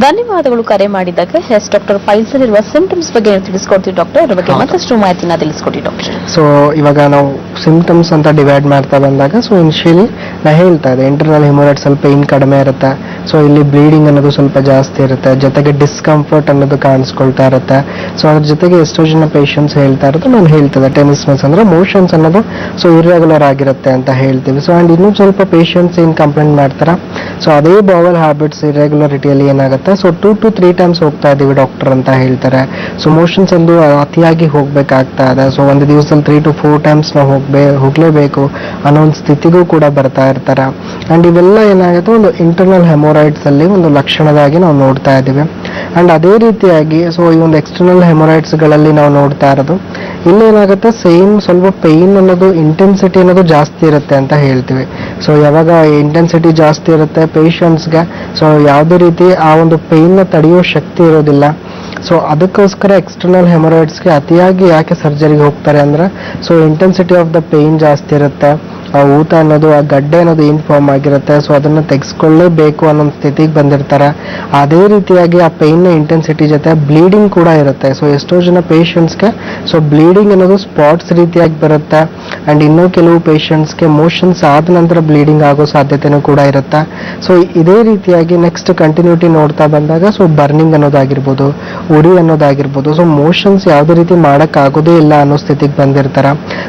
ಧನ್ಯವಾದಗಳು ಕರೆ ಮಾಡಿದ್ದಕ್ಕೆ. ಎಸ್ ಡಾಕ್ಟರ್, ಪೈಲ್ಸ್ ಇರುವ ಸಿಂಪ್ಟಮ್ಸ್ ಬಗ್ಗೆ ತಿಳಿಸ್ಕೊಡ್ತೀವಿ ಡಾಕ್ಟರ್, ಅದ್ರ ಬಗ್ಗೆ ಮತ್ತಷ್ಟು ಮಾಹಿತಿನ ತಿಳಿಸ್ಕೊಡಿ ಡಾಕ್ಟರ್. ಸೊ ಇವಾಗ ನಾವು ಸಿಂಪ್ಟಮ್ಸ್ ಅಂತ ಡಿವೈಡ್ ಮಾಡ್ತಾ ಬಂದಾಗ ಸೊ ಇನಿಷಿಯಲಿ ನಾ ಹೇಳ್ತಾ ಇದೆ ಇಂಟರ್ನಲ್ ಹೆಮೊರಾಯ್ಡ್ ಸ್ವಲ್ಪ ಪೇನ್ ಕಡಿಮೆ ಇರುತ್ತೆ. ಸೊ ಇಲ್ಲಿ ಬ್ಲೀಡಿಂಗ್ ಅನ್ನೋದು ಸ್ವಲ್ಪ ಜಾಸ್ತಿ ಇರುತ್ತೆ, ಜೊತೆಗೆ ಡಿಸ್ಕಂಫರ್ಟ್ ಅನ್ನೋದು ಕಾಣಿಸ್ಕೊಳ್ತಾ ಇರುತ್ತೆ. ಸೊ ಅದ್ರ ಜೊತೆಗೆ ಎಷ್ಟೋ ಜನ ಪೇಷಂಟ್ಸ್ ಹೇಳ್ತಾ ಇರೋದು ನಾನು ಹೇಳ್ತದೆ ಟೆನಿಸ್ನೆಸ್ ಅಂದ್ರೆ ಮೋಷನ್ಸ್ ಅನ್ನೋದು ಸೊ ಇರ್ರೆಗ್ಯುಲರ್ ಆಗಿರುತ್ತೆ ಅಂತ ಹೇಳ್ತೀವಿ. ಸೊ ಅಂಡ್ ಇನ್ನೂ ಸ್ವಲ್ಪ ಪೇಷಂಟ್ಸ್ ಏನ್ ಕಂಪ್ಲೇಂಟ್ ಮಾಡ್ತಾರ, ಸೊ ಅದೇ ಬಾವಲ್ ಹ್ಯಾಬಿಟ್ಸ್ ಇರ್ರೆಗ್ಯುಲರಿಟಿಯಲ್ಲಿ ಏನಾಗುತ್ತೆ, ಸೊ 2 to 3 times ಹೋಗ್ತಾ ಇದೀವಿ ಡಾಕ್ಟರ್ ಅಂತ ಹೇಳ್ತಾರೆ. ಸೊ ಮೋಷನ್ಸ್ ಒಂದು ಅತಿಯಾಗಿ ಹೋಗ್ಬೇಕಾಗ್ತಾ ಇದೆ. ಸೊ ಒಂದು ದಿವಸದಲ್ಲಿ 3 to 4 times ನಾವು ಹೋಗ್ಲೇಬೇಕು ಅನ್ನೋ ಒಂದು ಸ್ಥಿತಿಗೂ ಕೂಡ ಬರ್ತಾ ಇರ್ತಾರೆ. ಅಂಡ್ ಇವೆಲ್ಲ ಏನಾಗುತ್ತೆ, ಒಂದು ಇಂಟರ್ನಲ್ ಹೆಮೊರಾಯ್ಡ್ಸ್ ಅಲ್ಲಿ ಒಂದು ಲಕ್ಷಣದಾಗಿ ನಾವು ನೋಡ್ತಾ ಇದೀವಿ. ಅಂಡ್ ಅದೇ ರೀತಿಯಾಗಿ ಸೊ ಈ ಒಂದು ಎಕ್ಸ್ಟರ್ನಲ್ ಹೆಮೊರಾಯ್ಡ್ಸ್ ಗಳಲ್ಲಿ ನಾವು ನೋಡ್ತಾ ಇರೋದು ಇಲ್ಲೇನಾಗುತ್ತೆ, ಸೇಮ್ ಸ್ವಲ್ಪ ಪೇನ್ ಅನ್ನೋದು ಇಂಟೆನ್ಸಿಟಿ ಅನ್ನೋದು ಜಾಸ್ತಿ ಇರುತ್ತೆ ಅಂತ ಹೇಳ್ತೀವಿ. ಸೊ ಯಾವಾಗ ಇಂಟೆನ್ಸಿಟಿ ಜಾಸ್ತಿ ಇರುತ್ತೆ ಪೇಷಂಟ್ಸ್ಗೆ, ಸೊ ಯಾವುದೇ ರೀತಿ ಆ ಒಂದು ಪೇನ್ ನ ತಡೆಯೋ ಶಕ್ತಿ ಇರೋದಿಲ್ಲ. ಸೊ ಅದಕ್ಕೋಸ್ಕರ ಎಕ್ಸ್ಟರ್ನಲ್ ಹೆಮೊರಾಯ್ಡ್ಸ್ಗೆ ಅತಿಯಾಗಿ ಯಾಕೆ ಸರ್ಜರಿಗೆ ಹೋಗ್ತಾರೆ ಅಂದ್ರೆ so intensity of the pain ಜಾಸ್ತಿ ಇರುತ್ತೆ, ಆ ಊತ ಅನ್ನೋದು ಆ ಗಡ್ಡೆ ಅನ್ನೋದು ಏನ್ ಫಾರ್ಮ್ ಆಗಿರುತ್ತೆ ಸೊ ಅದನ್ನ ತೆಗೆಸ್ಕೊಳ್ಳೇಬೇಕು ಅನ್ನೋ ಸ್ಥಿತಿಗೆ ಬಂದಿರ್ತಾರೆ. ಅದೇ ರೀತಿಯಾಗಿ ಆ ಪೇನ್ ನ ಇಂಟೆನ್ಸಿಟಿ ಜೊತೆ ಬ್ಲೀಡಿಂಗ್ ಕೂಡ ಇರುತ್ತೆ. ಸೊ ಎಷ್ಟೋ ಜನ ಪೇಷಂಟ್ಸ್ಗೆ ಸೊ ಬ್ಲೀಡಿಂಗ್ ಅನ್ನೋದು ಸ್ಪಾಟ್ಸ್ ರೀತಿಯಾಗಿ ಬರುತ್ತೆ. ಅಂಡ್ ಇನ್ನೂ ಕೆಲವು ಪೇಷಂಟ್ಸ್ಗೆ ಮೋಷನ್ಸ್ ಆದ ನಂತರ ಬ್ಲೀಡಿಂಗ್ ಆಗೋ ಸಾಧ್ಯತೆನೂ ಕೂಡ ಇರುತ್ತೆ. ಸೊ ಇದೇ ರೀತಿಯಾಗಿ ನೆಕ್ಸ್ಟ್ ಕಂಟಿನ್ಯೂಟಿ ನೋಡ್ತಾ ಬಂದಾಗ ಸೊ ಬರ್ನಿಂಗ್ ಅನ್ನೋದಾಗಿರ್ಬೋದು, ಉರಿ ಅನ್ನೋದಾಗಿರ್ಬೋದು, ಸೊ ಮೋಷನ್ಸ್ ಯಾವುದೇ ರೀತಿ ಮಾಡಕ್ ಆಗೋದೇ ಇಲ್ಲ ಅನ್ನೋ ಸ್ಥಿತಿಗೆ ಬಂದಿರ್ತಾರ.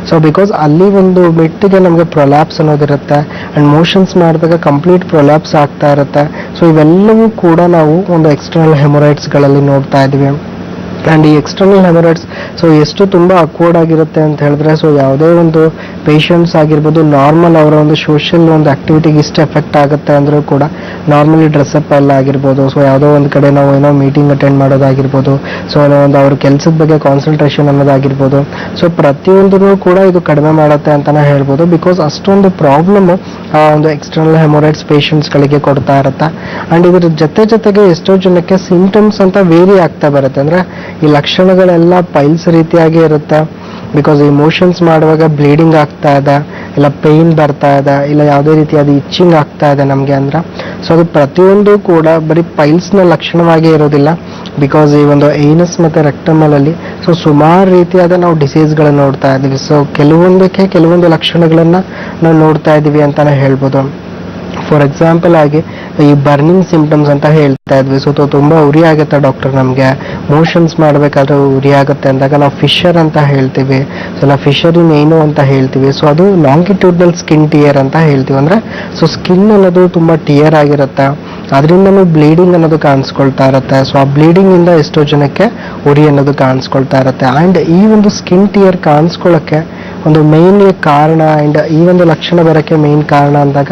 ಸೊ ಬಿಕಾಸ್ ಅಲ್ಲಿ ಒಂದು ಮೆಟ್ಟಿಗೆ ನಮಗೆ ಪ್ರೊಲ್ಯಾಪ್ಸ್ ಅನ್ನೋದಿರುತ್ತೆ ಅಂಡ್ ಮೋಷನ್ಸ್ ಮಾಡಿದಾಗ ಕಂಪ್ಲೀಟ್ ಪ್ರೊಲ್ಯಾಪ್ಸ್ ಆಗ್ತಾ ಇರುತ್ತೆ. ಸೊ ಇವೆಲ್ಲವೂ ಕೂಡ ನಾವು ಒಂದು ಎಕ್ಸ್ಟರ್ನಲ್ ಹೆಮೊರಾಯ್ಡ್ಸ್ ಗಳಲ್ಲಿ ನೋಡ್ತಾ ಇದೀವಿ. ಅಂಡ್ ಈ ಎಕ್ಸ್ಟರ್ನಲ್ ಹೆಮೊರಾಯ್ಡ್ಸ್ ಸೊ ಎಷ್ಟು ತುಂಬಾ ಅಕ್ವರ್ಡ್ ಆಗಿರುತ್ತೆ ಅಂತ ಹೇಳಿದ್ರೆ, ಸೊ ಯಾವುದೇ ಒಂದು ಪೇಷಂಟ್ಸ್ ಆಗಿರ್ಬೋದು ನಾರ್ಮಲ್ ಅವರ ಒಂದು ಸೋಷಿಯಲ್ ಒಂದು ಆಕ್ಟಿವಿಟಿಗೆ ಇಷ್ಟು ಎಫೆಕ್ಟ್ ಆಗುತ್ತೆ ಅಂದ್ರೂ ಕೂಡ ನಾರ್ಮಲಿ ಡ್ರೆಸ್ಅಪ್ ಎಲ್ಲ ಆಗಿರ್ಬೋದು, ಸೊ ಯಾವುದೋ ಒಂದು ಕಡೆ ನಾವು ಏನೋ ಮೀಟಿಂಗ್ ಅಟೆಂಡ್ ಮಾಡೋದಾಗಿರ್ಬೋದು, ಸೊ ಒಂದು ಅವ್ರ ಕೆಲಸದ ಬಗ್ಗೆ ಕಾನ್ಸಂಟ್ರೇಷನ್ ಅನ್ನೋದಾಗಿರ್ಬೋದು, ಸೊ ಪ್ರತಿಯೊಂದೂ ಕೂಡ ಇದು ಕಡಿಮೆ ಮಾಡುತ್ತೆ ಅಂತಾನೆ ಹೇಳ್ಬೋದು. ಬಿಕಾಸ್ ಅಷ್ಟೊಂದು ಪ್ರಾಬ್ಲಮ್ ಆ ಒಂದು ಎಕ್ಸ್ಟರ್ನಲ್ ಹೆಮೊರಾಯ್ಡ್ಸ್ ಪೇಷಂಟ್ಸ್ ಗಳಿಗೆ ಕೊಡ್ತಾ ಇರುತ್ತೆ. ಅಂಡ್ ಇದ್ರ ಜೊತೆಗೆ ಎಷ್ಟೋ ಜನಕ್ಕೆ ಸಿಂಪ್ಟಮ್ಸ್ ಅಂತ ವೇರಿ ಆಗ್ತಾ ಬರುತ್ತೆ. ಅಂದ್ರೆ ಈ ಲಕ್ಷಣಗಳೆಲ್ಲ ಪೈಲ್ಸ್ ರೀತಿಯಾಗಿ ಇರುತ್ತೆ. ಬಿಕಾಸ್ ಈ ಮೋಷನ್ಸ್ ಮಾಡುವಾಗ ಬ್ಲೀಡಿಂಗ್ ಆಗ್ತಾ ಇದೆ, ಇಲ್ಲ ಪೇನ್ ಬರ್ತಾ ಇದೆ, ಇಲ್ಲ ಯಾವುದೇ ರೀತಿಯಾದ ಇಚ್ಚಿಂಗ್ ಆಗ್ತಾ ಇದೆ ನಮ್ಗೆ ಅಂದ್ರೆ, ಸೊ ಅದು ಪ್ರತಿಯೊಂದು ಕೂಡ ಬರೀ ಪೈಲ್ಸ್ ನ ಲಕ್ಷಣವಾಗಿ ಇರೋದಿಲ್ಲ. ಬಿಕಾಸ್ ಈ ಒಂದು ಏನಸ್ ಮತ್ತೆ ರೆಕ್ಟಮಲ್ ಅಲ್ಲಿ ಸೊ ಸುಮಾರು ರೀತಿಯಾದ ನಾವು ಡಿಸೀಸ್ ಗಳನ್ನ ನೋಡ್ತಾ ಇದೀವಿ. ಸೊ ಕೆಲವೊಂದು ಲಕ್ಷಣಗಳನ್ನ ನಾವು ನೋಡ್ತಾ ಇದೀವಿ ಅಂತಾನೆ ಹೇಳ್ಬೋದು. ಫಾರ್ ಎಕ್ಸಾಂಪಲ್ ಆಗಿ ಈ ಬರ್ನಿಂಗ್ ಸಿಂಪ್ಟಮ್ಸ್ ಅಂತ ಹೇಳ್ತಾ ಇದ್ವಿ. ಸೊ ತುಂಬಾ ಉರಿ ಆಗುತ್ತೆ ಡಾಕ್ಟರ್, ನಮಗೆ ಮೋಷನ್ಸ್ ಮಾಡಬೇಕಾದ್ರೆ ಉರಿ ಆಗುತ್ತೆ ಅಂದಾಗ ನಾವು ಫಿಶರ್ ಅಂತ ಹೇಳ್ತೀವಿ. ಸೊ ನಾವು ಫಿಶರ್ ಏನು ಅಂತ ಹೇಳ್ತೀವಿ. ಸೊ ಅದು ಲಾಂಗಿಟ್ಯೂಡಲ್ ಸ್ಕಿನ್ ಟಿಯರ್ ಅಂತ ಹೇಳ್ತೀವಿ. ಅಂದ್ರೆ ಸೊ ಸ್ಕಿನ್ ಅನ್ನೋದು ತುಂಬಾ ಟಿಯರ್ ಆಗಿರುತ್ತೆ, ಅದರಿಂದನೂ ಬ್ಲೀಡಿಂಗ್ ಅನ್ನೋದು ಕಾಣಿಸ್ಕೊಳ್ತಾ ಇರುತ್ತೆ. ಸೊ ಆ ಬ್ಲೀಡಿಂಗ್ ಇಂದ ಎಷ್ಟೋ ಜನಕ್ಕೆ ಉರಿ ಅನ್ನೋದು ಕಾಣಿಸ್ಕೊಳ್ತಾ ಇರುತ್ತೆ. ಅಂಡ್ ಈ ಒಂದು ಸ್ಕಿನ್ ಟಿಯರ್ ಕಾಣಿಸ್ಕೊಳ್ಳೋಕ್ಕೆ ಒಂದು ಮೇನ್ ಕಾರಣ ಅಂಡ್ ಈ ಒಂದು ಲಕ್ಷಣ ಬರೋಕ್ಕೆ ಮೇನ್ ಕಾರಣ ಅಂದಾಗ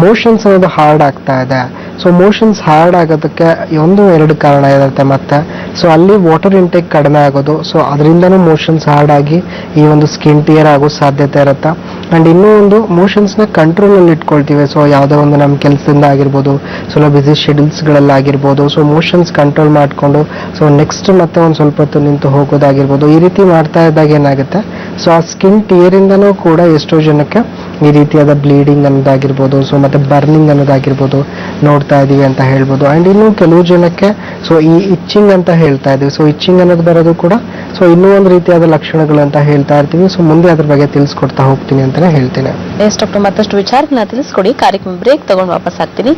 ಮೋಷನ್ಸ್ ಅನ್ನೋದು ಹಾರ್ಡ್ ಆಗ್ತಾ ಇದೆ. ಸೊ ಮೋಷನ್ಸ್ ಹಾರ್ಡ್ ಆಗೋದಕ್ಕೆ 1-2 ಕಾರಣ ಇರುತ್ತೆ. ಮತ್ತೆ ಸೊ ಅಲ್ಲಿ ವಾಟರ್ ಇಂಟೇಕ್ ಕಡಿಮೆ ಆಗೋದು, ಸೊ ಅದರಿಂದನೂ ಮೋಷನ್ಸ್ ಹಾರ್ಡ್ ಆಗಿ ಈ ಒಂದು ಸ್ಕಿನ್ ಟಿಯರ್ ಆಗೋ ಸಾಧ್ಯತೆ ಇರುತ್ತೆ. ಅಂಡ್ ಇನ್ನೂ ಒಂದು ಮೋಷನ್ಸ್ನ ಕಂಟ್ರೋಲಲ್ಲಿ ಇಟ್ಕೊಳ್ತೀವಿ. ಸೊ ಯಾವುದೋ ಒಂದು ನಮ್ಮ ಕೆಲಸದಿಂದ ಆಗಿರ್ಬೋದು, ಸೊ ಬಿಸಿ ಶೆಡ್ಯೂಲ್ಸ್ಗಳಲ್ಲಾಗಿರ್ಬೋದು, ಸೊ ಮೋಷನ್ಸ್ ಕಂಟ್ರೋಲ್ ಮಾಡಿಕೊಂಡು ಸೊ ನೆಕ್ಸ್ಟ್ ಮತ್ತೆ ಒಂದು ಸ್ವಲ್ಪ ಹೊತ್ತು ನಿಂತು ಹೋಗೋದಾಗಿರ್ಬೋದು. ಈ ರೀತಿ ಮಾಡ್ತಾ ಇದ್ದಾಗ ಏನಾಗುತ್ತೆ, ಸೊ ಆ ಸ್ಕಿನ್ ಟಿಯರಿಂದನೂ ಕೂಡ ಎಷ್ಟೋ ಜನಕ್ಕೆ ಈ ರೀತಿಯಾದ ಬ್ಲೀಡಿಂಗ್ ಅನ್ನೋದಾಗಿರ್ಬೋದು, ಸೊ ಮತ್ತೆ ಬರ್ನಿಂಗ್ ಅನ್ನೋದಾಗಿರ್ಬೋದು ನೋಡ್ತಾ ಇದೀವಿ ಅಂತ ಹೇಳ್ಬೋದು. ಅಂಡ್ ಇನ್ನು ಕೆಲವು ಜನಕ್ಕೆ ಸೊ ಈ ಇಚ್ಚಿಂಗ್ ಅಂತ ಹೇಳ್ತಾ ಇದೀವಿ. ಸೊ ಇಚ್ಚಿಂಗ್ ಅನ್ನೋದು ಬರೋದು ಕೂಡ ಸೊ ಇನ್ನೂ ಒಂದು ರೀತಿಯಾದ ಲಕ್ಷಣಗಳು ಅಂತ ಹೇಳ್ತಾ ಇರ್ತೀವಿ. ಸೊ ಮುಂದೆ ಅದ್ರ ಬಗ್ಗೆ ತಿಳಿಸ್ಕೊಡ್ತಾ ಹೋಗ್ತೀನಿ ಅಂತಾನೆ ಹೇಳ್ತೀನಿ. ಎಸ್ ಡಾಕ್ಟರ್, ಮತ್ತಷ್ಟು ವಿಚಾರಗಳನ್ನ ತಿಳಿಸ್ಕೊಡಿ. ಕಾರ್ಯಕ್ರಮ ಬ್ರೇಕ್ ತಗೊಂಡು ವಾಪಸ್ ಆಗ್ತೀನಿ.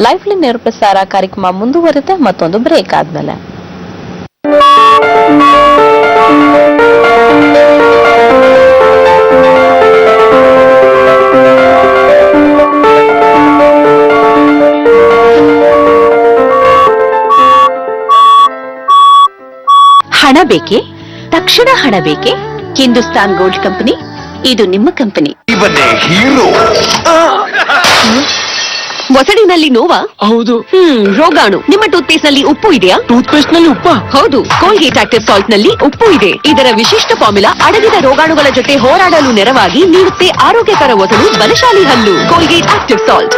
ಲೈಫ್ ಲೈನ್ ನೇರ ಪ್ರಸಾರ ಕಾರ್ಯಕ್ರಮ ಮುಂದುವರಿತೆ ಮತ್ತೊಂದು ಬ್ರೇಕ್ ಆದ್ಮೇಲೆ. ಹಣ ಬೇಕೆ? ತಕ್ಷಣ ಹಣ ಬೇಕೆ? ಹಿಂದೂಸ್ತಾನ್ ಗೋಲ್ಡ್ ಕಂಪನಿ, ಇದು ನಿಮ್ಮ ಕಂಪನಿ. ಹೀರೋ ಮೊಸಳಿನಲ್ಲಿ ನೋವಾ? ಹೌದು. ರೋಗಾಣು. ನಿಮ್ಮ ಟೂತ್ ಪೇಸ್ಟ್ ನಲ್ಲಿ ಉಪ್ಪು ಇದೆಯಾ? ಟೂತ್ ಪೇಸ್ಟ್ ನಲ್ಲಿ ಉಪ್ಪ? ಹೌದು, ಕೋಲ್ಗೇಟ್ ಆಕ್ಟಿವ್ ಸಾಲ್ಟ್ ನಲ್ಲಿ ಉಪ್ಪು ಇದೆ. ಇದರ ವಿಶಿಷ್ಟ ಫಾರ್ಮುಲಾ ಅಡಗಿದ ರೋಗಾಣುಗಳ ಜೊತೆ ಹೋರಾಡಲು ನೆರವಾಗಿ ನೀಡುತ್ತೆ ಆರೋಗ್ಯಕರ ಒಸಡು, ಬಲಶಾಲಿ ಹಲ್ಲು. Colgate active salt.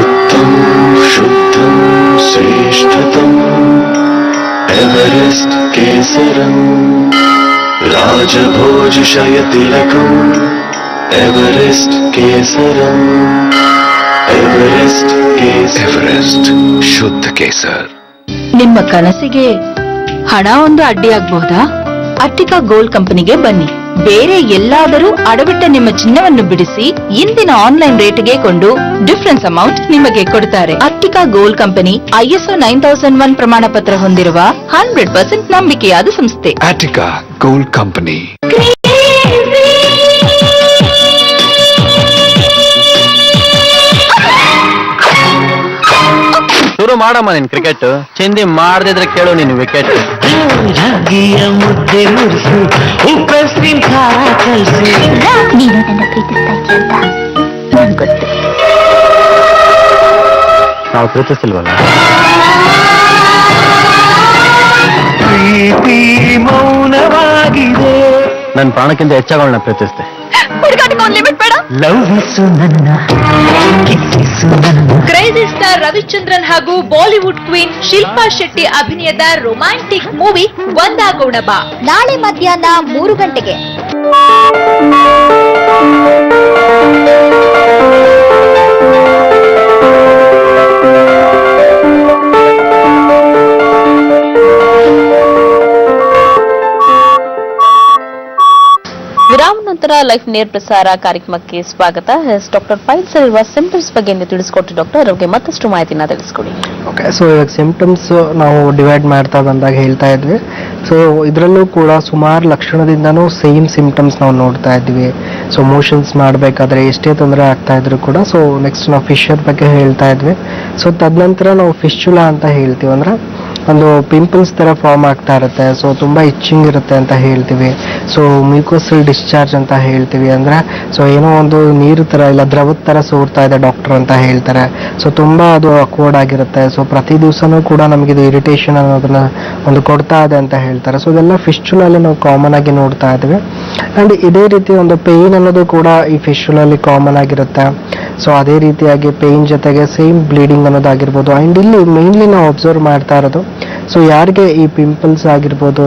उत्तम शुद्धम श्रेष्ठतम एवरेस्ट केसरम राजभोज शयतिलकम एवरेस्ट केसरम एवरेस्ट एवरेस्ट शुद्ध केसर. ನಿಮ್ಮ ಕನಸಿಗೆ ಹಣ ಒಂದು ಅಡ್ಡಿಯಾಗಬಹುದಾ? ಅಟ್ಟಿಕಾ ಗೋಲ್ಡ್ ಕಂಪನಿಗೆ ಬನ್ನಿ. ಬೇರೆ ಎಲ್ಲಾದರೂ ಅಡವಿಟ್ಟ ನಿಮ್ಮ ಚಿನ್ನವನ್ನು ಬಿಡಿಸಿ ಇಂದಿನ ಆನ್ಲೈನ್ ರೇಟ್ಗೆ ಕೊಂಡು ಡಿಫರೆನ್ಸ್ ಅಮೌಂಟ್ ನಿಮಗೆ ಕೊಡುತ್ತಾರೆ. ಅಟ್ಟಿಕಾ ಗೋಲ್ಡ್ ಕಂಪನಿ ISO 9001 ಪ್ರಮಾಣ ಪತ್ರ ಹೊಂದಿರುವ 100% ನಂಬಿಕೆಯಾದ ಸಂಸ್ಥೆ. Attica Gold Company. ಶುರು ಮಾಡಮ್ಮ ನಿನ್ ಕ್ರಿಕೆಟ್. ಚಿಂದಿ ಮಾಡದಿದ್ರೆ ಕೇಳು ನೀನು ವಿಕೆಟ್. ಮುದ್ದೆ ಮುರಿಸು ಉಪ್ಪಿನ ಖಾರ ಕಲಿಸಿ. ನೀನು ನನ್ನ ಪ್ರೀತಿಸ್ತಾ ಇದ್ದೆ ಅಂತ ನನ್ಗೆ ಗೊತ್ತು. ನಾವು ಪ್ರೀತಿಸಿಲ್ವಲ್ಲ? ಪ್ರೀತಿ ಮೌನವಾಗಿದೆ. ನನ್ನ ಪ್ರಾಣಕ್ಕಿಂತ ಹೆಚ್ಚಾಗಳನ್ನ ಪ್ರೀತಿಸ್ತೆ. ಲಿಮಿಟ್ ಬೇಡ. ಲವ್ವಿಸು ನನ್ನ, ಕಿಸ್ಸಿಸು ನನ್ನ. ಕ್ರೇಜಿ ಸ್ಟಾರ್ ರವಿಚಂದ್ರನ್ ಹಾಗೂ ಬಾಲಿವುಡ್ ಕ್ವೀನ್ ಶಿಲ್ಪಾ ಶೆಟ್ಟಿ ಅಭಿನಯದ ರೊಮ್ಯಾಂಟಿಕ್ ಮೂವಿ ಒಂದಾಗೋಣ ಬಾ, ನಾಳೆ ಮಧ್ಯಾಹ್ನ 3 ಗಂಟೆಗೆ. ವಿರಾಮ ನಂತರ ಲೈಫ್ ನೇರ ಪ್ರಸಾರ ಕಾರ್ಯಕ್ರಮಕ್ಕೆ ಸ್ವಾಗತ. ಡಾಕ್ಟರ್ ಫೈಲ್ಸ್ ಇರುವ ಸಿಂಪ್ಟಮ್ಸ್ ಬಗ್ಗೆ ತಿಳಿಸ್ಕೊಟ್ಟು ಡಾಕ್ಟರ್, ಅವ್ರಿಗೆ ಮತ್ತಷ್ಟು ಮಾಹಿತಿನ ತಿಳಿಸ್ಕೊಡಿ. ಓಕೆ, ಸೊ ಇವಾಗ ಸಿಂಪ್ಟಮ್ಸ್ ನಾವು ಡಿವೈಡ್ ಮಾಡ್ತಾ ಬಂದಾಗ ಹೇಳ್ತಾ ಇದ್ವಿ. ಸೊ ಇದರಲ್ಲೂ ಕೂಡ ಸುಮಾರು ಲಕ್ಷಣದಿಂದನೂ ಸೇಮ್ ಸಿಂಪ್ಟಮ್ಸ್ ನಾವು ನೋಡ್ತಾ ಇದ್ವಿ. ಸೊ ಮೋಷನ್ಸ್ ಮಾಡಬೇಕಾದ್ರೆ ಎಷ್ಟೇ ತೊಂದರೆ ಆಗ್ತಾ ಇದ್ರು ಕೂಡ ಸೊ ನೆಕ್ಸ್ಟ್ ನಾವು ಫಿಶರ್ ಬಗ್ಗೆ ಹೇಳ್ತಾ ಇದ್ವಿ. ಸೊ ತದನಂತರ ನಾವು ಫಿಶ್ಚುಲಾ ಅಂತ ಹೇಳ್ತೀವಿ, ಅಂದ್ರೆ ಒಂದು ಪಿಂಪಲ್ಸ್ ತರ ಫಾರ್ಮ್ ಆಗ್ತಾ ಇರುತ್ತೆ. ಸೊ ತುಂಬಾ ಇಚ್ಚಿಂಗ್ ಇರುತ್ತೆ ಅಂತ ಹೇಳ್ತೀವಿ. ಸೊ ಮ್ಯೂಕೋಸಲ್ ಡಿಸ್ಚಾರ್ಜ್ ಅಂತ ಹೇಳ್ತೀವಿ, ಅಂದ್ರೆ ಸೊ ಏನೋ ಒಂದು ನೀರು ತರ ಇಲ್ಲ ದ್ರವದ ತರ ಸೋರ್ತಾ ಇದೆ ಡಾಕ್ಟರ್ ಅಂತ ಹೇಳ್ತಾರೆ. ಸೊ ತುಂಬಾ ಅದು ಅಕ್ವರ್ಡ್ ಆಗಿರುತ್ತೆ. ಸೊ ಪ್ರತಿ ದಿವಸನೂ ಕೂಡ ನಮಗೆ ಇದು ಇರಿಟೇಷನ್ ಅನ್ನೋದನ್ನ ಒಂದು ಕೊಡ್ತಾ ಇದೆ ಅಂತ ಹೇಳ್ತಾರೆ. ಸೊ ಇದೆಲ್ಲ ಫಿಶ್ಚುಲಲ್ಲಿ ನಾವು ಕಾಮನ್ ಆಗಿ ನೋಡ್ತಾ ಇದ್ವಿ. ಅಂಡ್ ಇದೇ ರೀತಿ ಒಂದು ಪೇನ್ ಅನ್ನೋದು ಕೂಡ ಈ ಫಿಶ್ಚುಲಲ್ಲಿ ಕಾಮನ್ ಆಗಿರುತ್ತೆ. ಸೊ ಅದೇ ರೀತಿಯಾಗಿ ಪೇನ್ ಜೊತೆಗೆ ಸೇಮ್ ಬ್ಲೀಡಿಂಗ್ ಅನ್ನೋದಾಗಿರ್ಬೋದು. ಅಂಡ್ ಇಲ್ಲಿ ಮೇನ್ಲಿ ನಾವು ಅಬ್ಸರ್ವ್ ಮಾಡ್ತಾ ಇರೋದು, ಸೊ ಯಾರಿಗೆ ಈ ಪಿಂಪಲ್ಸ್ ಆಗಿರ್ಬೋದು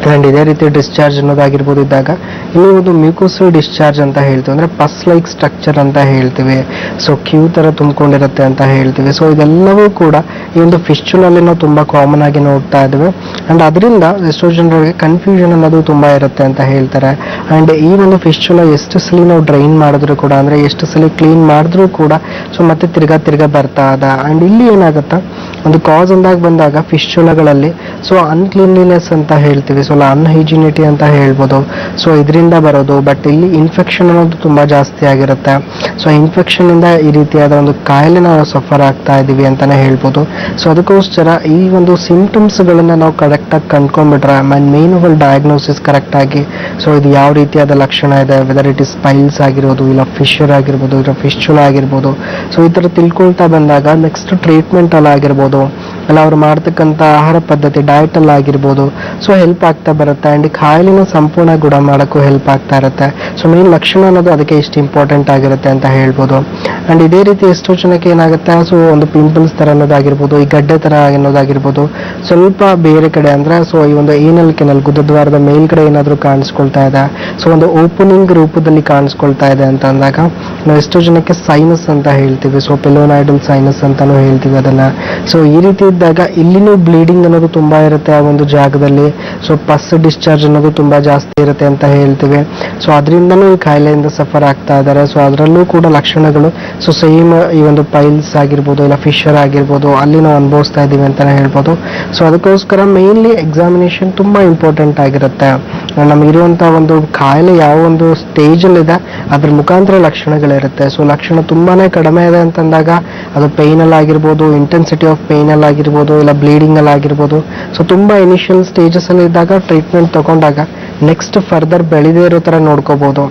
ಆ್ಯಂಡ್ ಇದೇ ರೀತಿ ಡಿಸ್ಚಾರ್ಜ್ ಅನ್ನೋದಾಗಿರ್ಬೋದು ಇದ್ದಾಗ ಇಲ್ಲಿ ಒಂದು ಮ್ಯೂಕೋಸಲ್ ಡಿಸ್ಚಾರ್ಜ್ ಅಂತ ಹೇಳ್ತೀವಿ, ಅಂದರೆ ಪಸ್ ಲೈಕ್ ಸ್ಟ್ರಕ್ಚರ್ ಅಂತ ಹೇಳ್ತೀವಿ. ಸೊ ಕ್ಯೂ ಥರ ತುಂಬಿಕೊಂಡಿರುತ್ತೆ ಅಂತ ಹೇಳ್ತೀವಿ. ಸೊ ಇದೆಲ್ಲವೂ ಕೂಡ ಈ ಒಂದು ಫಿಸ್ಚುಲಲ್ಲಿ ನಾವು ತುಂಬ ಕಾಮನ್ ಆಗಿ ನೋಡ್ತಾ ಇದ್ದೀವಿ. ಆ್ಯಂಡ್ ಅದರಿಂದ ಎಷ್ಟೋ ಜನರಿಗೆ ಕನ್ಫ್ಯೂಷನ್ ಅನ್ನೋದು ತುಂಬ ಇರುತ್ತೆ ಅಂತ ಹೇಳ್ತಾರೆ. ಆ್ಯಂಡ್ ಈ ಒಂದು ಫಿಸ್ಚುಲ ಎಷ್ಟು ಸಲ ನಾವು ಡ್ರೈನ್ ಮಾಡಿದ್ರು ಕೂಡ, ಅಂದರೆ ಎಷ್ಟು ಸಲ ಕ್ಲೀನ್ ಮಾಡಿದ್ರೂ ಕೂಡ ಸೊ ಮತ್ತೆ ತಿರ್ಗಾ ಬರ್ತಾ ಅದ. ಆ್ಯಂಡ್ ಇಲ್ಲಿ ಏನಾಗುತ್ತೆ, ಒಂದು ಕಾಸ್ ಅಂದಾಗ ಬಂದಾಗ ಫಿಸ್ಚುಲಗಳಲ್ಲಿ ಸೊ ಅನ್ಕ್ಲೀನ್ಲಿನೆಸ್ ಅಂತ ಹೇಳ್ತೀವಿ, ಸೊ ಅನ್ಹೈಜಿನಿಟಿ ಅಂತ ಹೇಳ್ಬೋದು. ಸೊ ಇದರಿಂದ ಬರೋದು, ಬಟ್ ಇಲ್ಲಿ ಇನ್ಫೆಕ್ಷನ್ ಅನ್ನೋದು ತುಂಬಾ ಜಾಸ್ತಿ ಆಗಿರುತ್ತೆ. ಸೊ ಇನ್ಫೆಕ್ಷನ್ ಇಂದ ಈ ರೀತಿಯಾದ ಒಂದು ಕಾಯಿಲೆ ನಾವು ಸಫರ್ ಆಗ್ತಾ ಇದೀವಿ ಅಂತಾನೆ ಹೇಳ್ಬೋದು. ಸೊ ಅದಕ್ಕೋಸ್ಕರ ಈ ಒಂದು ಸಿಂಪ್ಟಮ್ಸ್ ಗಳನ್ನ ನಾವು ಕರೆಕ್ಟ್ ಆಗಿ ಕಂಡ್ಕೊಂಡ್ಬಿಟ್ರೆ, ಮೇನ್ ಆಫ್ ಡಯಾಗ್ನೋಸಿಸ್ ಕರೆಕ್ಟ್ ಆಗಿ, ಸೊ ಇದು ಯಾವ ರೀತಿಯಾದ ಲಕ್ಷಣ ಇದೆ, ವೆದರ್ ಇಟ್ ಇಸ್ ಪೈಲ್ಸ್ ಆಗಿರ್ಬೋದು, ಇಲ್ಲ ಫಿಶರ್ ಆಗಿರ್ಬೋದು, ಇಲ್ಲ ಫಿಸ್ಚುಲ ಆಗಿರ್ಬೋದು. ಸೊ ಈ ತರ ತಿಳ್ಕೊಳ್ತಾ ಬಂದಾಗ ನೆಕ್ಸ್ಟ್ ಟ್ರೀಟ್ಮೆಂಟ್ ಅಲ್ಲಿ ಆಗಿರ್ಬೋದು, ಅಲ್ಲ ಅವ್ರು ಮಾಡ್ತಕ್ಕಂಥ ಆಹಾರ ಪದ್ಧತಿ ಡಯಟ್ ಅಲ್ಲಿ ಆಗಿರ್ಬೋದು, ಸೊ ಹೆಲ್ಪ್ ಆಗ್ತಾ ಬರುತ್ತೆ. ಅಂಡ್ ಕಾಯಿಲೆನ ಸಂಪೂರ್ಣ ಗುಣ ಮಾಡೋಕ್ಕೂ ಹೆಲ್ಪ್ ಆಗ್ತಾ ಇರುತ್ತೆ. ಸೊ ಮೇನ್ ಲಕ್ಷಣ ಅನ್ನೋದು ಅದಕ್ಕೆ ಇಷ್ಟು ಇಂಪಾರ್ಟೆಂಟ್ ಆಗಿರುತ್ತೆ ಅಂತ ಹೇಳ್ಬೋದು. ಅಂಡ್ ಇದೇ ರೀತಿ ಎಷ್ಟೋ ಜನಕ್ಕೆ ಏನಾಗುತ್ತೆ, ಸೊ ಒಂದು ಪಿಂಪಲ್ಸ್ ತರ ಅನ್ನೋದಾಗಿರ್ಬೋದು, ಈ ಗಡ್ಡೆ ತರ ಅನ್ನೋದಾಗಿರ್ಬೋದು, ಸ್ವಲ್ಪ ಬೇರೆ ಕಡೆ ಅಂದ್ರೆ ಸೊ ಈ ಒಂದು ಏನಲ್ ಕೆನಲ್ ಗುದದ್ವಾರದ ಮೇಲ್ಗಡೆ ಏನಾದರೂ ಕಾಣಿಸ್ಕೊಳ್ತಾ ಇದೆ, ಸೊ ಒಂದು ಓಪನಿಂಗ್ ರೂಪದಲ್ಲಿ ಕಾಣಿಸ್ಕೊಳ್ತಾ ಇದೆ ಅಂತ ಅಂದಾಗ ನಾವು ಎಷ್ಟೋ ಜನಕ್ಕೆ ಸೈನಸ್ ಅಂತ ಹೇಳ್ತೀವಿ, ಸೊ ಪೆಲೋನಾಯ್ಡಲ್ ಸೈನಸ್ ಅಂತಾನು ಹೇಳ್ತೀವಿ ಅದನ್ನ. ಸೊ ಈ ರೀತಿ ಇದ್ದಾಗ ಇಲ್ಲಿನೂ ಬ್ಲೀಡಿಂಗ್ ಅನ್ನೋದು ತುಂಬಾ ಇರುತ್ತೆ ಆ ಒಂದು ಜಾಗದಲ್ಲಿ. ಸೊ ಪಸ್ ಡಿಸ್ಚಾರ್ಜ್ ಅನ್ನೋದು ತುಂಬಾ ಜಾಸ್ತಿ ಇರುತ್ತೆ ಅಂತ ಹೇಳ್ತೀವಿ. ಸೊ ಅದರಿಂದನೂ ಈ ಕಾಯಿಲೆಯಿಂದ ಸಫರ್ ಆಗ್ತಾ ಇದ್ದಾರೆ. ಸೊ ಅದರಲ್ಲೂ ಕೂಡ ಲಕ್ಷಣಗಳು ಸೊ ಸೇಮ್ ಈ ಒಂದು ಪೈಲ್ಸ್ ಆಗಿರ್ಬೋದು, ಇಲ್ಲ ಫಿಶರ್ ಆಗಿರ್ಬೋದು, ಅಲ್ಲಿ ನಾವು ಅನುಭವಿಸ್ತಾ ಇದೀವಿ ಅಂತಾನೆ ಹೇಳ್ಬೋದು. ಸೊ ಅದಕ್ಕೋಸ್ಕರ ಮೇನ್ಲಿ ಎಕ್ಸಾಮಿನೇಷನ್ ತುಂಬಾ ಇಂಪಾರ್ಟೆಂಟ್ ಆಗಿರುತ್ತೆ. ನಮಗಿರುವಂತಹ ಒಂದು ಕಾಯಿಲೆ ಯಾವ ಒಂದು ಸ್ಟೇಜ್ ಅಲ್ಲಿ ಇದೆ ಅದ್ರ ಮುಖಾಂತರ ಲಕ್ಷಣಗಳಿರುತ್ತೆ. ಸೊ ಲಕ್ಷಣ ತುಂಬಾನೇ ಕಡಿಮೆ ಇದೆ ಅಂತಂದಾಗ ಅದು ಪೈನ್ ಅಲ್ಲಿ ಆಗಿರ್ಬೋದು, ಇಂಟೆನ್ಸಿಟಿ ಆಫ್ ಪೈನ್ ಅಲ್ಲಿ ಆಗಿರ್ಬೋದು, ಇಲ್ಲ ಬ್ಲೀಡಿಂಗ್ ಅಲ್ಲಿ ಆಗಿರ್ಬೋದು. ಸೊ ತುಂಬಾ ಇನಿಷಿಯಲ್ ಸ್ಟೇಜಸ್ ಅಲ್ಲಿ ಇದ್ದಾಗ ಟ್ರೀಟ್ಮೆಂಟ್ ತಗೊಂಡಾಗ ನೆಕ್ಸ್ಟ್ ಫರ್ದರ್ ಬೆಳೆದೇ ಇರೋ ತರ ನೋಡ್ಕೋಬಹುದು.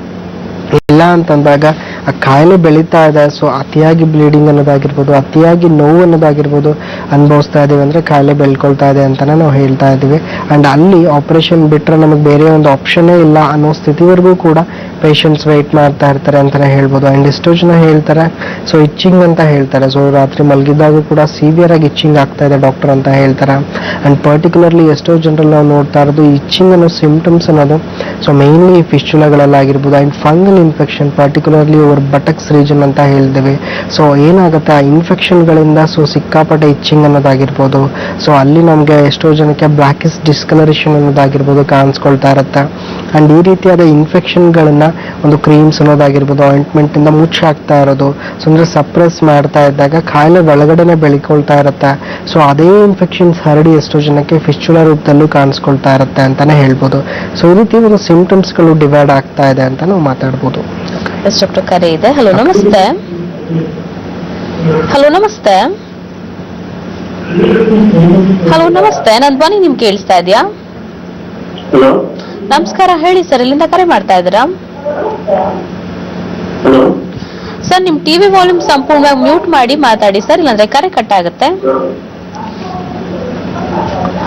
ಇಲ್ಲ ಅಂತಂದಾಗ ಆ ಕಾಯಿಲೆ ಬೆಳೀತಾ ಇದೆ, ಸೊ ಅತಿಯಾಗಿ ಬ್ಲೀಡಿಂಗ್ ಅನ್ನೋದಾಗಿರ್ಬೋದು, ಅತಿಯಾಗಿ ನೋವು ಅನ್ನೋದಾಗಿರ್ಬೋದು ಅನುಭವಿಸ್ತಾ ಇದೀವಿ ಅಂದ್ರೆ ಕಾಯಿಲೆ ಬೆಳ್ಕೊಳ್ತಾ ಇದೆ ಅಂತಾನೆ ನಾವು ಹೇಳ್ತಾ ಇದೀವಿ. ಅಂಡ್ ಅಲ್ಲಿ ಆಪರೇಷನ್ ಬಿಟ್ರೆ ನಮಗೆ ಬೇರೆ ಒಂದು ಆಪ್ಷನ್ನೇ ಇಲ್ಲ ಅನ್ನೋ ಸ್ಥಿತಿವರೆಗೂ ಕೂಡ ಪೇಷಂಟ್ಸ್ ವೆಯ್ಟ್ ಮಾಡ್ತಾ ಇರ್ತಾರೆ ಅಂತಾನೆ ಹೇಳ್ಬೋದು. ಅಂಡ್ ಎಷ್ಟೋ ಜನ ಹೇಳ್ತಾರೆ ಸೊ ಇಚ್ಚಿಂಗ್ ಅಂತ ಹೇಳ್ತಾರೆ. ಸೊ ರಾತ್ರಿ ಮಲಗಿದ್ದಾಗೂ ಕೂಡ ಸಿವಿಯರ್ ಆಗಿ ಇಚ್ಚಿಂಗ್ ಆಗ್ತಾ ಇದೆ ಡಾಕ್ಟರ್ ಅಂತ ಹೇಳ್ತಾರೆ. ಅಂಡ್ ಪರ್ಟಿಕ್ಯುಲರ್ಲಿ ಎಷ್ಟೋ ಜನರಲ್ಲಿ ನಾವು ನೋಡ್ತಾ ಇರೋದು ಇಚ್ಚಿಂಗ್ ಅನ್ನೋ ಸಿಂಪ್ಟಮ್ಸ್ ಅನ್ನೋದು ಸೊ ಮೇನ್ಲಿ ಫಿಸ್ಚುಲಗಳಲ್ಲಾಗಿರ್ಬೋದು. And fungal infection particularly over buttocks region ಅಂತ ಹೇಳ್ತೀವಿ. ಸೊ ಏನಾಗುತ್ತೆ ಆ ಇನ್ಫೆಕ್ಷನ್ಗಳಿಂದ ಸೊ ಸಿಕ್ಕಾಪಟ್ಟೆ ಇಚ್ಚಿಂಗ್ ಅನ್ನೋದಾಗಿರ್ಬೋದು. ಸೊ ಅಲ್ಲಿ ನಮಗೆ ಎಷ್ಟೋ ಜನಕ್ಕೆ ಬ್ಲ್ಯಾಕಿಸ್ ಡಿಸ್ಕಲರೇಷನ್ ಅನ್ನೋದಾಗಿರ್ಬೋದು ಕಾಣಿಸ್ಕೊಳ್ತಾ ಇರುತ್ತೆ. ಅಂಡ್ ಈ ರೀತಿಯಾದ ಇನ್ಫೆಕ್ಷನ್ಗಳನ್ನ ಒಂದು ಕ್ರೀಮ್ಸ್ ಅನ್ನೋದಾಗಿರ್ಬೋದು, ಆಯಿಂಟ್ಮೆಂಟ್ ಇಂದ ಮುಚ್ಚಾಕ್ತಾ ಇರೋದು, ಸೊ ಅಂದ್ರೆ ಸಪ್ರೆಸ್ ಮಾಡ್ತಾ ಇದ್ದಾಗ ಕಾಯಿಲೆ ಒಳಗಡೆನೆ ಬೆಳ್ಕೊಳ್ತಾ ಇರುತ್ತೆ. ಸೊ ಅದೇ ಇನ್ಫೆಕ್ಷನ್ಸ್ ಹರಡಿ ಎಷ್ಟೋ ಜನಕ್ಕೆ ಫಿಸ್ಚುಲಾ ರೂಪದಲ್ಲೂ ಕಾಣಿಸ್ಕೊಳ್ತಾ ಇರುತ್ತೆ ಅಂತಾನೆ ಹೇಳ್ಬೋದು. ಸೊ ಈ ರೀತಿ ಒಂದು ಸಿಂಪ್ಟಮ್ಸ್ ಗಳು ಡಿವೈಡ್ ಆಗ್ತಾ ಇದೆ ಅಂತ ನಾವು ಮಾತಾಡ್ಬೋದು. ಡಾಕ್ಟರ್ ಕರೆ ಇದೆ. ಹಲೋ ನಮಸ್ತೆ. ಹಲೋ ನಮಸ್ತೆ. ಹಲೋ ನಮಸ್ತೆ, ನನ್ ಧ್ವನಿ ನಿಮ್ಗೆ ಕೇಳಿಸ್ತಾ ಇದೆಯಾ? ಹಲೋ ನಮಸ್ಕಾರ, ಹೇಳಿ ಸರ್, ಎಲ್ಲಿಂದ ಕರೆ ಮಾಡ್ತಾ ಇದ್ದೀರಾ? ಹಲೋ ಸರ್, ನಿಮ್ ಟಿವಿ ವಾಲ್ಯೂಮ್ ಸಂಪೂರ್ಣವಾಗಿ ಮ್ಯೂಟ್ ಮಾಡಿ ಮಾತಾಡಿ ಸರ್, ಇಲ್ಲಾಂದ್ರೆ ಕರೆ ಕಟ್ ಆಗುತ್ತೆ.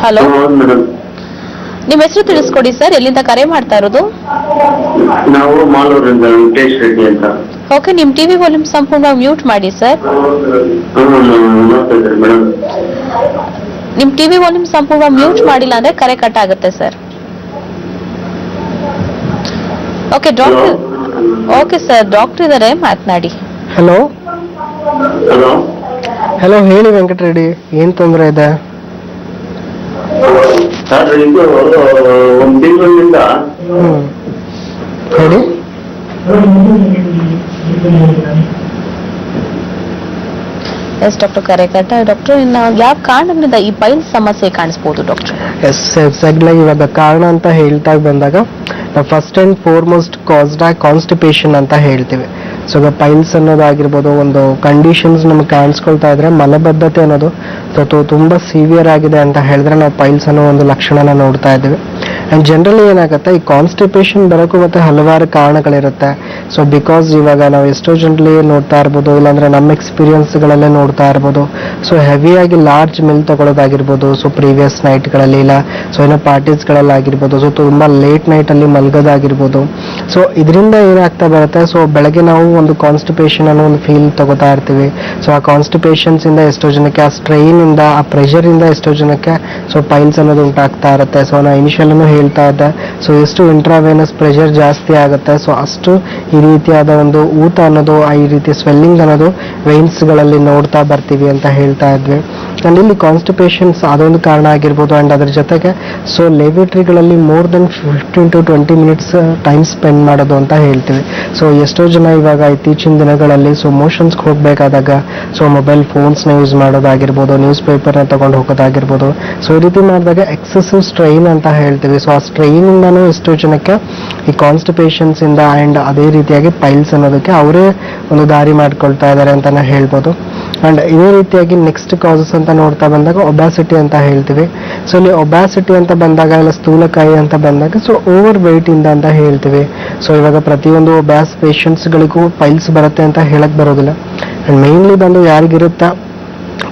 ಹಲೋ, ಮೇಡಮ್, ನಿಮ್ ಹೆಸರು ತಿಳಿಸ್ಕೊಡಿ ಸರ್, ಎಲ್ಲಿಂದ ಕರೆ ಮಾಡ್ತಾ ಇರೋದು? ನಾವು ಮಾಲೂರಿಂದ ವೆಂಕಟೇಶ್ ರೆಡ್ಡಿ ಅಂತ. ಓಕೆ, ನಿಮ್ ಟಿವಿ ವಾಲ್ಯೂಮ್ ಸಂಪೂರ್ಣವಾಗಿ ಮ್ಯೂಟ್ ಮಾಡಿ ಸರ್. ಮೇಡಮ್, ನಿಮ್ ಟಿವಿ ವಾಲ್ಯೂಮ್ ಸಂಪೂರ್ಣವಾಗಿ ಮ್ಯೂಟ್ ಮಾಡಿಲ್ಲ ಅಂದ್ರೆ ಕರೆ ಕಟ್ ಆಗುತ್ತೆ sir. Okay doctor, okay sir, doctor ಇದಾರೆ, ಮಾತನಾಡಿ. ಹಲೋ ಹಲೋ ಹಲೋ, ಹೇಳಿ ವೆಂಕಟರೆಡ್ಡಿ, ಏನ್ ತೊಂದರೆ ಇದೆ? ಸರ್, ಇದು ಒಂದು ತಿಂಗಳಿಂದ ಹೇಳಿ. ಎಸ್ ಡಾಕ್ಟರ್, ಕರೆ ಕಟ್ಟ. ಡಾಕ್ಟರ್, ಇನ್ನು ಯಾವ ಕಾರಣದಿಂದ ಈ ಪೈಲ್ಸ್ ಸಮಸ್ಯೆ ಕಾಣಿಸ್ಬೋದು ಡಾಕ್ಟರ್? ಎಕ್ಸಾಕ್ಟ್ಲಿ ಇವಾಗ ಕಾರಣ ಅಂತ ಹೇಳ್ತಾ ಬಂದಾಗ ನಾವು first and foremost caused constipation ಅಂತ ಹೇಳ್ತೀವಿ. ಸೊ ಈಗ ಪೈಲ್ಸ್ ಅನ್ನೋದಾಗಿರ್ಬೋದು, ಒಂದು ಕಂಡೀಷನ್ಸ್ ನಮ್ಗೆ ಕಾಣಿಸ್ಕೊಳ್ತಾ ಇದ್ರೆ ಮಲಬದ್ಧತೆ ಅನ್ನೋದು ತುಂಬಾ ಸಿವಿಯರ್ ಆಗಿದೆ ಅಂತ ಹೇಳಿದ್ರೆ ನಾವು ಪೈಲ್ಸ್ ಅನ್ನೋ ಒಂದು ಲಕ್ಷಣನ ನೋಡ್ತಾ ಇದ್ದೀವಿ. ಅಂಡ್ ಜನರಲಿ ಏನಾಗುತ್ತೆ, ಈ ಕಾನ್ಸ್ಟಿಪೇಷನ್ ಬರೋಕ್ಕೂ ಮತ್ತೆ ಹಲವಾರು ಕಾರಣಗಳಿರುತ್ತೆ. ಸೊ ಬಿಕಾಸ್ ಇವಾಗ ನಾವು ಎಷ್ಟೋ ಜನರಲ್ಲಿ ನೋಡ್ತಾ ಇರ್ಬೋದು, ಇಲ್ಲಾಂದ್ರೆ ನಮ್ಮ ಎಕ್ಸ್ಪೀರಿಯನ್ಸ್ಗಳಲ್ಲೇ ನೋಡ್ತಾ ಇರ್ಬೋದು. ಸೊ ಹೆವಿಯಾಗಿ ಲಾರ್ಜ್ ಮಿಲ್ ತಗೊಳ್ಳೋದಾಗಿರ್ಬೋದು, ಸೊ ಪ್ರೀವಿಯಸ್ ನೈಟ್ಗಳಲ್ಲಿ, ಇಲ್ಲ ಸೊ ಏನೋ ಪಾರ್ಟೀಸ್ಗಳಲ್ಲಿ ಆಗಿರ್ಬೋದು, ಸೊ ತುಂಬಾ ಲೇಟ್ ನೈಟ್ ಅಲ್ಲಿ ಮಲ್ಗೋದಾಗಿರ್ಬೋದು. ಸೊ ಇದರಿಂದ ಏನಾಗ್ತಾ ಬರುತ್ತೆ, ಸೊ ಬೆಳಗ್ಗೆ ನಾವು ಒಂದು ಕಾನ್ಸ್ಟಿಪೇಷನ್ ಅನ್ನೋ ಒಂದು ಫೀಲ್ ತಗೋತಾ ಇರ್ತೀವಿ. ಸೊ ಆ ಕಾನ್ಸ್ಟಿಪೇಷನ್ಸ್ ಇಂದ ಎಷ್ಟೋ ಜನಕ್ಕೆ, ಆ ಸ್ಟ್ರೈನ್ ಇಂದ, ಆ ಪ್ರೆಷರ್ ಇಂದ ಎಷ್ಟೋ ಜನಕ್ಕೆ ಸೊ ಪೈಲ್ಸ್ ಅನ್ನೋದು ಉಂಟಾಗ್ತಾ ಇರುತ್ತೆ. ಸೊ ನಾ ಇನಿಷಿಯಲ್ ಹೇಳ್ತಾ ಇದ್ದೆ. ಸೊ ಎಷ್ಟು ಇಂಟ್ರಾವೇನಸ್ ಪ್ರೆಷರ್ ಜಾಸ್ತಿ ಆಗುತ್ತೆ, ಸೊ ಅಷ್ಟು ಈ ರೀತಿಯಾದ ಒಂದು ಊತ ಅನ್ನೋದು, ಈ ರೀತಿ ಸ್ವೆಲ್ಲಿಂಗ್ ಅನ್ನೋದು ವೆಯಿನ್ಸ್ಗಳಲ್ಲಿ ನೋಡ್ತಾ ಬರ್ತೀವಿ ಅಂತ ಹೇಳ್ತಾ ಇದ್ವಿ. ಅಂಡ್ ಇಲ್ಲಿ ಕಾನ್ಸ್ಟಿಪೇಷನ್ಸ್ ಅದೊಂದು ಕಾರಣ ಆಗಿರ್ಬೋದು. ಅಂಡ್ ಅದ್ರ ಜೊತೆಗೆ ಸೊ ಲೇಬರೇಟರಿಗಳಲ್ಲಿ more than 15 to 20 minutes time spend ಮಾಡೋದು ಅಂತ ಹೇಳ್ತೀವಿ. ಸೊ ಎಷ್ಟೋ ಜನ ಇವಾಗ ಇತ್ತೀಚಿನ ದಿನಗಳಲ್ಲಿ ಸೊ ಮೋಷನ್ಸ್ಗೆ ಹೋಗಬೇಕಾದಾಗ ಸೊ ಮೊಬೈಲ್ ಫೋನ್ಸ್ನ ಯೂಸ್ ಮಾಡೋದಾಗಿರ್ಬೋದು, ನ್ಯೂಸ್ ಪೇಪರ್ನ ತಗೊಂಡು ಹೋಗೋದಾಗಿರ್ಬೋದು. ಸೊ ಈ ರೀತಿ ಮಾಡಿದಾಗ ಎಕ್ಸೆಸಿವ್ ಸ್ಟ್ರೈನ್ ಅಂತ ಹೇಳ್ತೀವಿ. ಸೊ ಆ ಸ್ಟ್ರೈನಿಂದನೂ ಎಷ್ಟೋ ಜನಕ್ಕೆ ಈ ಕಾನ್ಸ್ಟಿಪೇಷನ್ಸ್ ಇಂದ ಆ್ಯಂಡ್ ಅದೇ ರೀತಿಯಾಗಿ ಪೈಲ್ಸ್ ಅನ್ನೋದಕ್ಕೆ ಅವರೇ ಒಂದು ದಾರಿ ಮಾಡ್ಕೊಳ್ತಾ ಇದ್ದಾರೆ ಅಂತಾನೆ ಹೇಳ್ಬೋದು. ಅಂಡ್ ಇದೇ ರೀತಿಯಾಗಿ ನೆಕ್ಸ್ಟ್ ಕಾಸಸ್ ಅಂತ ನೋಡ್ತಾ ಬಂದಾಗ ಒಬ್ಯಾಸಿಟಿ ಅಂತ ಹೇಳ್ತೀವಿ. ಸೊ ಇಲ್ಲಿ ಒಬ್ಯಾಸಿಟಿ ಅಂತ ಬಂದಾಗ ಇಲ್ಲ ಸ್ಥೂಲಕಾಯಿ ಅಂತ ಬಂದಾಗ ಸೊ ಓವರ್ ವೆಯ್ಟ್ ಇಂದ ಅಂತ ಹೇಳ್ತೀವಿ. ಸೊ ಇವಾಗ ಪ್ರತಿಯೊಂದು ಒಬ್ಯಾಸ್ ಪೇಷಂಟ್ಸ್ಗಳಿಗೂ ಪೈಲ್ಸ್ ಬರುತ್ತೆ ಅಂತ ಹೇಳಕ್ ಬರೋದಿಲ್ಲ. ಅಂಡ್ ಮೇನ್ಲಿ ಬಂದು ಯಾರಿಗಿರುತ್ತಾ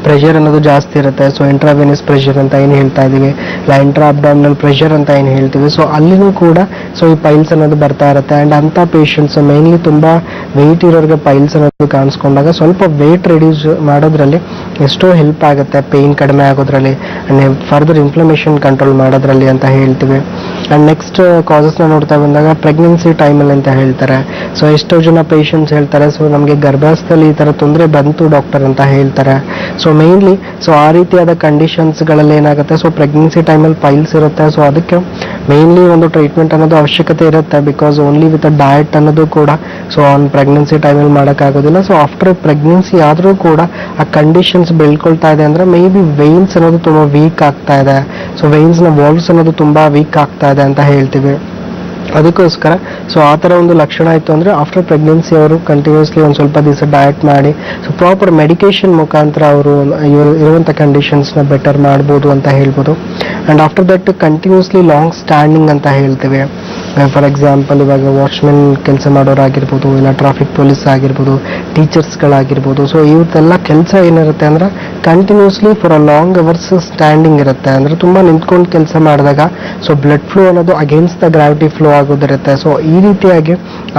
ಪ್ರೆಷರ್ ಅನ್ನೋದು ಜಾಸ್ತಿ ಇರುತ್ತೆ. ಸೊ ಇಂಟ್ರಾವೆನಸ್ ಪ್ರೆಷರ್ ಅಂತ ಏನು ಹೇಳ್ತಾ ಇದೀವಿ, ಇಲ್ಲ ಇಂಟ್ರಾ ಅಬ್ಡಾಮಿನಲ್ ಪ್ರೆಷರ್ ಅಂತ ಏನು ಹೇಳ್ತೀವಿ. ಸೊ ಅಲ್ಲಿನೂ ಕೂಡ ಸೊ ಈ ಪೈಲ್ಸ್ ಅನ್ನೋದು ಬರ್ತಾ ಇರುತ್ತೆ. ಅಂಡ್ ಅಂತ ಪೇಷಂಟ್ಸ್ ಮೇನ್ಲಿ ತುಂಬಾ ವೆಯ್ಟ್ ಇರೋರಿಗೆ ಪೈಲ್ಸ್ ಅನ್ನೋದು ಕಾಣಿಸ್ಕೊಂಡಾಗ ಸ್ವಲ್ಪ ವೆಯ್ಟ್ ರೆಡ್ಯೂಸ್ ಮಾಡೋದ್ರಲ್ಲಿ ಎಷ್ಟೋ ಹೆಲ್ಪ್ ಆಗುತ್ತೆ, ಪೇಯ್ನ್ ಕಡಿಮೆ ಆಗೋದ್ರಲ್ಲಿ ಅಂಡ್ ಫರ್ದರ್ ಇನ್ಫ್ಲಮೇಷನ್ ಕಂಟ್ರೋಲ್ ಮಾಡೋದ್ರಲ್ಲಿ ಅಂತ ಹೇಳ್ತೀವಿ. ಅಂಡ್ ನೆಕ್ಸ್ಟ್ ಕಾಸಸ್ನ ನೋಡ್ತಾ ಬಂದಾಗ ಪ್ರೆಗ್ನೆನ್ಸಿ ಟೈಮಲ್ಲಿ ಅಂತ ಹೇಳ್ತಾರೆ. ಸೊ ಎಷ್ಟೋ ಜನ ಪೇಷಂಟ್ಸ್ ಹೇಳ್ತಾರೆ ಸೊ ನಮಗೆ ಗರ್ಭಾಸ್ಥದಲ್ಲಿ ಈ ತರ ತೊಂದರೆ ಬಂತು ಡಾಕ್ಟರ್ ಅಂತ ಹೇಳ್ತಾರೆ. ಸೊ ಮೇನ್ಲಿ ಸೊ ಆ ರೀತಿಯಾದ ಕಂಡೀಷನ್ಸ್ಗಳಲ್ಲಿ ಏನಾಗುತ್ತೆ, ಸೊ ಪ್ರೆಗ್ನೆನ್ಸಿ ಟೈಮಲ್ಲಿ ಪೈಲ್ಸ್ ಇರುತ್ತೆ. ಸೊ ಅದಕ್ಕೆ ಮೇನ್ಲಿ ಒಂದು ಟ್ರೀಟ್ಮೆಂಟ್ ಅನ್ನೋದು ಅವಶ್ಯಕತೆ ಇರುತ್ತೆ. ಬಿಕಾಸ್ ಓನ್ಲಿ ವಿತ್ ಡಯಟ್ ಅನ್ನೋದು ಕೂಡ ಸೊ ಆನ್ ಪ್ರೆಗ್ನೆನ್ಸಿ ಟೈಮಲ್ಲಿ ಮಾಡೋಕ್ಕಾಗೋದಿಲ್ಲ. ಸೊ ಆಫ್ಟರ್ ಪ್ರೆಗ್ನೆನ್ಸಿ ಆದರೂ ಕೂಡ ಆ ಕಂಡೀಷನ್ಸ್ ಬೆಳ್ಕೊಳ್ತಾ ಇದೆ ಅಂದ್ರೆ ಮೇ ಬಿ ವೆಯಿನ್ಸ್ ಅನ್ನೋದು ತುಂಬಾ ವೀಕ್ ಆಗ್ತಾ ಇದೆ. ಸೊ ವೆಯಿನ್ಸ್ನ ವಾಲ್ವ್ಸ್ ಅನ್ನೋದು ತುಂಬಾ ವೀಕ್ ಆಗ್ತಾ ಇದೆ ಅಂತ ಹೇಳ್ತೀವಿ. ಅದಕ್ಕೋಸ್ಕರ ಸೊ ಆ ಥರ ಒಂದು ಲಕ್ಷಣ ಇತ್ತು ಅಂದರೆ ಆಫ್ಟರ್ ಪ್ರೆಗ್ನೆನ್ಸಿ ಅವರು ಕಂಟಿನ್ಯೂಸ್ಲಿ ಒಂದು ಸ್ವಲ್ಪ ದಿವಸ ಡಯಟ್ ಮಾಡಿ ಸೊ ಪ್ರಾಪರ್ ಮೆಡಿಕೇಶನ್ ಮುಖಾಂತರ ಅವರು ಇರುವಂಥ ಕಂಡೀಷನ್ಸ್ನ ಬೆಟರ್ ಮಾಡ್ಬೋದು ಅಂತ ಹೇಳ್ಬೋದು. And after that continuously long standing ಅಂತ ಹೇಳ್ತೀವಿ. ಫಾರ್ ಎಕ್ಸಾಂಪಲ್ ಇವಾಗ ವಾಚ್ಮೆನ್ ಕೆಲಸ ಮಾಡೋರಾಗಿರ್ಬೋದು, ಇಲ್ಲ ಟ್ರಾಫಿಕ್ ಪೊಲೀಸ್ ಆಗಿರ್ಬೋದು, ಟೀಚರ್ಸ್ಗಳಾಗಿರ್ಬೋದು. ಸೊ ಇವತ್ತೆಲ್ಲ ಕೆಲಸ ಏನಿರುತ್ತೆ ಅಂದರೆ continuously for a long hours standing ಇರುತ್ತೆ. ಅಂದರೆ ತುಂಬ ನಿಂತ್ಕೊಂಡು ಕೆಲಸ ಮಾಡಿದಾಗ ಸೊ ಬ್ಲಡ್ ಫ್ಲೋ ಅನ್ನೋದು ಅಗೇನ್ಸ್ಟ್ ದ ಗ್ರಾವಿಟಿ ಫ್ಲೋ ಆಗೋದಿರುತ್ತೆ. ಸೊ ಈ ರೀತಿಯಾಗಿ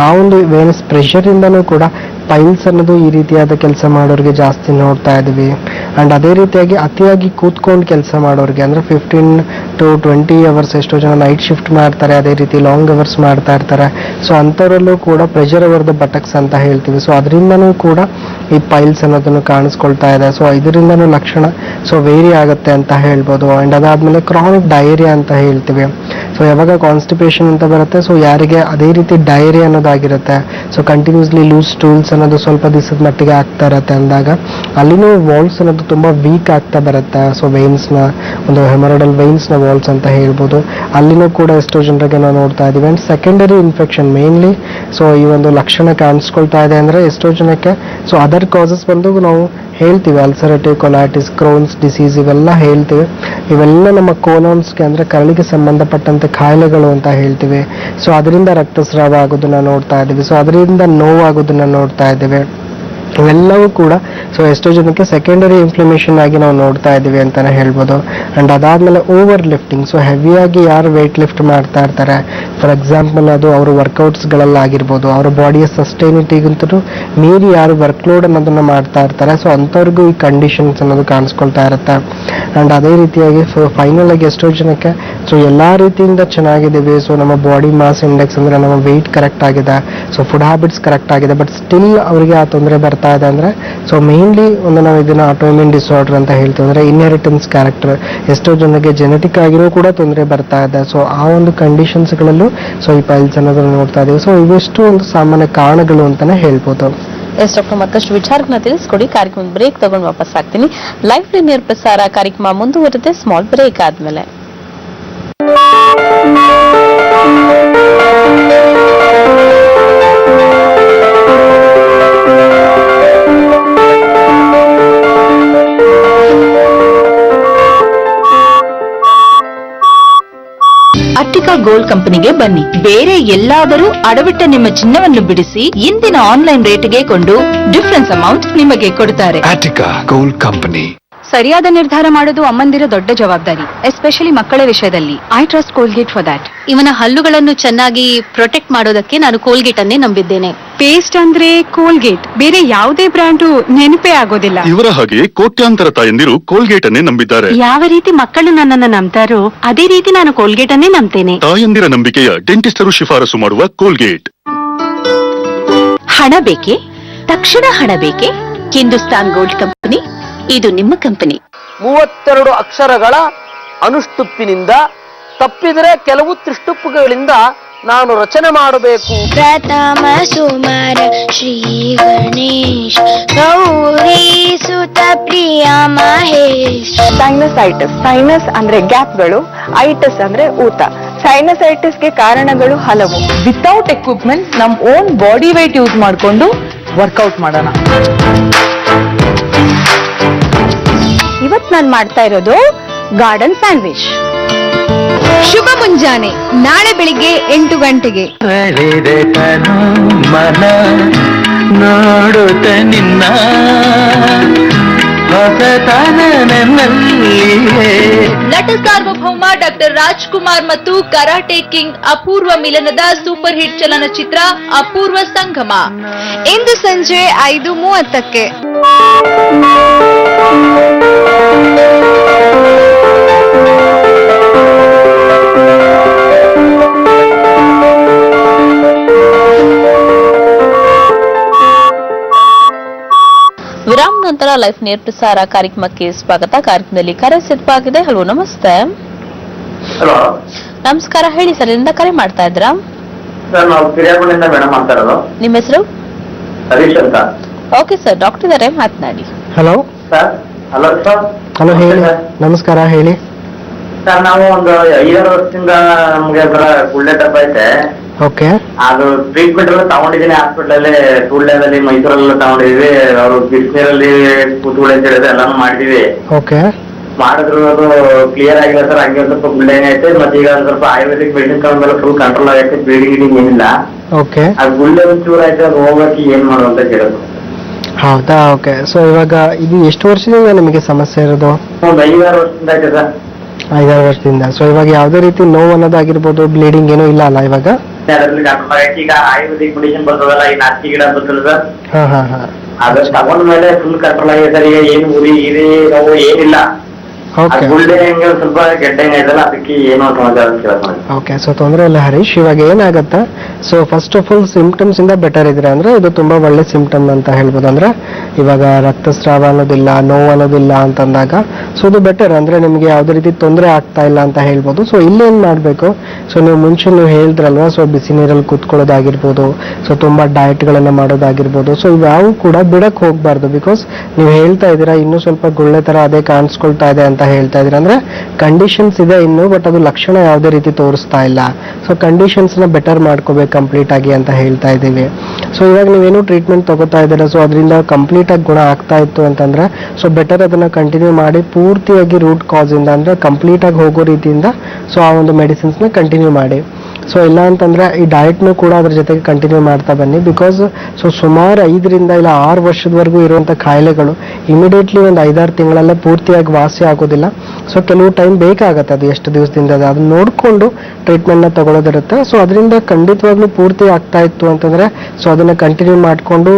ಆ ಒಂದು ವೇನಸ್ ಪ್ರೆಷರಿಂದನೂ ಕೂಡ ಪೈಲ್ಸ್ ಅನ್ನೋದು ಈ ರೀತಿಯಾದ ಕೆಲಸ ಮಾಡೋರಿಗೆ ಜಾಸ್ತಿ ನೋಡ್ತಾ ಇದೀವಿ. ಅಂಡ್ ಅದೇ ರೀತಿಯಾಗಿ ಅತಿಯಾಗಿ ಕೂತ್ಕೊಂಡು ಕೆಲಸ ಮಾಡೋರಿಗೆ ಅಂದ್ರೆ 15 to 20 ಅವರ್ಸ್ ಎಷ್ಟೋ ಜನ ನೈಟ್ ಶಿಫ್ಟ್ ಮಾಡ್ತಾರೆ, ಅದೇ ರೀತಿ ಲಾಂಗ್ ಅವರ್ಸ್ ಮಾಡ್ತಾ ಇರ್ತಾರೆ. ಸೊ ಅಂಥವರಲ್ಲೂ ಕೂಡ ಪ್ರೆಷರ್ ಅವರ್ ದ ಬಟಕ್ಸ್ ಅಂತ ಹೇಳ್ತೀವಿ. ಸೊ ಅದರಿಂದನೂ ಕೂಡ ಈ ಪೈಲ್ಸ್ ಅನ್ನೋದನ್ನು ಕಾಣಿಸ್ಕೊಳ್ತಾ ಇದೆ. ಸೊ ಇದರಿಂದನೂ ಲಕ್ಷಣ ಸೊ ವೇರಿ ಆಗುತ್ತೆ ಅಂತ ಹೇಳ್ಬೋದು. ಅಂಡ್ ಅದಾದ್ಮೇಲೆ ಕ್ರಾನಿಕ್ ಡಯೇರಿಯಾ ಅಂತ ಹೇಳ್ತೀವಿ. ಸೊ ಯಾವಾಗ ಕಾನ್ಸ್ಟಿಪೇಷನ್ ಅಂತ ಬರುತ್ತೆ, ಸೊ ಯಾರಿಗೆ ಅದೇ ರೀತಿ ಡಯೇರಿಯಾ ಅನ್ನೋದಾಗಿರುತ್ತೆ, ಸೊ ಕಂಟಿನ್ಯೂಸ್ಲಿ ಲೂಸ್ ಸ್ಟೂಲ್ಸ್ ಅನ್ನೋದು ಸ್ವಲ್ಪ ದಿವಸದ ಮಟ್ಟಿಗೆ ಆಗ್ತಾ ಇರತ್ತೆ ಅಂದಾಗ ಅಲ್ಲಿನೂ ವಾಲ್ಸ್ ಅನ್ನೋದು ತುಂಬಾ ವೀಕ್ ಆಗ್ತಾ ಬರುತ್ತೆ. ಸೊ ವೆಯಿನ್ಸ್ನ ಒಂದು ಹೆಮರಾಯ್ಡಲ್ ವೆಯಿನ್ಸ್ನ ವಾಲ್ಸ್ ಅಂತ ಹೇಳ್ಬೋದು. ಅಲ್ಲಿನೂ ಕೂಡ ಎಷ್ಟೋ ಜನರಿಗೆ ನಾವು ನೋಡ್ತಾ ಇದೀವಿ. And secondary infection mainly so ಈ ಒಂದು ಲಕ್ಷಣ ಕಾಣಿಸ್ಕೊಳ್ತಾ ಇದೆ ಅಂದ್ರೆ ಎಷ್ಟೋ ಜನಕ್ಕೆ ಸೊ ಅದರ್ ಕಾಸಸ್ ಬಂದು ನಾವು ಹೇಳ್ತೀವಿ, ಅಲ್ಸರೇಟಿವ್ ಕೊಲೈಟಿಸ್, ಕ್ರೋನ್ಸ್ ಡಿಸೀಸ್ ಇವೆಲ್ಲ ಹೇಳ್ತೀವಿ. ಇವೆಲ್ಲ ನಮ್ಮ ಕೋಲಾನ್ಸ್ಗೆ ಅಂದ್ರೆ ಕರಳಿಗೆ ಸಂಬಂಧಪಟ್ಟಂತೆ ಕಾಯಿಲೆಗಳು ಅಂತ ಹೇಳ್ತೀವಿ. ಸೊ ಅದರಿಂದ ರಕ್ತಸ್ರಾವ ಆಗೋದನ್ನ ನೋಡ್ತಾ ಇದ್ದೀವಿ. ಸೊ ಅದರಿಂದ ನೋವಾಗೋದನ್ನ ನೋಡ್ತಾ ಇದ್ದೀವಿ. ಇವೆಲ್ಲವೂ ಕೂಡ ಸೊ ಎಷ್ಟೋ ಜನಕ್ಕೆ ಸೆಕೆಂಡರಿ ಇನ್ಫ್ಲಮೇಷನ್ ಆಗಿ ನಾವು ನೋಡ್ತಾ ಇದ್ದೀವಿ ಅಂತಾನೆ ಹೇಳ್ಬೋದು. ಅಂಡ್ ಅದಾದ್ಮೇಲೆ ಓವರ್ ಲಿಫ್ಟಿಂಗ್, ಸೊ ಹೆವಿಯಾಗಿ ಯಾರು ವೆಯ್ಟ್ ಲಿಫ್ಟ್ ಮಾಡ್ತಾ ಇರ್ತಾರೆ, ಫಾರ್ ಎಕ್ಸಾಂಪಲ್ ಅದು ಅವ್ರ ವರ್ಕೌಟ್ಸ್ಗಳಲ್ಲಾಗಿರ್ಬೋದು, ಅವರ ಬಾಡಿಯ ಸಸ್ಟೈನಿಟಿಗಿಂತಲೂ ಮೀರಿ ಯಾರು ವರ್ಕ್ಲೋಡ್ ಅನ್ನೋದನ್ನ ಮಾಡ್ತಾ ಇರ್ತಾರೆ, ಸೊ ಅಂಥವ್ರಿಗೂ ಈ ಕಂಡೀಷನ್ಸ್ ಅನ್ನೋದು ಕಾಣಿಸ್ಕೊಳ್ತಾ ಇರುತ್ತೆ. ಅಂಡ್ ಅದೇ ರೀತಿಯಾಗಿ ಸೊ ಫೈನಲ್ ಆಗಿ ಎಷ್ಟೋ ಜನಕ್ಕೆ ಸೊ ಎಲ್ಲಾ ರೀತಿಯಿಂದ ಚೆನ್ನಾಗಿದ್ದೀವಿ, ಸೊ ನಮ್ಮ ಬಾಡಿ ಮಾಸ್ ಇಂಡೆಕ್ಸ್ ಅಂದ್ರೆ ನಮ್ಮ ವೆಯ್ಟ್ ಕರೆಕ್ಟ್ ಆಗಿದೆ, ಸೊ ಫುಡ್ ಹ್ಯಾಬಿಟ್ಸ್ ಕರೆಕ್ಟ್ ಆಗಿದೆ, ಬಟ್ ಸ್ಟಿಲ್ ಅವರಿಗೆ ಆ ತೊಂದರೆ ಬರ್ತಾ ಇದೆ ಅಂದ್ರೆ ಸೊ ಮೇನ್ಲಿ ಒಂದು ನಾವು ಇದನ್ನ ಆಟೋಇಮ್ಯೂನ್ ಡಿಸಾರ್ಡರ್ ಅಂತ ಹೇಳ್ತೀವಿ. ಅಂದ್ರೆ ಇನ್ಹೆರಿಟೆನ್ಸ್ ಕ್ಯಾರೆಕ್ಟರ್, ಎಷ್ಟೋ ಜನಕ್ಕೆ ಜೆನೆಟಿಕ್ ಆಗಿರೋ ಕೂಡ ತೊಂದರೆ ಬರ್ತಾ ಇದೆ. ಸೊ ಆ ಒಂದು ಕಂಡೀಷನ್ಸ್ ಗಳಲ್ಲೂ ಸೊ ಈ ಪೈಲ್ಸ್ ಅನ್ನೋದನ್ನ ನೋಡ್ತಾ ಇದೀವಿ. ಸೊ ಇವೆಷ್ಟು ಒಂದು ಸಾಮಾನ್ಯ ಕಾರಣಗಳು ಅಂತಾನೆ ಹೇಳ್ಬೋದು. ಎಸ್ ಡಾಕ್ಟರ್, ಮತ್ತಷ್ಟು ವಿಚಾರಗಳನ್ನ ತಿಳಿಸ್ಕೊಡಿ. ಕಾರ್ಯಕ್ರಮ ಬ್ರೇಕ್ ತಗೊಂಡು ವಾಪಸ್ ಆಗ್ತೀನಿ. ಲೈಫ್ ನೇರ ಪ್ರಸಾರ ಕಾರ್ಯಕ್ರಮ ಮುಂದುವರೆದೆ ಸ್ಮಾಲ್ ಬ್ರೇಕ್ ಆದ್ಮೇಲೆ. ಅಟ್ಟಿಕಾ ಗೋಲ್ಡ್ ಕಂಪನಿಗೆ ಬನ್ನಿ. ಬೇರೆ ಎಲ್ಲಾದರೂ ಅಡವಿಟ್ಟ ನಿಮ್ಮ ಚಿನ್ನವನ್ನು ಬಿಡಿಸಿ ಇಂದಿನ ಆನ್ಲೈನ್ ರೇಟ್ಗೆ ಕೊಂಡು ಡಿಫರೆನ್ಸ್ ಅಮೌಂಟ್ ನಿಮಗೆ ಕೊಡುತ್ತಾರೆ. Attica Gold Company. ಸರಿಯಾದ ನಿರ್ಧಾರ ಮಾಡೋದು ಅಮ್ಮಂದಿರ ದೊಡ್ಡ ಜವಾಬ್ದಾರಿ, ಎಸ್ಪೆಷಲಿ ಮಕ್ಕಳ ವಿಷಯದಲ್ಲಿ. I trust Colgate for that. ಇವನ ಹಲ್ಲುಗಳನ್ನು ಚೆನ್ನಾಗಿ ಪ್ರೊಟೆಕ್ಟ್ ಮಾಡೋದಕ್ಕೆ ನಾನು ಕೋಲ್ಗೇಟ್ ಅನ್ನೇ ನಂಬಿದ್ದೇನೆ. ಪೇಸ್ಟ್ ಅಂದ್ರೆ ಕೋಲ್ಗೇಟ್, ಬೇರೆ ಯಾವುದೇ ಬ್ರ್ಯಾಂಡು ನೆನಪೇ ಆಗೋದಿಲ್ಲ. ಇವರ ಹಾಗೆ ಕೋಟ್ಯಾಂತರ ತಾಯಂದಿರು ಕೋಲ್ಗೇಟ್ ಅನ್ನೇ ನಂಬಿದ್ದಾರೆ. ಯಾವ ರೀತಿ ಮಕ್ಕಳು ನನ್ನನ್ನು ನಂಬ್ತಾರೋ ಅದೇ ರೀತಿ ನಾನು ಕೋಲ್ಗೇಟ್ ಅನ್ನೇ ನಂಬ್ತೇನೆ. ತಾಯಂದಿರ ನಂಬಿಕೆಯ ಡೆಂಟಿಸ್ಟರು ಶಿಫಾರಸು ಮಾಡುವ ಕೋಲ್ಗೇಟ್. ಹಣ ಬೇಕೆ? ತಕ್ಷಣ ಹಣ ಬೇಕೆ? ಹಿಂದೂಸ್ತಾನ್ ಗೋಲ್ಡ್ ಕಂಪನಿ, ಇದು ನಿಮ್ಮ ಕಂಪನಿ. 32 ಅಕ್ಷರಗಳ ಅನುಷ್ಟುಪ್ಪಿನಿಂದ ತಪ್ಪಿದರೆ ಕೆಲವು ತ್ರಿಷ್ಟುಪ್ಪುಗಳಿಂದ ನಾನು ರಚನೆ ಮಾಡಬೇಕು. ಪ್ರಥಮ ಸುಮರ ಶ್ರೀ ಗಣೇಶ್ ಗೌರಿ ಸುತ ಪ್ರಿಯ ಮಹೇಶ್. ಸೈನಸೈಟಿಸ್, ಸೈನಸ್ ಅಂದ್ರೆ ಗ್ಯಾಪ್ಗಳು, ಐಟಿಸ್ ಅಂದ್ರೆ ಊತ. ಸೈನಸೈಟಿಸ್ಗೆ ಕಾರಣಗಳು ಹಲವು. ವಿತೌಟ್ ಎಕ್ವಿಪ್ಮೆಂಟ್ ನಮ್ ಓನ್ ಬಾಡಿ weight ಯೂಸ್ ಮಾಡಿಕೊಂಡು ವರ್ಕೌಟ್ ಮಾಡೋಣ. ಇವತ್ ನಾನು ಮಾಡ್ತಾ ಇರೋದು ಗಾರ್ಡನ್ ಸ್ಯಾಂಡ್ವಿಚ್. ಶುಭ ಮುಂಜಾನೆ, ನಾಳೆ ಬೆಳಿಗ್ಗೆ 8 ಗಂಟೆಗೆ. ಮನ ನೋಡುತ್ತ ನಿನ್ನ ಹೊಸತನ ನನ್ನಲ್ಲಿಯೇ. ನಟ ಸಾರ್ವಭೌಮ ಡಾಕ್ಟರ್ ರಾಜ್ಕುಮಾರ್ ಮತ್ತು ಕರಾಟೆ ಕಿಂಗ್ ಅಪೂರ್ವ ಮಿಲನದ ಸೂಪರ್ ಹಿಟ್ ಚಲನಚಿತ್ರ ಅಪೂರ್ವ ಸಂಗಮ ಇಂದು ಸಂಜೆ 5:30ಕ್ಕೆ. ವಿರಾಮ ನಂತರ ಲೈಫ್ ನೇರ ಪ್ರಸಾರ ಕಾರ್ಯಕ್ರಮಕ್ಕೆ ಸ್ವಾಗತ. ಕಾರ್ಯಕ್ರಮದಲ್ಲಿ ಕರೆ ಸಿದ್ಧವಾಗಿದೆ. ಹಲೋ, ನಮಸ್ತೆ. ಹಲೋ, ನಮಸ್ಕಾರ. ಹೇಳಿ ಸರ್, ಎಲ್ಲಿಂದ ಕರೆ ಮಾಡ್ತಾ ಇದ್ರಾ? ಸರ್ ನಾವು ಕಿರಿಯಾಪುರದಿಂದ ಮೇಡಮ್ ಮಾತಾಡೋದು. ನಿಮ್ಮ ಹೆಸರು? ಹರೀಶ್ ಅಂತ. ಓಕೆ ಸರ್, ಡಾಕ್ಟರ್ ಇದಾರೆ, ಮಾತನಾಡಿ. Hello sir. Hello sir. Hello, ಹೇಳಿ. ನಮಸ್ಕಾರ, ಹೇಳಿ. ಸರ್ ನಾವು ಒಂದು 5 ವರ್ಷದಿಂದ ನಮ್ಗೆ ಗುಳ್ಳೆ ಟಪ್ ಐತೆ. ಓಕೆ. ಅದು ಟ್ರೀಟ್ಮೆಂಟ್ ಎಲ್ಲ ತಗೊಂಡಿದ್ದೀನಿ ಹಾಸ್ಪಿಟಲ್ ಅಲ್ಲಿ, ಸುಳ್ಳ್ಯದಲ್ಲಿ, ಮೈಸೂರಲ್ಲ ತಗೊಂಡಿದೀವಿ. ಅವರು ಬಿಸಿನೀರಲ್ಲಿ ಕೂತ್ಕೊಳ್ಳಿ ಅಂತ ಹೇಳಿದ್ರೆ ಎಲ್ಲಾನು ಮಾಡಿದೀವಿ. ಓಕೆ. ಮಾಡಿದ್ರು ಅದು ಕ್ಲಿಯರ್ ಆಗಿಲ್ಲ ಸರ್. ಹಂಗೆ ಸ್ವಲ್ಪ ಗುಳ್ಳೆ ಐತೆ. ಮತ್ತೆ ಈಗ ಒಂದ್ ಸ್ವಲ್ಪ ಆಯುರ್ವೇದಿಕ್ ಮೆಡಿಸಿನ್ ತಗೊಂಡ್ಮೇಲೆ ಫುಲ್ ಕಂಟ್ರೋಲ್ ಆಗೈತೆ. ಬ್ಲೀಡಿಂಗ್ ಏನಿಲ್ಲ. ಓಕೆ. ಅದು ಗುಳ್ಳೆ ಒಂಚೂರು ಆಯ್ತು, ಅದು ಹೋಗಕ್ಕೆ ಏನ್ ಮಾಡು ಅಂತ ಕೇಳೋದು. ಹೌದಾ? ಓಕೆ. ಸೊ ಇವಾಗ ಇದು ಎಷ್ಟು ವರ್ಷದಿಂದ ನಿಮಗೆ ಸಮಸ್ಯೆ ಇರೋದು? ಒಂದು 5-6 ವರ್ಷದಿಂದ ಆಯ್ತು ಸರ್. 5-6 ವರ್ಷದಿಂದ. ಸೊ ಇವಾಗ ಯಾವುದೇ ರೀತಿ ನೋವು ಅನ್ನೋದಾಗಿರ್ಬೋದು, ಬ್ಲೀಡಿಂಗ್ ಏನೂ ಇಲ್ಲ ಅಲ್ಲ ಇವಾಗ? ಅದರಲ್ಲಿ ಕಂಟ್ರೋಲ್ ಆಗೈತೆ. ಈಗ ಆಯುರ್ವೇದಿಕ್ ಮೆಡಿಸಿನ್ ಬರ್ತದಲ್ಲ, ಈ ನಾಲ್ಕು ಗಿಡ ಬರ್ತಲ್ಲ ಸರ್, ಹಾ ಹಾ ಹಾ. ಅದು ತಗೊಂಡ್ಮೇಲೆ ಫುಲ್ ಕಂಟ್ರೋಲ್ ಆಗಿದೆ ಸರ್. ಈಗ ಏನು ಉರಿ ಇದೆ ನೋವು ಏನಿಲ್ಲ. ಓಕೆ. ಗುಳ್ಳೆ ಹೆಂಗೆ ಸ್ವಲ್ಪ ಗೆಡ್ಡೆ ಆಯ್ತಲ್ಲ, ಅದಕ್ಕೆ ಏನೋ ಸಮಾಚಾರ ಕೇಳೋದು. ಓಕೆ. ಸೊ ತೊಂದರೆ ಇಲ್ಲ ಹರೀಶ್. ಇವಾಗ ಏನಾಗತ್ತಾ, so first of all symptoms ಇಂದ ಬೆಟರ್ ಇದ್ರೆ ಅಂದ್ರೆ ಇದು ತುಂಬಾ ಒಳ್ಳೆ ಸಿಂಪ್ಟಮ್ ಅಂತ ಹೇಳ್ಬೋದು. ಅಂದ್ರೆ ಇವಾಗ ರಕ್ತಸ್ರಾವ ಅನ್ನೋದಿಲ್ಲ, ನೋವು ಅನ್ನೋದಿಲ್ಲ ಅಂತಂದಾಗ ಸೊ ಇದು ಬೆಟರ್. ಅಂದ್ರೆ ನಿಮ್ಗೆ ಯಾವ್ದೇ ರೀತಿ ತೊಂದರೆ ಆಗ್ತಾ ಇಲ್ಲ ಅಂತ ಹೇಳ್ಬೋದು. ಸೊ ಇಲ್ಲೇನ್ ಮಾಡ್ಬೇಕು, ಸೊ ನೀವು ಮುಂಚೆ ನೀವು ಹೇಳಿದ್ರಲ್ವಾ, ಸೊ ಬಿಸಿ ನೀರಲ್ಲಿ ಕೂತ್ಕೊಳ್ಳೋದಾಗಿರ್ಬೋದು, ಸೊ ತುಂಬಾ ಡಯಟ್ ಗಳನ್ನ ಮಾಡೋದಾಗಿರ್ಬೋದು. ಸೊ ಇವ್ಯಾವು ಕೂಡ ಬಿಡಕ್ ಹೋಗ್ಬಾರ್ದು. ಬಿಕಾಸ್ ನೀವು ಹೇಳ್ತಾ ಇದೀರಾ ಇನ್ನೂ ಸ್ವಲ್ಪ ಗುಳ್ಳೆ ತರ ಅದೇ ಕಾಣಿಸ್ಕೊಳ್ತಾ ಇದೆ ಅಂತ ಹೇಳ್ತಾ ಇದೀರ. ಅಂದ್ರೆ ಕಂಡೀಷನ್ಸ್ ಇದೆ ಇನ್ನು, ಬಟ್ ಅದು ಲಕ್ಷಣ ಯಾವುದೇ ರೀತಿ ತೋರಿಸ್ತಾ ಇಲ್ಲ. ಸೊ ಕಂಡೀಷನ್ಸ್ ನ ಬೆಟರ್ ಮಾಡ್ಕೋಬೇಕು ಕಂಪ್ಲೀಟ್ ಆಗಿ ಅಂತ ಹೇಳ್ತಾ ಇದ್ದೀವಿ. ಸೊ ಇವಾಗ ನೀವೇನು ಟ್ರೀಟ್ಮೆಂಟ್ ತಗೋತಾ ಇದ್ದೀರಾ, ಸೊ ಅದರಿಂದ ಕಂಪ್ಲೀಟ್ ಆಗಿ ಗುಣ ಆಗ್ತಾ ಇತ್ತು ಅಂತಂದ್ರೆ ಸೊ ಬೆಟರ್ ಅದನ್ನ ಕಂಟಿನ್ಯೂ ಮಾಡಿ ಪೂರ್ತಿಯಾಗಿ ರೂಟ್ ಕಾಸ್ ಇಂದ ಅಂದ್ರೆ ಕಂಪ್ಲೀಟ್ ಆಗಿ ಹೋಗೋ ರೀತಿಯಿಂದ ಸೊ ಆ ಒಂದು ಮೆಡಿಸಿನ್ಸ್ ನ ಕಂಟಿನ್ಯೂ ಮಾಡಿ. ಸೊ ಇಲ್ಲ ಅಂತಂದ್ರೆ ಈ ಡಯಟ್ನು ಕೂಡ ಅದ್ರ ಜೊತೆಗೆ ಕಂಟಿನ್ಯೂ ಮಾಡ್ತಾ ಬನ್ನಿ. ಬಿಕಾಸ್ ಸೊ ಸುಮಾರು 5ರಿಂದ ಇಲ್ಲ 6 ವರ್ಷದವರೆಗೂ ಇರುವಂತ ಕಾಯಿಲೆಗಳು ಇಮಿಡಿಯೇಟ್ಲಿ ಒಂದು 5-6 ತಿಂಗಳಲ್ಲೇ ಪೂರ್ತಿಯಾಗಿ ವಾಸಿ ಆಗೋದಿಲ್ಲ. ಸೊ ಕೆಲವು ಟೈಮ್ ಬೇಕಾಗತ್ತೆ, ಅದು ಎಷ್ಟು ದಿವಸದಿಂದ ಅದನ್ನ ನೋಡ್ಕೊಂಡು ಟ್ರೀಟ್ಮೆಂಟ್ ನ ತಗೊಳ್ಳೋದಿರುತ್ತೆ. ಸೊ ಅದರಿಂದ ಖಂಡಿತವಾಗ್ಲೂ ಪೂರ್ತಿ ಆಗ್ತಾ ಇತ್ತು ಅಂತಂದ್ರೆ ಸೊ ಅದನ್ನ ಕಂಟಿನ್ಯೂ ಮಾಡ್ಕೊಂಡು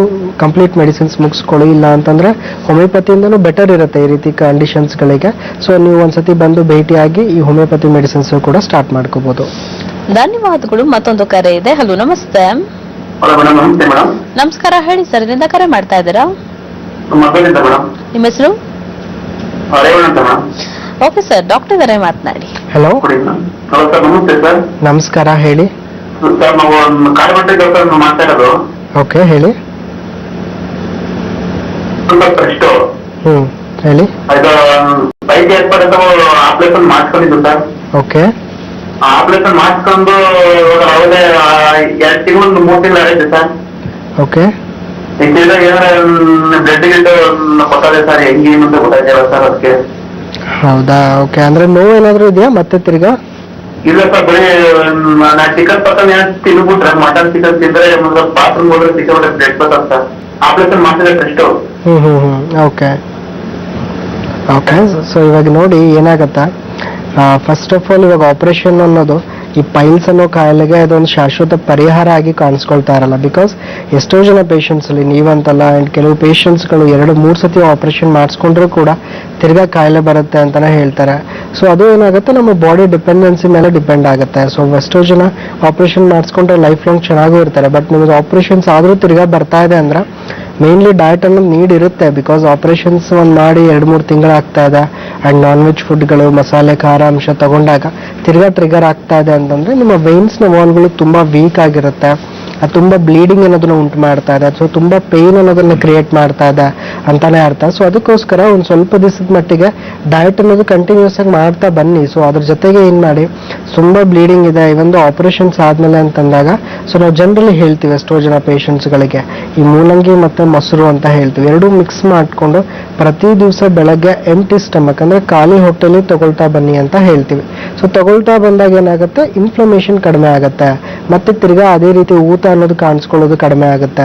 ಕಂಪ್ಲೀಟ್ ಮೆಡಿಸಿನ್ಸ್ ಮುಗಿಸ್ಕೊಳ್ಳಿ. ಇಲ್ಲ ಅಂತಂದ್ರೆ ಹೋಮಿಯೋಪತಿಯಿಂದನೂ ಬೆಟರ್ ಇರುತ್ತೆ ಈ ರೀತಿ ಕಂಡೀಷನ್ಸ್ ಗಳಿಗೆ. ಸೊ ನೀವು ಒಂದ್ಸತಿ ಬಂದು ಭೇಟಿಯಾಗಿ ಈ ಹೋಮಿಯೋಪತಿ ಮೆಡಿಸಿನ್ಸ್ ಕೂಡ ಸ್ಟಾರ್ಟ್ ಮಾಡ್ಕೋಬಹುದು. ಧನ್ಯವಾದಗಳು. ಮತ್ತೊಂದು ಕರೆ ಇದೆ. ಹಲೋ, ನಮಸ್ತೆ. Hello madam. ನಮಸ್ತೆ ಮೇಡಮ್. ನಮಸ್ಕಾರ. ಹೇಳಿ ಸರ್, ಎಲ್ಲಿಂದ ಕರೆ ಮಾಡ್ತಾ ಇದ್ದೀರಾ? ಮಕ್ಕಳಿಂದ ಮೇಡಮ್. ನಿಮ್ಮ ಹೆಸರು? ರೇವಣ್ಣ ಅಂತ ಮೇಡಮ್. ಓಕೆ ಸರ್, ಡಾಕ್ಟರ್ ಇದಾರೆ, ಮಾತನಾಡಿ. ಹಲೋ. ಹಲೋ ಸರ್, ನಮಸ್ತೆ ಸರ್. ನಮಸ್ಕಾರ, ಹೇಳಿ. ಸರ್ ನಾವು ಕಾಯಿಬಟ್ಟೆ ಡಾಕ್ಟರ್ ಮಾಡ್ತಾ ಇರೋದು. ಓಕೆ, ಹೇಳಿ. ಎಷ್ಟು ಹೇಳಿ. ಅದು ಬೈಕ್ ಏರ್ಪಡಿಸ ಆಪರೇಷನ್ ಮಾಡ್ಕೊಂಡಿದ್ದು ಸರ್. ಓಕೆ. ಆಪರೇಷನ್ ಮಾಡ್ಕೊಂಡು ಅವರೇ 2 ತಿಂಗಳು 3 ತಿಂಗಳು ಆಗೈತೆ ಸರ್. ಓಕೆ. ಬ್ಲಡ್ ಗಿಡ್ ಗೊತ್ತಾದೆ ಸರ್, ಹೆಂಗೇನು ಅಂತ ಗೊತ್ತಾಗಿಲ್ಲ ಸರ್ ಅದಕ್ಕೆ. ಹೌದಾ? ಓಕೆ. ಅಂದ್ರೆ ನೋವು ಏನಾದ್ರು ಇದೆಯಾ ಮತ್ತೆ ತಿರ್ಗಾ? ಇಲ್ಲ ಸರ್, ಬರೀ ನಾ ಚಿಕನ್ ಪಕ್ಕನ್ ತಿನ್ಬಿಟ್ರೆ, ಮಟನ್ ಚಿಕನ್ ತಿಂದ್ರೆ ಬಾತ್ರೂಮ್ ಹೋದ್ರೆ ಸಿಕ್ಕಾಬಿಟ್ರೆ ಬ್ಲಡ್ ಬರ್ತದೆ ಸರ್. ಆಪರೇಷನ್ ಮಾಡ್ತಿದ್ರೆ ಎಷ್ಟು. ಓಕೆ. ಓಕೆ, ಸೊ ಇವಾಗ ನೋಡಿ ಏನಾಗತ್ತಾ, ಫಸ್ಟ್ ಆಫ್ ಆಲ್ ಇವಾಗ ಆಪರೇಷನ್ ಅನ್ನೋದು ಈ ಪೈಲ್ಸ್ ಅನ್ನೋ ಕಾಯಿಲೆಗೆ ಅದೊಂದು ಶಾಶ್ವತ ಪರಿಹಾರ ಆಗಿ ಕಾಣಿಸ್ಕೊಳ್ತಾ ಇರಲ್ಲ. ಬಿಕಾಸ್ ಎಷ್ಟೋ ಜನ ಪೇಷಂಟ್ಸ್ ಅಲ್ಲಿ ನೀವಂತಲ್ಲ, ಅಂಡ್ ಕೆಲವು ಪೇಷಂಟ್ಸ್ಗಳು 2-3 ಸತಿ ಆಪರೇಷನ್ ಮಾಡಿಸ್ಕೊಂಡ್ರೂ ಕೂಡ ತಿರ್ಗಾ ಕಾಯಿಲೆ ಬರುತ್ತೆ ಅಂತಾನೆ ಹೇಳ್ತಾರೆ. ಸೊ ಅದು ಏನಾಗುತ್ತೆ, ನಮ್ಮ ಬಾಡಿ ಡಿಪೆಂಡೆನ್ಸಿ ಮೇಲೆ ಡಿಪೆಂಡ್ ಆಗುತ್ತೆ. ಸೊ ಎಷ್ಟೋ ಜನ ಆಪರೇಷನ್ ಮಾಡಿಸ್ಕೊಂಡ್ರೆ ಲೈಫ್ ಲಾಂಗ್ ಚೆನ್ನಾಗೂ ಇರ್ತಾರೆ. ಬಟ್ ನಿಮಗೆ ಆಪರೇಷನ್ಸ್ ಆದ್ರೂ ತಿರ್ಗಾ ಬರ್ತಾ ಇದೆ ಅಂದ್ರೆ ಮೇನ್ಲಿ ಡಯಟ್ ಅನ್ನೋದು ನೀಡ್ ಇರುತ್ತೆ. ಬಿಕಾಸ್ ಆಪರೇಷನ್ಸ್ ಮಾಡಿ 2-3 ತಿಂಗಳಾಗ್ತಾ ಇದೆ ಅಂಡ್ ನಾನ್ ವೆಜ್ ಫುಡ್ಗಳು, ಮಸಾಲೆ, ಖಾರ ಅಂಶ ತಗೊಂಡಾಗ ತಿರ್ಗಾ ಟ್ರಿಗರ್ ಆಗ್ತಾ ಇದೆ ಅಂತಂದ್ರೆ ನಿಮ್ಮ ನ ವಾಲ್ಗಳು ತುಂಬಾ ವೀಕ್ ಆಗಿರುತ್ತೆ. ಅದು ತುಂಬಾ ಬ್ಲೀಡಿಂಗ್ ಅನ್ನೋದನ್ನ ಉಂಟು ಮಾಡ್ತಾ ಇದೆ. ಸೊ ತುಂಬಾ ಪೇನ್ ಅನ್ನೋದನ್ನ ಕ್ರಿಯೇಟ್ ಮಾಡ್ತಾ ಇದೆ ಅಂತಾನೆ ಅರ್ಥ. ಸೊ ಅದಕ್ಕೋಸ್ಕರ ಒಂದು ಸ್ವಲ್ಪ ದಿವಸದ ಮಟ್ಟಿಗೆ ಡಯಟ್ ಅನ್ನೋದು ಕಂಟಿನ್ಯೂಸ್ ಆಗಿ ಮಾಡ್ತಾ ಬನ್ನಿ. ಸೊ ಅದ್ರ ಜೊತೆಗೆ ಏನ್ ಮಾಡಿ, ತುಂಬಾ ಬ್ಲೀಡಿಂಗ್ ಇದೆ ಇವೊಂದು ಆಪರೇಷನ್ಸ್ ಆದ್ಮೇಲೆ ಅಂತಂದಾಗ, ಸೊ ನಾವು ಜನರಲಿ ಹೇಳ್ತೀವಿ ಎಷ್ಟೋ ಜನ ಗಳಿಗೆ ಈ ಮೂಲಂಗಿ ಮತ್ತೆ ಮೊಸರು ಅಂತ ಹೇಳ್ತೀವಿ, ಎರಡೂ ಮಿಕ್ಸ್ ಮಾಡ್ಕೊಂಡು ಪ್ರತಿ ದಿವಸ ಬೆಳಗ್ಗೆ ಎಂಟಿ ಸ್ಟಮಕ್ ಅಂದ್ರೆ ಖಾಲಿ ಹೊಟ್ಟೆಲಿ ತಗೊಳ್ತಾ ಬನ್ನಿ ಅಂತ ಹೇಳ್ತೀವಿ. ಸೊ ತಗೊಳ್ತಾ ಬಂದಾಗ ಏನಾಗುತ್ತೆ, ಇನ್ಫ್ಲಮೇಷನ್ ಕಡಿಮೆ ಆಗುತ್ತೆ, ಮತ್ತೆ ತಿರ್ಗಾ ಅದೇ ರೀತಿ ಊತ ಅನ್ನೋದು ಕಾಣಿಸ್ಕೊಳ್ಳೋದು ಕಡಿಮೆ ಆಗುತ್ತೆ.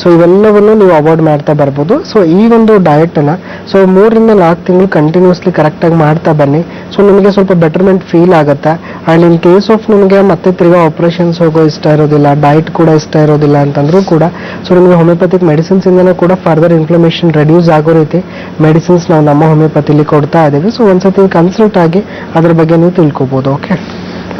ಸೊ ಇವೆಲ್ಲವನ್ನು ನೀವು ಅವಾಯ್ಡ್ ಮಾಡ್ತಾ ಬರ್ಬೋದು. ಸೊ ಈ ಒಂದು ಡಯಟ್ ಅನ್ನ 3-4 ತಿಂಗಳು ಕಂಟಿನ್ಯೂಸ್ಲಿ ಕರೆಕ್ಟ್ ಆಗಿ ಮಾಡ್ತಾ ಬನ್ನಿ. ಸೊ ನಿಮಗೆ ಸ್ವಲ್ಪ ಬೆಟರ್ಮೆಂಟ್ ಫೀಲ್ ಆಗುತ್ತೆ. ಅಂಡ್ ಇನ್ ಕೇಸ್ ಆಫ್ ನಿಮಗೆ ಮತ್ತೆ ತಿರ್ಗಾ ಆಪರೇಷನ್ಸ್ ಹೋಗೋ ಇಷ್ಟ ಇರೋದಿಲ್ಲ, ಡಯಟ್ ಕೂಡ ಇಷ್ಟ ಇರೋದಿಲ್ಲ ಅಂತಂದ್ರೂ ಕೂಡ, ಸೊ ನಿಮಗೆ ಹೋಮಿಯೋಪತಿಕ್ ಮೆಡಿಸಿನ್ಸ್ ಇಂದನೂ ಕೂಡ ಫರ್ದರ್ ಇನ್ಫ್ಲಮೇಷನ್ ರೆಡ್ಯೂಸ್ ಆಗೋ ರೀತಿ ಮೆಡಿಸಿನ್ಸ್ ನಾವು ನಮ್ಮ ಹೋಮಿಯೋಪತಿಲಿ ಕೊಡ್ತಾ ಇದ್ದೀವಿ. ಸೊ ಒಂದ್ಸತಿ ಕನ್ಸಲ್ಟ್ ಆಗಿ ಅದ್ರ ಬಗ್ಗೆ ನೀವು ತಿಳ್ಕೊಬಹುದು. ಓಕೆ,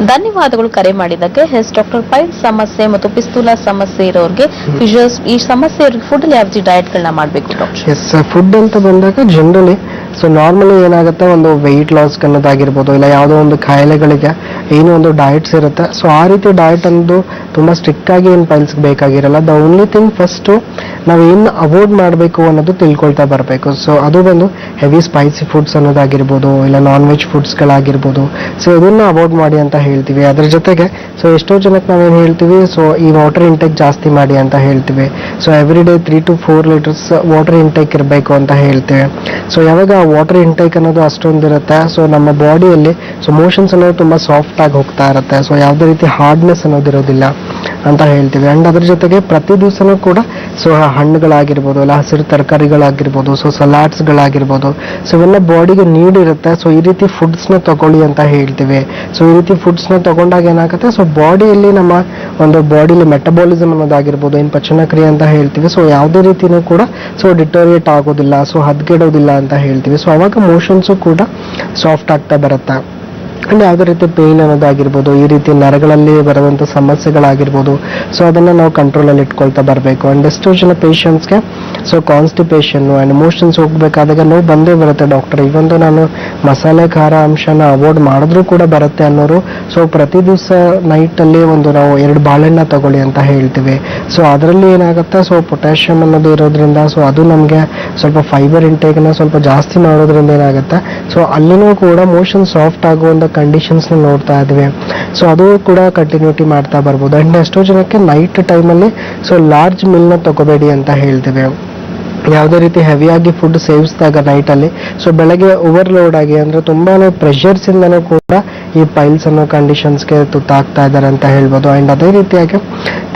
ಧನ್ಯವಾದಗಳು ಕರೆ ಮಾಡಿದ್ದಕ್ಕೆ. ಡಾಕ್ಟರ್ ಪೈಲ್ಸ್ ಸಮಸ್ಯೆ ಮತ್ತು ಪಿಸ್ತೂಲಾ ಸಮಸ್ಯೆ ಇರೋರಿಗೆ, ಫಿಶರ್ಸ್, ಈ ಸಮಸ್ಯೆ ಫುಡ್ ಯಾವ ರೀತಿ ಡಯಟ್ ಗಳನ್ನ ಮಾಡಬೇಕು ಡಾಕ್ಟರ್? ಎಸ್, ಫುಡ್ ಅಂತ ಬಂದಾಗ ಜನರಲಿ ಸೊ ನಾರ್ಮಲಿ ಏನಾಗುತ್ತೆ, ಒಂದು ವೆಯ್ಟ್ ಲಾಸ್ ಅನ್ನೋದಾಗಿರ್ಬೋದು, ಇಲ್ಲ ಯಾವುದೋ ಒಂದು ಕಾಯಿಲೆಗಳಿಗೆ ಏನೋ ಒಂದು ಡಯಟ್ಸ್ ಇರುತ್ತೆ. ಸೊ ಆ ರೀತಿ ಡಯಟ್ ಅನ್ನೋದು ತುಂಬಾ ಸ್ಟ್ರಿಕ್ಟ್ ಆಗಿ ಏನು ಪೈಲ್ಸ್ ಬೇಕಾಗಿರಲ್ಲ. ದ ಓನ್ಲಿ ಥಿಂಗ್ ಫಸ್ಟ್ ನಾವೇನು ಅವಾಯ್ಡ್ ಮಾಡಬೇಕು ಅನ್ನೋದು ತಿಳ್ಕೊಳ್ತಾ ಬರಬೇಕು. ಸೊ ಅದು ಬಂದು ಹೆವಿ ಸ್ಪೈಸಿ ಫುಡ್ಸ್ ಅನ್ನೋದಾಗಿರ್ಬೋದು, ಇಲ್ಲ ನಾನ್ ವೆಜ್ ಫುಡ್ಸ್ಗಳಾಗಿರ್ಬೋದು. ಸೊ ಇದನ್ನ ಅವಾಯ್ಡ್ ಮಾಡಿ ಅಂತ ಹೇಳ್ತೀವಿ. ಅದ್ರ ಜೊತೆಗೆ ಸೊ ಎಷ್ಟೋ ಜನಕ್ಕೆ ನಾವೇನು ಹೇಳ್ತೀವಿ, ಸೊ ಈ ವಾಟರ್ ಇಂಟೇಕ್ ಜಾಸ್ತಿ ಮಾಡಿ ಅಂತ ಹೇಳ್ತೀವಿ. So every day 3 to 4 litres water intake ಇರಬೇಕು ಅಂತ ಹೇಳ್ತೀವಿ. ಸೊ ಯಾವಾಗ ವಾಟರ್ ಇಂಟೇಕ್ ಅನ್ನೋದು ಅಷ್ಟೊಂದಿರುತ್ತೆ, ಸೊ ನಮ್ಮ ಬಾಡಿಯಲ್ಲಿ ಸೊ ಮೋಷನ್ಸ್ ಅನ್ನೋದು ತುಂಬಾ ಸಾಫ್ಟ್ ಆಗಿ ಹೋಗ್ತಾ ಇರುತ್ತೆ. ಸೊ ಯಾವುದೇ ರೀತಿ ಹಾರ್ಡ್ನೆಸ್ ಅನ್ನೋದಿರೋದಿಲ್ಲ ಅಂತ ಹೇಳ್ತೀವಿ. ಅಂಡ್ ಅದ್ರ ಜೊತೆಗೆ ಪ್ರತಿ ದಿವಸನೂ ಕೂಡ ಸೊ ಹಣ್ಣುಗಳಾಗಿರ್ಬೋದು, ಇಲ್ಲ ಹಸಿರು ತರಕಾರಿಗಳಾಗಿರ್ಬೋದು, ಸೊ ಸಲಾಡ್ಸ್ಗಳಾಗಿರ್ಬೋದು, ಸೊ ಇವೆಲ್ಲ ಬಾಡಿಗೆ ನೀಡ್ ಇರುತ್ತೆ. ಸೊ ಈ ರೀತಿ ಫುಡ್ಸ್ನ ತಗೊಳ್ಳಿ ಅಂತ ಹೇಳ್ತೀವಿ. ಸೊ ಈ ರೀತಿ ಫುಡ್ಸ್ನ ತಗೊಂಡಾಗ ಏನಾಗುತ್ತೆ, ಸೊ ಬಾಡಿಯಲ್ಲಿ ನಮ್ಮ ಒಂದು ಬಾಡಿಲಿ ಮೆಟಬಾಲಿಸಮ್ ಅನ್ನೋದಾಗಿರ್ಬೋದು, ಏನು ಪಚನಕ್ರಿಯೆ ಅಂತ ಹೇಳ್ತೀವಿ, ಸೊ ಯಾವುದೇ ರೀತಿನೂ ಕೂಡ ಸೊ ಡಿಟೋರಿಯೇಟ್ ಆಗೋದಿಲ್ಲ, ಸೊ ಹದ್ಗೆಡೋದಿಲ್ಲ ಅಂತ ಹೇಳ್ತೀವಿ. ಸೊ ಅವಾಗ ಮೋಷನ್ಸು ಕೂಡ ಸಾಫ್ಟ್ ಆಗ್ತಾ ಬರುತ್ತೆ. ಅಂಡ್ ಯಾವುದೇ ರೀತಿ ಪೇನ್ ಅನ್ನೋದಾಗಿರ್ಬೋದು, ಈ ರೀತಿ ನರಗಳಲ್ಲಿ ಬರುವಂಥ ಸಮಸ್ಯೆಗಳಾಗಿರ್ಬೋದು, ಸೊ ಅದನ್ನು ನಾವು ಕಂಟ್ರೋಲಲ್ಲಿ ಇಟ್ಕೊಳ್ತಾ ಬರಬೇಕು. ಅಂಡ್ ಎಷ್ಟೋ ಜನ ಪೇಷಂಟ್ಸ್ಗೆ ಸೊ ಕಾನ್ಸ್ಟಿಪೇಷನ್ನು ಆ್ಯಂಡ್ ಮೋಷನ್ಸ್ ಹೋಗ್ಬೇಕಾದಾಗ ನೋವು ಬಂದೇ ಬರುತ್ತೆ ಡಾಕ್ಟರ್, ಇವೊಂದು ನಾನು ಮಸಾಲೆ ಖಾರ ಅಂಶನ ಅವಾಯ್ಡ್ ಮಾಡಿದ್ರೂ ಕೂಡ ಬರುತ್ತೆ ಅನ್ನೋರು, ಸೊ ಪ್ರತಿ ದಿವಸ ನೈಟಲ್ಲಿ ನಾವು 2 ಬಾಳೆಹಣ್ಣ ತಗೊಳ್ಳಿ ಅಂತ ಹೇಳ್ತೀವಿ. ಸೊ ಅದರಲ್ಲಿ ಏನಾಗುತ್ತೆ, ಸೊ ಪೊಟ್ಯಾಷಿಯಮ್ ಅನ್ನೋದು ಇರೋದ್ರಿಂದ ಸೊ ಅದು ನಮಗೆ ಸ್ವಲ್ಪ ಫೈಬರ್ ಇಂಟೇಕ್ನ ಸ್ವಲ್ಪ ಜಾಸ್ತಿ ಮಾಡೋದ್ರಿಂದ ಏನಾಗುತ್ತೆ, ಸೊ ಅಲ್ಲಿನೂ ಕೂಡ ಮೋಷನ್ ಸಾಫ್ಟ್ ಆಗುವಂಥ ಕಂಡೀಷನ್ಸ್ ನೋಡ್ತಾ ಇದ್ವಿ. ಸೊ ಅದು ಕೂಡ ಕಂಟಿನ್ಯೂಟಿ ಮಾಡ್ತಾ ಬರ್ಬೋದು. ಅಂಡ್ ಎಷ್ಟೋ ಜನಕ್ಕೆ ನೈಟ್ ಟೈಮಲ್ಲಿ ಸೊ ಲಾರ್ಜ್ ಮಿಲ್ನ ತಗೋಬೇಡಿ ಅಂತ ಹೇಳ್ತೀವಿ. ಯಾವುದೇ ರೀತಿ ಹೆವಿಯಾಗಿ ಫುಡ್ ಸೇವಿಸಿದಾಗ ನೈಟಲ್ಲಿ ಸೊ ಬೆಳಗ್ಗೆ ಓವರ್ಲೋಡ್ ಆಗಿ ಅಂದ್ರೆ ತುಂಬಾನೇ ಪ್ರೆಷರ್ಸ್ ಇಂದನೂ ಕೂಡ ಈ ಪೈಲ್ಸ್ ಅನ್ನೋ ಕಂಡೀಷನ್ಸ್ಗೆ ತುತ್ತಾಗ್ತಾ ಇದ್ದಾರೆ ಅಂತ ಹೇಳ್ಬೋದು. ಅಂಡ್ ಅದೇ ರೀತಿಯಾಗಿ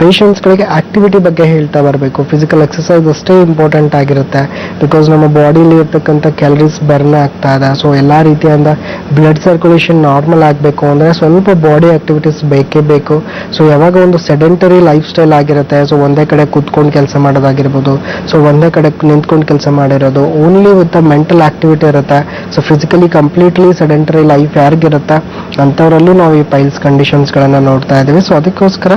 ಪೇಷಂಟ್ಸ್ಗಳಿಗೆ ಆಕ್ಟಿವಿಟಿ ಬಗ್ಗೆ ಹೇಳ್ತಾ ಬರಬೇಕು. ಫಿಸಿಕಲ್ ಎಕ್ಸಸೈಸ್ ಅಷ್ಟೇ ಇಂಪಾರ್ಟೆಂಟ್ ಆಗಿರುತ್ತೆ. ಬಿಕಾಸ್ ನಮ್ಮ ಬಾಡಿಲಿ ಇರ್ತಕ್ಕಂಥ ಕ್ಯಾಲರೀಸ್ ಬರ್ನ್ ಆಗ್ತಾ ಇದೆ. ಸೊ ಎಲ್ಲಾ ರೀತಿಯಿಂದ ಬ್ಲಡ್ ಸರ್ಕ್ಯುಲೇಷನ್ ನಾರ್ಮಲ್ ಆಗಬೇಕು ಅಂದ್ರೆ ಸ್ವಲ್ಪ ಬಾಡಿ ಆಕ್ಟಿವಿಟೀಸ್ ಬೇಕೇ ಬೇಕು. ಸೊ ಯಾವಾಗ ಒಂದು ಸೆಡೆಂಟರಿ ಲೈಫ್ ಸ್ಟೈಲ್ ಆಗಿರುತ್ತೆ, ಸೊ ಒಂದೇ ಕಡೆ ಕೂತ್ಕೊಂಡು ಕೆಲಸ ಮಾಡೋದಾಗಿರ್ಬೋದು, ಸೊ ಒಂದೇ ಕಡೆ ನಿಂತ್ಕೊಂಡು ಕೆಲಸ ಮಾಡಿರೋದು, ಓನ್ಲಿ ವಿತ್ ಮೆಂಟಲ್ ಆಕ್ಟಿವಿಟಿ ಇರುತ್ತೆ. So physically completely sedentary life ಯಾರಿಗಿರುತ್ತೆ ಅಂಥವರಲ್ಲೂ ನಾವು ಈ ಪೈಲ್ಸ್ ಕಂಡೀಷನ್ಸ್ಗಳನ್ನು ನೋಡ್ತಾ ಇದ್ದೀವಿ. ಸೊ ಅದಕ್ಕೋಸ್ಕರ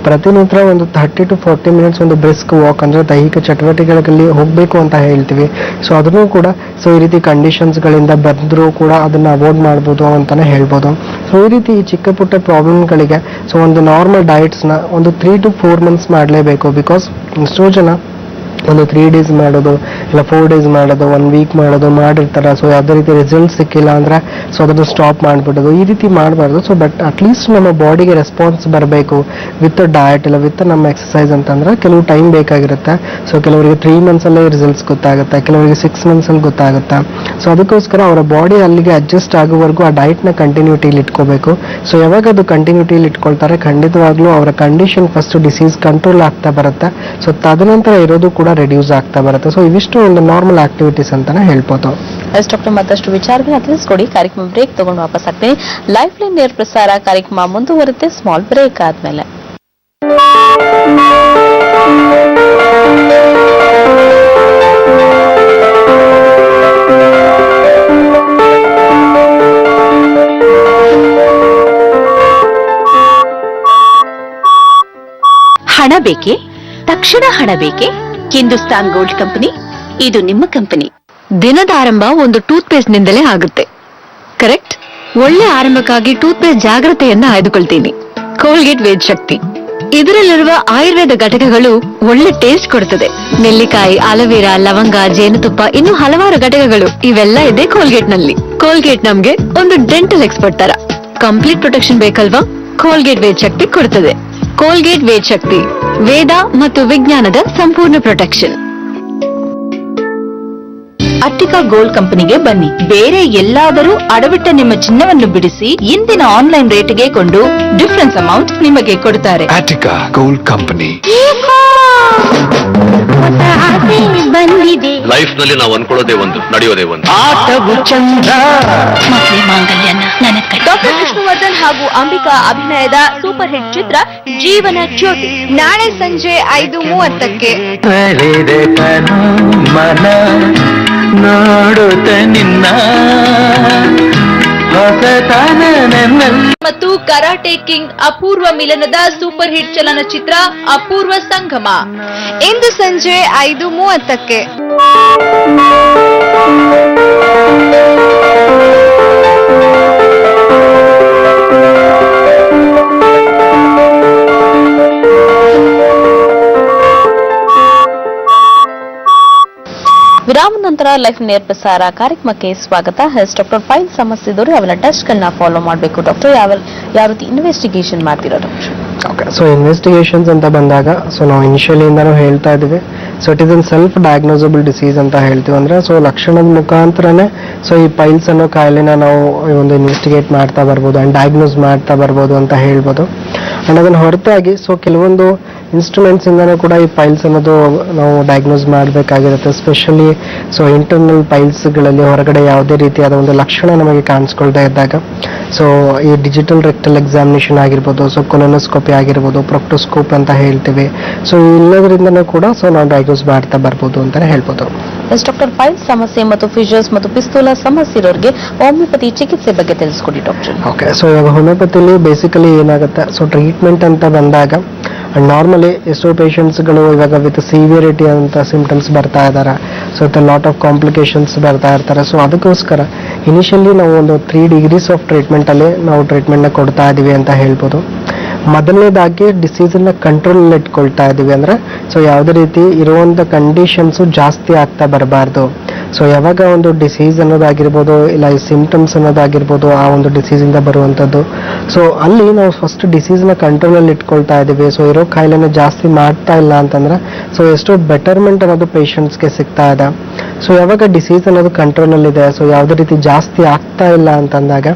ಪ್ರತಿನಿತ್ಯ ಒಂದು 30 to 40 ಮಿನಿಟ್ಸ್ ಒಂದು ಬ್ರಿಸ್ಕ್ ವಾಕ್ ಅಂದ್ರೆ ದೈಹಿಕ ಚಟುವಟಿಕೆಗಳಲ್ಲಿ ಹೋಗಬೇಕು ಅಂತ ಹೇಳ್ತೀವಿ. ಸೊ ಅದನ್ನು ಕೂಡ ಸೊ ಈ ರೀತಿ ಕಂಡೀಷನ್ಸ್ಗಳಿಂದ ಬಂದರೂ ಕೂಡ ಅದನ್ನ ಅವಾಯ್ಡ್ ಮಾಡ್ಬೋದು ಅಂತಾನೆ ಹೇಳ್ಬೋದು. ಸೊ ಈ ರೀತಿ ಈ ಚಿಕ್ಕ ಪುಟ್ಟ ಪ್ರಾಬ್ಲಮ್ಗಳಿಗೆ ಸೊ ಒಂದು ನಾರ್ಮಲ್ ಡಯಟ್ಸ್ನ ಒಂದು 3 to 4 ಮಂತ್ಸ್ ಮಾಡಲೇಬೇಕು. ಬಿಕಾಸ್ ಎಷ್ಟೋ ಜನ ಒಂದು 3 days ಮಾಡೋದು, ಇಲ್ಲ 4 days ಮಾಡೋದು, 1 week ಮಾಡೋದು ಮಾಡಿರ್ತಾರೆ. ಸೊ ಯಾವುದೇ ರೀತಿ ರಿಸಲ್ಟ್ ಸಿಕ್ಕಿಲ್ಲ ಅಂದ್ರೆ ಸೊ ಅದನ್ನು ಸ್ಟಾಪ್ ಮಾಡಿಬಿಡೋದು, ಈ ರೀತಿ ಮಾಡಬಾರ್ದು. ಸೊ ಬಟ್ ಅಟ್ಲೀಸ್ಟ್ ನಮ್ಮ ಬಾಡಿಗೆ ರೆಸ್ಪಾನ್ಸ್ ಬರಬೇಕು ವಿತ್ ಡಯಟ್ ಇಲ್ಲ ವಿತ್ ನಮ್ಮ ಎಕ್ಸಸೈಸ್ ಅಂತಂದ್ರೆ ಕೆಲವು ಟೈಮ್ ಬೇಕಾಗಿರುತ್ತೆ. ಸೊ ಕೆಲವರಿಗೆ 3 months ಅಲ್ಲೇ ರಿಸಲ್ಟ್ಸ್ ಗೊತ್ತಾಗುತ್ತೆ, ಕೆಲವರಿಗೆ 6 months ಅಲ್ಲಿ ಗೊತ್ತಾಗುತ್ತೆ. ಸೊ ಅದಕ್ಕೋಸ್ಕರ ಅವರ ಬಾಡಿ ಅಲ್ಲಿಗೆ ಅಡ್ಜಸ್ಟ್ ಆಗೋವರೆಗೂ ಆ ಡಯಟ್ನ ಕಂಟಿನ್ಯೂಟಿಲಿ ಇಟ್ಕೋಬೇಕು. ಸೊ ಯಾವಾಗ ಅದು ಕಂಟಿನ್ಯೂಟಿಲಿ ಇಟ್ಕೊಳ್ತಾರೆ ಖಂಡಿತವಾಗ್ಲೂ ಅವರ ಕಂಡೀಷನ್ ಫಸ್ಟ್ ಡಿಸೀಸ್ ಕಂಟ್ರೋಲ್ ಆಗ್ತಾ ಬರುತ್ತೆ. ಸೊ ತದನಂತರ ಇರೋದು ಕೂಡ ರೆಡ್ಯೂಸ್ ಆಗ್ತಾ ಬರುತ್ತೆ. ಸೊ ಇವಿಷ್ಟು ಒಂದು ನಾರ್ಮಲ್ ಆಕ್ಟಿವಿಟೀಸ್ ಅಂತಾನೆ ಹೇಳ್ಬೋದು. ಡಾಕ್ಟರ್ ಮತ್ತಷ್ಟು ವಿಚಾರಗಳನ್ನ ತಿಳಿಸ್ಕೊಡಿ. ಕಾರ್ಯಕ್ರಮ ಬ್ರೇಕ್ ತಗೊಂಡು ವಾಪಸ್ ಆಗ್ತೀನಿ. ಲೈಫ್ ಲೈನ್ ನೇರ ಪ್ರಸಾರ ಕಾರ್ಯಕ್ರಮ ಮುಂದುವರುತ್ತೆ ಸ್ಮಾಲ್ ಬ್ರೇಕ್ ಆದ್ಮೇಲೆ. ಹಣ ಬೇಕೆ? ತಕ್ಷಣ ಹಣ ಬೇಕೆ? ಹಿಂದೂಸ್ತಾನ್ ಗೋಲ್ಡ್ ಕಂಪನಿ ಇದು ನಿಮ್ಮ ಕಂಪನಿ. ದಿನದ ಆರಂಭ ಒಂದು ಟೂತ್ ಪೇಸ್ಟ್ ನಿಂದಲೇ ಆಗುತ್ತೆ, ಕರೆಕ್ಟ್? ಒಳ್ಳೆ ಆರಂಭಕ್ಕಾಗಿ ಟೂತ್ ಪೇಸ್ಟ್ ಜಾಗ್ರತೆಯನ್ನ ಆಯ್ದುಕೊಳ್ತೀನಿ. ಕೋಲ್ಗೇಟ್ ವೇದ್ ಶಕ್ತಿ, ಇದರಲ್ಲಿರುವ ಆಯುರ್ವೇದ ಘಟಕಗಳು ಒಳ್ಳೆ ಟೇಸ್ಟ್ ಕೊಡುತ್ತದೆ. ನೆಲ್ಲಿಕಾಯಿ, ಅಲೋವೆರಾ, ಲವಂಗ, ಜೇನುತುಪ್ಪ, ಇನ್ನು ಹಲವಾರು ಘಟಕಗಳು ಇವೆಲ್ಲ ಇದೆ ಕೋಲ್ಗೇಟ್ ನಲ್ಲಿ. ಕೋಲ್ಗೇಟ್ ನಮ್ಗೆ ಒಂದು ಡೆಂಟಲ್ ಎಕ್ಸ್ಪರ್ಟ್ ತರ. ಕಂಪ್ಲೀಟ್ ಪ್ರೊಟೆಕ್ಷನ್ ಬೇಕಲ್ವಾ? ಕೋಲ್ಗೇಟ್ ವೇದ್ ಶಕ್ತಿ ಕೊಡುತ್ತದೆ. ಕೋಲ್ಗೇಟ್ ವೇದ್ ಶಕ್ತಿ, ವೇದ ಮತ್ತು ವಿಜ್ಞಾನದ ಸಂಪೂರ್ಣ ಪ್ರೊಟೆಕ್ಷನ್. ಅಟ್ಟಿಕಾ ಗೋಲ್ಡ್ ಕಂಪನಿಗೆ ಬನ್ನಿ. ಬೇರೆ ಎಲ್ಲಾದರೂ ಅಡವಿಟ್ಟ ನಿಮ್ಮ ಚಿನ್ನವನ್ನು ಬಿಡಿಸಿ ಇಂದಿನ ಆನ್ಲೈನ್ ರೇಟ್ಗೆ ಕೊಂಡು ಡಿಫರೆನ್ಸ್ ಅಮೌಂಟ್ ನಿಮಗೆ ಕೊಡುತ್ತಾರೆ. Attica gold company. ಲೈಫ್ ನಲ್ಲಿ ನಾವು ಅನ್ಕೊಳ್ಳೋದೇ ಒಂದು, ನಡೆಯೋದೇ ಒಂದು. ಆಟವು ಚಂದ ಮದುವೆ ಮಾಂಗಲ್ಯನ ನನಗೆ. ಡಾಕ್ಟರ್ ವಿಷ್ಣುವರ್ಧನ್ ಹಾಗೂ ಅಂಬಿಕಾ ಅಭಿನಯದ ಸೂಪರ್ ಹಿಟ್ ಚಿತ್ರ ಜೀವನ ಜ್ಯೋತಿ ನಾಳೆ ಸಂಜೆ 5:30ಕ್ಕೆ. ಅರೆದೆ ತನು ಮನ ನೋಡುತ್ತ ನಿನ್ನ ಹೊಸತನ ನನ್ನಲ್ಲಿ. ಮತ್ತು ಕರಾಟೆ ಕಿಂಗ್ ಅಪೂರ್ವ ಮಿಲನದ ಸೂಪರ್ ಹಿಟ್ ಚಲನಚಿತ್ರ ಅಪೂರ್ವ ಸಂಗಮ ಇಂದು ಸಂಜೆ 5:30ಕ್ಕೆ. ವಿರಾಮ ನಂತರ ಲೈಫ್ ನೇರ ಪ್ರಸಾರ ಕಾರ್ಯಕ್ರಮಕ್ಕೆ ಸ್ವಾಗತ. ಡಾಕ್ಟರ್ ಫೈಲ್ ಸಮಸ್ಯೆ ಇದ್ದವರು ಯಾವೆಲ್ಲ ಟೆಸ್ಟ್ ಗಳನ್ನ ಫಾಲೋ ಮಾಡಬೇಕು ಡಾಕ್ಟರ್? ಯಾವ ರೀತಿ ಇನ್ವೆಸ್ಟಿಗೇಷನ್ ಮಾಡ್ತೀರಾ ಡಾಕ್ಟರ್? ಓಕೆ, ಸೊ ಇನ್ವೆಸ್ಟಿಗೇಷನ್ಸ್ ಅಂತ ಬಂದಾಗ ನಾವು ಇನಿಷಿಯಲಿಂದಾನು ಹೇಳ್ತಾ ಇದ್ದೀವಿ. So it is an self diagnosable disease ಅಂತ ಹೇಳ್ತೀವಿ. ಅಂದ್ರೆ ಲಕ್ಷಣದ ಮುಖಾಂತರನೇ ಈ ಪೈಲ್ಸ್ ಅನ್ನೋ ಕಾಯಿಲೆನ ನಾವು ಒಂದು ಇನ್ವೆಸ್ಟಿಗೇಟ್ ಮಾಡ್ತಾ ಬರ್ಬೋದು ಅಂಡ್ ಡಯಾಗ್ನೋಸ್ ಮಾಡ್ತಾ ಬರ್ಬೋದು ಅಂತ ಹೇಳ್ಬೋದು. ಅಂಡ್ ಅದನ್ನ ಹೊರತಾಗಿ ಕೆಲವೊಂದು ಇನ್ಸ್ಟ್ರೂಮೆಂಟ್ಸ್ ಇಂದಾನು ಕೂಡ ಈ ಪೈಲ್ಸ್ ಅನ್ನೋದು ನಾವು ಡಯಾಗ್ನೋಸ್ ಮಾಡಬೇಕಾಗಿರುತ್ತೆ. ಸ್ಪೆಷಲಿ ಇಂಟರ್ನಲ್ ಪೈಲ್ಸ್ಗಳಲ್ಲಿ ಹೊರಗಡೆ ಯಾವುದೇ ರೀತಿಯಾದ ಒಂದು ಲಕ್ಷಣ ನಮಗೆ ಕಾಣಿಸ್ಕೊಳ್ತಾ ಇದ್ದಾಗ ಈ ಡಿಜಿಟಲ್ ರೆಕ್ಟಲ್ ಎಕ್ಸಾಮಿನೇಷನ್ ಆಗಿರ್ಬೋದು, ಕೊಲೊನೋಸ್ಕೋಪಿ ಆಗಿರ್ಬೋದು, ಪ್ರೊಕ್ಟೋಸ್ಕೋಪ್ ಅಂತ ಹೇಳ್ತೀವಿ. ಎಲ್ಲದರಿಂದನೂ ಕೂಡ ನಾವು ಡಯಾಗ್ನೋಸ್ ಮಾಡ್ತಾ ಬರ್ಬೋದು ಅಂತಾನೆ ಹೇಳ್ಬೋದು. ಡಾಕ್ಟರ್ ಫೈಲ್ ಸಮಸ್ಯೆ ಮತ್ತು ಫಿಶರ್ಸ್ ಮತ್ತು ಪಿಸ್ತೂಲ ಸಮಸ್ಯೆ ಇರೋರಿಗೆ ಹೋಮಿಯೋಪತಿ ಚಿಕಿತ್ಸೆ ಬಗ್ಗೆ ತಿಳಿಸ್ಕೊಡಿ ಡಾಕ್ಟರ್. ಓಕೆ, ಇವಾಗ ಹೋಮಿಯೋಪತಿಲಿ ಬೇಸಿಕಲಿ ಏನಾಗುತ್ತೆ, ಟ್ರೀಟ್ಮೆಂಟ್ ಅಂತ ಬಂದಾಗ ನಾರ್ಮಲಿ ಎಷ್ಟೋ ಪೇಷಂಟ್ಸ್ಗಳು ಇವಾಗ ವಿತ್ ಸಿವಿಯರಿಟಿ ಅಂತ ಸಿಂಪ್ಟಮ್ಸ್ ಬರ್ತಾ ಇದ್ದಾರೆ. ಲಾಟ್ ಆಫ್ ಕಾಂಪ್ಲಿಕೇಶನ್ಸ್ ಬರ್ತಾ ಇರ್ತಾರೆ. ಅದಕ್ಕೋಸ್ಕರ ಇನಿಷಿಯಲಿ ನಾವು ಒಂದು 3 ಡಿಗ್ರೀಸ್ ಆಫ್ ಟ್ರೀಟ್ಮೆಂಟ್ ಅಲ್ಲಿ ನಾವು ಟ್ರೀಟ್ಮೆಂಟ್ ನ ಕೊಡ್ತಾ ಇದೀವಿ ಅಂತ ಹೇಳ್ಬೋದು. ಮೊದಲನೇದಾಗಿ ಡಿಸೀಸ್ ಅನ್ನ ಕಂಟ್ರೋಲ್ ಇಟ್ಕೊಳ್ತಾ ಇದೀವಿ. ಅಂದ್ರೆ ಯಾವುದೇ ರೀತಿ ಇರುವಂತ ಕಂಡೀಷನ್ಸ್ ಜಾಸ್ತಿ ಆಗ್ತಾ ಬರಬಾರ್ದು. ಯಾವಾಗ ಒಂದು ಡಿಸೀಸ್ ಅನ್ನೋದಾಗಿರ್ಬೋದು, ಇಲ್ಲ ಈ ಸಿಂಪ್ಟಮ್ಸ್ ಅನ್ನೋದಾಗಿರ್ಬೋದು, ಆ ಒಂದು ಡಿಸೀಸ್ ಇಂದ ಬರುವಂತದ್ದು, ಅಲ್ಲಿ ನಾವು ಫಸ್ಟ್ ಡಿಸೀಸ್ ನ ಕಂಟ್ರೋಲ್ ಅಲ್ಲಿ ಇಟ್ಕೊಳ್ತಾ ಇದೀವಿ. ಇರೋ ಕಾಯಿಲೆನ ಜಾಸ್ತಿ ಮಾಡ್ತಾ ಇಲ್ಲ ಅಂತಂದ್ರೆ ಎಷ್ಟೋ ಬೆಟರ್ಮೆಂಟ್ ಅನ್ನೋದು ಪೇಷಂಟ್ಸ್ಗೆ ಸಿಗ್ತಾ ಇದೆ. ಯಾವಾಗ ಡಿಸೀಸ್ ಅನ್ನೋದು ಕಂಟ್ರೋಲ್ ಅಲ್ಲಿ ಇದೆ, ಯಾವುದೇ ರೀತಿ ಜಾಸ್ತಿ ಆಗ್ತಾ ಇಲ್ಲ ಅಂತಂದಾಗ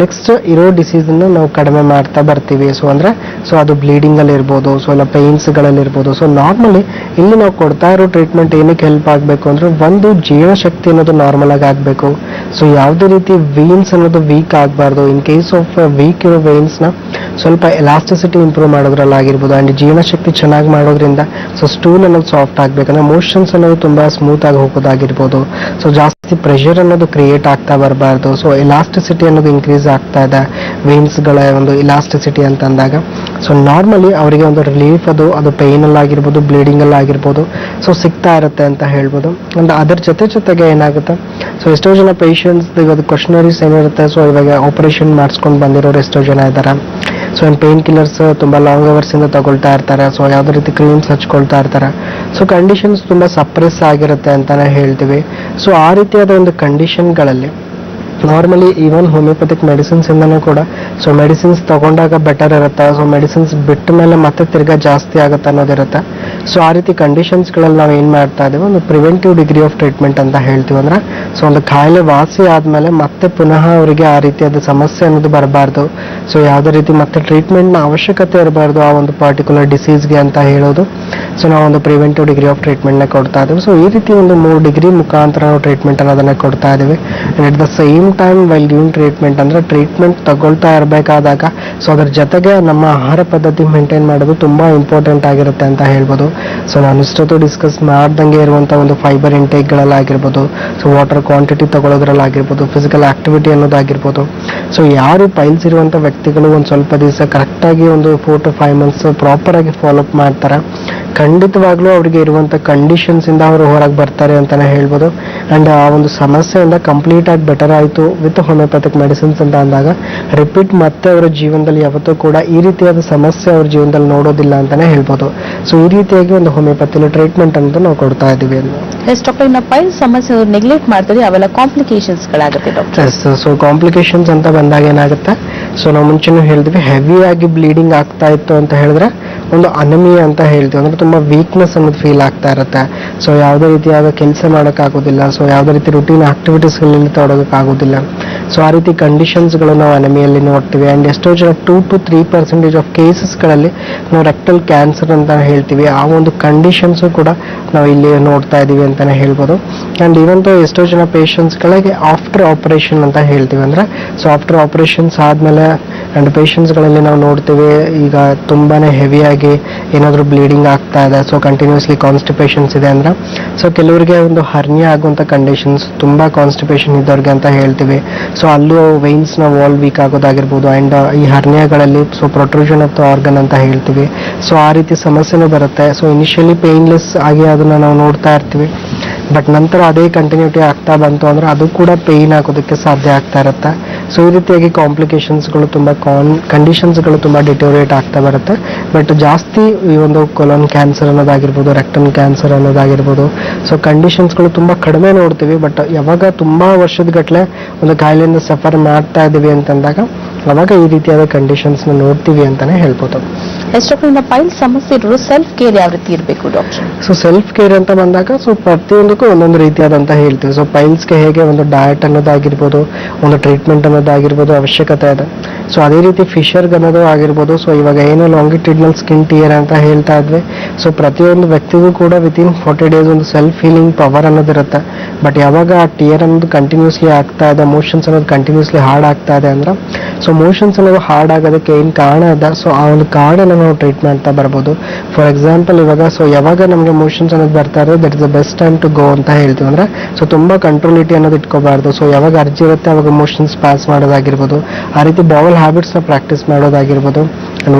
ನೆಕ್ಸ್ಟ್ ಇರೋ ಡಿಸೀಸ್ ಅನ್ನು ನಾವು ಕಡಿಮೆ ಮಾಡ್ತಾ ಬರ್ತೀವಿ. ಅದು ಬ್ಲೀಡಿಂಗ್ ಅಲ್ಲಿ ಇರ್ಬೋದು, ಇಲ್ಲ ಪೇನ್ಸ್ ಗಳಲ್ಲಿ ಇರ್ಬೋದು. ನಾರ್ಮಲಿ ಇಲ್ಲಿ ನಾವು ಕೊಡ್ತಾ ಇರೋ ಟ್ರೀಟ್ಮೆಂಟ್ ಏನಕ್ಕೆ ಹೆಲ್ಪ್ ಆಗಬೇಕು ಅಂದ್ರೆ, ಒಂದು ಜೀವಶಕ್ತಿ ಅನ್ನೋದು ನಾರ್ಮಲ್ ಆಗಿ ಆಗ್ಬೇಕು. ಯಾವುದೇ ರೀತಿ ವೇನ್ಸ್ ಅನ್ನೋದು ವೀಕ್ ಆಗಬಾರ್ದು. ಇನ್ ಕೇಸ್ ಆಫ್ ವೀಕ್ ಇರೋ ವೇನ್ಸ್ ನ ಸ್ವಲ್ಪ ಎಲಾಸ್ಟಿಸಿಟಿ ಇಂಪ್ರೂವ್ ಮಾಡೋದ್ರಲ್ಲಾಗಿರ್ಬೋದು ಅಂಡ್ ಜೀವನಶಕ್ತಿ ಚೆನ್ನಾಗಿ ಮಾಡೋದ್ರಿಂದ ಸ್ಟೂಲ್ ಅನ್ನೋದು ಸಾಫ್ಟ್ ಆಗ್ಬೇಕಂದ್ರೆ ಮೋಷನ್ಸ್ ಅನ್ನೋದು ತುಂಬಾ ಸ್ಮೂತ್ ಆಗಿ ಹೋಗೋದಾಗಿರ್ಬೋದು. ಜಾಸ್ತಿ ಪ್ರೆಷರ್ ಅನ್ನೋದು ಕ್ರಿಯೇಟ್ ಆಗ್ತಾ ಬರಬಾರ್ದು. ಎಲಾಸ್ಟಿಸಿಟಿ ಅನ್ನೋದು ಇನ್ಕ್ರೀಸ್ ಆಗ್ತಾ ಇದೆ ವೇನ್ಸ್ ಗಳ ಒಂದು ಇಲಾಸ್ಟಿಸಿಟಿ ಅಂತ ಅಂದಾಗ ನಾರ್ಮಲಿ ಅವರಿಗೆ ಒಂದು ರಿಲೀಫ್ ಅದು ಪೇನ್ ಅಲ್ಲಾಗಿರ್ಬೋದು, ಬ್ಲೀಡಿಂಗ್ ಅಲ್ಲಾಗಿರ್ಬೋದು ಸಿಗ್ತಾ ಇರುತ್ತೆ ಅಂತ ಹೇಳ್ಬೋದು. ಅಂಡ್ ಅದರ ಜೊತೆಗೆ ಏನಾಗುತ್ತೆ, ಎಷ್ಟೋ ಜನ ಪೇಷಂಟ್ಸ್ ಇವಾಗ ಕ್ವಶನರೀಸ್ ಏನಿರುತ್ತೆ, ಇವಾಗ ಆಪರೇಷನ್ ಮಾಡಿಸ್ಕೊಂಡು ಬಂದಿರೋರು ಎಷ್ಟೋ ಜನ ಇದ್ದಾರೆ. ಪೇನ್ ಕಿಲ್ಲರ್ಸ್ ತುಂಬಾ ಲಾಂಗ್ ಅವರ್ಸ್ ಇಂದ ತಗೊಳ್ತಾ ಇರ್ತಾರೆ. ಯಾವುದೇ ರೀತಿ ಕ್ರೀಮ್ಸ್ ಹಚ್ಕೊಳ್ತಾ ಇರ್ತಾರೆ. ಕಂಡೀಷನ್ಸ್ ತುಂಬಾ ಸಪ್ರೆಸ್ ಆಗಿರುತ್ತೆ ಅಂತಾನೆ ಹೇಳ್ತೀವಿ. ಆ ರೀತಿಯಾದ ಒಂದು ಕಂಡೀಷನ್ಗಳಲ್ಲಿ ನಾರ್ಮಲಿ ಈವನ್ ಹೋಮಿಯೋಪತಿಕ್ ಮೆಡಿಸಿನ್ಸ್ ಇಂದನೂ ಕೂಡ ಮೆಡಿಸಿನ್ಸ್ ತಗೊಂಡಾಗ ಬೆಟರ್ ಇರುತ್ತೆ. ಮೆಡಿಸಿನ್ಸ್ ಬಿಟ್ಟ ಮೇಲೆ ಮತ್ತೆ ತಿರ್ಗಾ ಜಾಸ್ತಿ ಆಗುತ್ತೆ ಅನ್ನೋದಿರುತ್ತೆ. ಆ ರೀತಿ ಕಂಡೀಷನ್ಸ್ಗಳಲ್ಲಿ ನಾವು ಏನ್ ಮಾಡ್ತಾ ಇದೀವಿ, ಒಂದು ಪ್ರಿವೆಂಟಿವ್ ಡಿಗ್ರಿ ಆಫ್ ಟ್ರೀಟ್ಮೆಂಟ್ ಅಂತ ಹೇಳ್ತೀವಿ. ಅಂದ್ರೆ ಒಂದು ಕಾಯಿಲೆ ವಾಸಿ ಆದ್ಮೇಲೆ ಮತ್ತೆ ಪುನಃ ಅವರಿಗೆ ಆ ರೀತಿಯಾದ ಸಮಸ್ಯೆ ಅನ್ನೋದು ಬರಬಾರ್ದು. ಯಾವುದೇ ರೀತಿ ಮತ್ತೆ ಟ್ರೀಟ್ಮೆಂಟ್ ನ ಅವಶ್ಯಕತೆ ಇರಬಾರ್ದು ಆ ಒಂದು ಪರ್ಟಿಕ್ಯುಲರ್ ಡಿಸೀಸ್ಗೆ ಅಂತ ಹೇಳೋದು. ಸೊ ನಾವು ಒಂದು ಪ್ರಿವೆಂಟಿವ್ ಡಿಗ್ರಿ ಆಫ್ ಟ್ರೀಟ್ಮೆಂಟ್ನ ಕೊಡ್ತಾ ಇದ್ದೀವಿ. ಸೊ ಈ ರೀತಿ ಒಂದು 3 ಡಿಗ್ರಿ ಮುಖಾಂತರ ನಾವು ಟ್ರೀಟ್ಮೆಂಟ್ ಅನ್ನೋದನ್ನ ಕೊಡ್ತಾ ಇದ್ದೀವಿ. And at the same time while giving treatment ಅಂದ್ರೆ ಟ್ರೀಟ್ಮೆಂಟ್ ತಗೊಳ್ತಾ ಇರಬೇಕಾದಾಗ ಸೊ ಅದ್ರ ಜೊತೆಗೆ ನಮ್ಮ ಆಹಾರ ಪದ್ಧತಿ ಮೇಂಟೈನ್ ಮಾಡೋದು ತುಂಬಾ ಇಂಪಾರ್ಟೆಂಟ್ ಆಗಿರುತ್ತೆ ಅಂತ ಹೇಳ್ಬೋದು. ಸೊ ನಾನು ಇಷ್ಟೊತ್ತು ಡಿಸ್ಕಸ್ ಮಾಡ್ದಂಗೆ ಇರುವಂತಹ ಒಂದು ಫೈಬರ್ ಇಂಟೇಕ್ಗಳಲ್ಲಾಗಿರ್ಬೋದು, ಸೊ ವಾಟರ್ ಕ್ವಾಂಟಿಟಿ ತಗೊಳ್ಳೋದ್ರಲ್ಲಾಗಿರ್ಬೋದು, ಫಿಸಿಕಲ್ ಆಕ್ಟಿವಿಟಿ ಅನ್ನೋದಾಗಿರ್ಬೋದು. ಸೊ ಯಾರು ಪೈಲ್ಸ್ ಇರುವಂತ ವ್ಯಕ್ತಿಗಳು ಒಂದು ಸ್ವಲ್ಪ ದಿವಸ ಕರೆಕ್ಟ್ ಆಗಿ ಒಂದು 4 to 5 months ಪ್ರಾಪರ್ ಆಗಿ ಫಾಲೋ ಅಪ್ ಮಾಡ್ತಾರೆ, ಖಂಡಿತವಾಗ್ಲೂ ಅವರಿಗೆ ಇರುವಂತ ಕಂಡೀಷನ್ಸ್ ಇಂದ ಅವರು ಹೊರಗೆ ಬರ್ತಾರೆ ಅಂತಾನೆ ಹೇಳ್ಬೋದು. ಅಂಡ್ ಆ ಒಂದು ಸಮಸ್ಯೆಯಿಂದ ಕಂಪ್ಲೀಟ್ ಆಗಿ ಬೆಟರ್ ಆಯಿತು ವಿತ್ ಹೋಮಿಯೋಪ್ಯಾಥಿಕ್ ಮೆಡಿಸಿನ್ಸ್ ಅಂತ ಅಂದಾಗ ರಿಪೀಟ್ ಮತ್ತೆ ಅವರ ಜೀವನದಲ್ಲಿ ಯಾವತ್ತೂ ಕೂಡ ಈ ರೀತಿಯಾದ ಸಮಸ್ಯೆ ಅವ್ರ ಜೀವನದಲ್ಲಿ ನೋಡೋದಿಲ್ಲ ಅಂತಾನೆ ಹೇಳ್ಬೋದು. ಸೊ ಈ ರೀತಿಯಾಗಿ ಒಂದು ಹೋಮಿಯೋಪ್ಯಾಥಿಲಿ ಟ್ರೀಟ್ಮೆಂಟ್ ಅಂತ ನಾವು ಕೊಡ್ತಾ ಇದೀವಿ. ಡಾಕ್ಟರ್, ಇನ್ನ ಪೈಲ್ಸ್ ಸಮಸ್ಯೆ ನೆಗ್ಲೆಕ್ಟ್ ಮಾಡ್ತಾರೆ, ಅವೆಲ್ಲ ಕಾಂಪ್ಲಿಕೇಶನ್ಸ್ ಗಳಾಗುತ್ತೆ ಡಾಕ್ಟರ್. ಸೊ ಕಾಂಪ್ಲಿಕೇಶನ್ಸ್ ಅಂತ ಬಂದಾಗ ಏನಾಗುತ್ತೆ, ಸೊ ನಾವು ಮುಂಚೆನೂ ಹೇಳಿದ್ವಿ, ಹೆವಿ ಆಗಿ ಬ್ಲೀಡಿಂಗ್ ಆಗ್ತಾ ಇತ್ತು ಅಂತ ಹೇಳಿದ್ರೆ ಒಂದು ಅನಮಿಯಾ ಅಂತ ಹೇಳ್ತೀವಿ, ಅಂದ್ರೆ ತುಂಬಾ ವೀಕ್ನೆಸ್ ಅನ್ನೋದು ಫೀಲ್ ಆಗ್ತಾ ಇರುತ್ತೆ. ಸೊ ಯಾವುದೇ ರೀತಿಯಾದ ಕೆಲಸ ಮಾಡೋಕ್ಕಾಗೋದಿಲ್ಲ, ಸೊ ಯಾವುದೇ ರೀತಿ ರುಟೀನ್ ಆಕ್ಟಿವಿಟೀಸ್ಗಳಲ್ಲಿ ತೊಡಗೋಕ್ಕಾಗೋದಿಲ್ಲ. ಸೊ ಆ ರೀತಿ ಕಂಡೀಷನ್ಸ್ಗಳು ನಾವು ಅನಮಿಯಲ್ಲಿ ನೋಡ್ತೀವಿ. ಅಂಡ್ ಎಷ್ಟೋ ಜನ 2 to 3% ಆಫ್ ಕೇಸಸ್ಗಳಲ್ಲಿ ನಾವು ರೆಕ್ಟಲ್ ಕ್ಯಾನ್ಸರ್ ಅಂತ ಹೇಳ್ತೀವಿ. ಆ ಒಂದು ಕಂಡೀಷನ್ಸು ಕೂಡ ನಾವು ಇಲ್ಲಿ ನೋಡ್ತಾ ಇದೀವಿ ಅಂತಾನೆ ಹೇಳ್ಬೋದು. ಅಂಡ್ ಇವಂತೂ ಎಷ್ಟೋ ಜನ ಪೇಷಂಟ್ಸ್ಗಳಿಗೆ ಆಫ್ಟರ್ ಆಪರೇಷನ್ ಅಂತ ಹೇಳ್ತೀವಿ, ಅಂದ್ರೆ ಸೊ ಆಫ್ಟರ್ ಆಪರೇಷನ್ಸ್ ಆದ್ಮೇಲೆ ಅಂಡ್ ಪೇಷಂಟ್ಸ್ಗಳಲ್ಲಿ ನಾವು ನೋಡ್ತೀವಿ ಈಗ ತುಂಬಾನೇ ಹೆವಿಯಾಗಿ ಏನಾದರೂ ಬ್ಲೀಡಿಂಗ್ ಆಗ್ತಾ ಇದೆ, ಸೊ ಕಂಟಿನ್ಯೂಸ್ಲಿ ಕಾನ್ಸ್ಟಿಪೇಷನ್ಸ್ ಇದೆ ಅಂದ್ರೆ, ಸೊ ಕೆಲವರಿಗೆ ಒಂದು ಹರ್ನಿಯಾ ಆಗುವಂತ ಕಂಡೀಷನ್ಸ್, ತುಂಬಾ ಕಾನ್ಸ್ಟಿಪೇಷನ್ ಇದ್ದವ್ರಿಗೆ ಅಂತ ಹೇಳ್ತೀವಿ. ಸೊ ಅಲ್ಲೂ ವೈನ್ಸ್ ನ ವಾಲ್ ವೀಕ್ ಆಗೋದಾಗಿರ್ಬೋದು. ಅಂಡ್ ಈ ಹರ್ನಿಯಾಗಳಲ್ಲಿ so protrusion of the organ ಅಂತ ಹೇಳ್ತೀವಿ. ಸೊ ಆ ರೀತಿ ಸಮಸ್ಯೆನೂ ಬರುತ್ತೆ. ಸೊ ಇನಿಷಿಯಲಿ ಪೇನ್ಲೆಸ್ ಆಗಿ ಅದನ್ನ ನಾವು ನೋಡ್ತಾ ಇರ್ತೀವಿ, ಬಟ್ ನಂತರ ಅದೇ ಕಂಟಿನ್ಯೂಟಿ ಆಗ್ತಾ ಬಂತು ಅಂದ್ರೆ ಅದು ಕೂಡ ಪೇಯ್ನ್ ಆಗೋದಕ್ಕೆ ಸಾಧ್ಯ ಆಗ್ತಾ ಇರುತ್ತೆ. ಸೊ ಈ ರೀತಿಯಾಗಿ ಕಾಂಪ್ಲಿಕೇಶನ್ಸ್ಗಳು ತುಂಬಾ ಕಂಡೀಷನ್ಸ್ಗಳು ತುಂಬಾ ಡಿಟೋರಿಯೇಟ್ ಆಗ್ತಾ ಬರುತ್ತೆ. ಬಟ್ ಜಾಸ್ತಿ ಈ ಒಂದು ಕೊಲೋನ್ ಕ್ಯಾನ್ಸರ್ ಅನ್ನೋದಾಗಿರ್ಬೋದು, ರೆಕ್ಟಮ್ ಕ್ಯಾನ್ಸರ್ ಅನ್ನೋದಾಗಿರ್ಬೋದು, ಸೊ ಕಂಡೀಷನ್ಸ್ಗಳು ತುಂಬಾ ಕಡಿಮೆ ನೋಡ್ತೀವಿ. ಬಟ್ ಯಾವಾಗ ತುಂಬಾ ವರ್ಷದ ಗಟ್ಟಲೆ ಒಂದು ಕಾಯಿಲೆಯಿಂದ ಸಫರ್ ಮಾಡ್ತಾ ಇದೀವಿ ಅಂತಂದಾಗ ಅವಾಗ ಈ ರೀತಿಯಾದ ಕಂಡೀಷನ್ಸ್ ನೋಡ್ತೀವಿ ಅಂತಾನೆ ಹೇಳ್ಬೋದು. ಡಾಕ್ಟರ್, ಪೈಲ್ಸ್ ಸಮಸ್ಯೆ ಇರೋರು ಸೆಲ್ಫ್ ಕೇರ್ ಯಾವ ರೀತಿ ಇರಬೇಕು ಡಾಕ್ಟರ್? ಸೊ ಸೆಲ್ಫ್ ಕೇರ್ ಅಂತ ಬಂದಾಗ ಸೊ ಪ್ರತಿಯೊಂದಕ್ಕೂ ಒಂದೊಂದು ರೀತಿಯಾದಂತ ಹೇಳ್ತೀವಿ. ಸೊ ಪೈಲ್ಸ್ಗೆ ಹೇಗೆ ಒಂದು ಡಯಟ್ ಅನ್ನೋದಾಗಿರ್ಬೋದು, ಒಂದು ಟ್ರೀಟ್ಮೆಂಟ್ ಅನ್ನೋದಾಗಿರ್ಬೋದು ಅವಶ್ಯಕತೆ ಇದೆ. ಸೊ ಅದೇ ರೀತಿ ಫಿಶರ್ಗೆ ಅನ್ನೋದು ಆಗಿರ್ಬೋದು. ಸೊ ಇವಾಗ ಏನು ಲಾಂಗಿಟ್ಯೂಡ್ನಲ್ ಸ್ಕಿನ್ ಟಿಯರ್ ಅಂತ ಹೇಳ್ತಾ ಇದ್ವಿ. ಸೊ ಪ್ರತಿಯೊಂದು ವ್ಯಕ್ತಿಗೂ ಕೂಡ ವಿತಿನ್ 40 days ಒಂದು ಸೆಲ್ಫ್ ಹೀಲಿಂಗ್ ಪವರ್ ಅನ್ನೋದಿರುತ್ತೆ. ಬಟ್ ಯಾವಾಗ ಆ ಟಿಯರ್ ಅನ್ನೋದು ಕಂಟಿನ್ಯೂಸ್ಲಿ ಆಗ್ತಾ ಇದೆ, ಮೋಷನ್ಸ್ ಅನ್ನೋದು ಕಂಟಿನ್ಯೂಸ್ಲಿ ಹಾರ್ಡ್ ಆಗ್ತಾ ಇದೆ ಅಂದ್ರೆ, ಸೊ ಮೋಷನ್ಸ್ ಅನ್ನೋದು ಹಾರ್ಡ್ ಆಗೋದಕ್ಕೆ ಏನು ಕಾರಣ ಇದೆ, ಸೊ ಆ ಒಂದು ಕಾರಣನ ನಾವು ಟ್ರೀಟ್ ಮಾಡ್ತಾ ಬರ್ಬೋದು. ಫಾರ್ ಎಕ್ಸಾಂಪಲ್ ಇವಾಗ ಸೊ ಯಾವಾಗ ನಮಗೆ ಮೋಷನ್ಸ್ ಅನ್ನೋದು ಬರ್ತಾ ಇರೋದು that is the best time to go ಅಂತ ಹೇಳ್ತೀವಿ. ಅಂದ್ರೆ ಸೊ ತುಂಬಾ ಕಂಟ್ರೋಲಿಟಿ ಅನ್ನೋದು ಇಟ್ಕೋಬಾರ್ದು. ಸೊ ಯಾವಾಗ ಅರ್ಜಿ ಇರುತ್ತೆ ಅವಾಗ ಮೋಷನ್ಸ್ ಪಾಸ್ ಮಾಡೋದಾಗಿರ್ಬೋದು, ಆ ರೀತಿ ಬೌಲ್ ಹ್ಯಾಬಿಟ್ಸ್ ನ ಪ್ರಾಕ್ಟೀಸ್ ಮಾಡೋದಾಗಿರ್ಬೋದು, ಅಂಡ್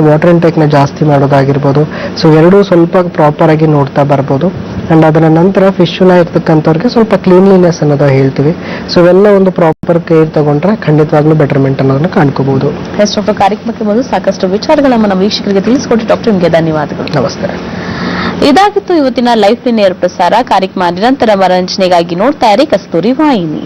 ವಾಟರ್ ಇಂಟೇಕ್ ನ ಜಾಸ್ತಿ ಮಾಡೋದಾಗಿರ್ಬೋದು. ಸೊ ಎರಡೂ ಸ್ವಲ್ಪ ಪ್ರಾಪರ್ ಆಗಿ ನೋಡ್ತಾ ಬರ್ಬೋದು. ಅಂಡ್ ಅದರ ನಂತರ ಫಿಶುನ ಇರ್ತಕ್ಕಂಥವ್ರಿಗೆ ಸ್ವಲ್ಪ ಕ್ಲೀನ್ಲಿನೆಸ್ ಅನ್ನೋದು ಹೇಳ್ತೀವಿ. ಸೊ ಇವೆಲ್ಲ ಒಂದು ಪ್ರಾಪರ್ ಕೇರ್ ತಗೊಂಡ್ರೆ ಖಂಡಿತವಾಗ್ಲೂ ಬೆಟರ್ಮೆಂಟ್ ಅನ್ನೋದನ್ನ ಕಾಣ್ಕೋಬಹುದು. ಡಾಕ್ಟರ್, ಕಾರ್ಯಕ್ರಮಕ್ಕೆ ಬಂದು ಸಾಕಷ್ಟು ವಿಚಾರಗಳನ್ನ ನಮ್ಮ ವೀಕ್ಷಕರಿಗೆ ತಿಳಿಸಿಕೊಟ್ಟು ಡಾಕ್ಟರ್ ನಿಮಗೆ ಧನ್ಯವಾದಗಳು. ನಮಸ್ಕಾರ. ಇದಾಗಿತ್ತು ಇವತ್ತಿನ ಲೈಫ್ ನೇರ ಪ್ರಸಾರ ಕಾರ್ಯಕ್ರಮ. ನಿರಂತರ ಮನರಂಜನೆಗಾಗಿ ನೋಡ್ತಾ ಇರಿ ಕಸ್ತೂರಿ ವಾಹಿನಿ.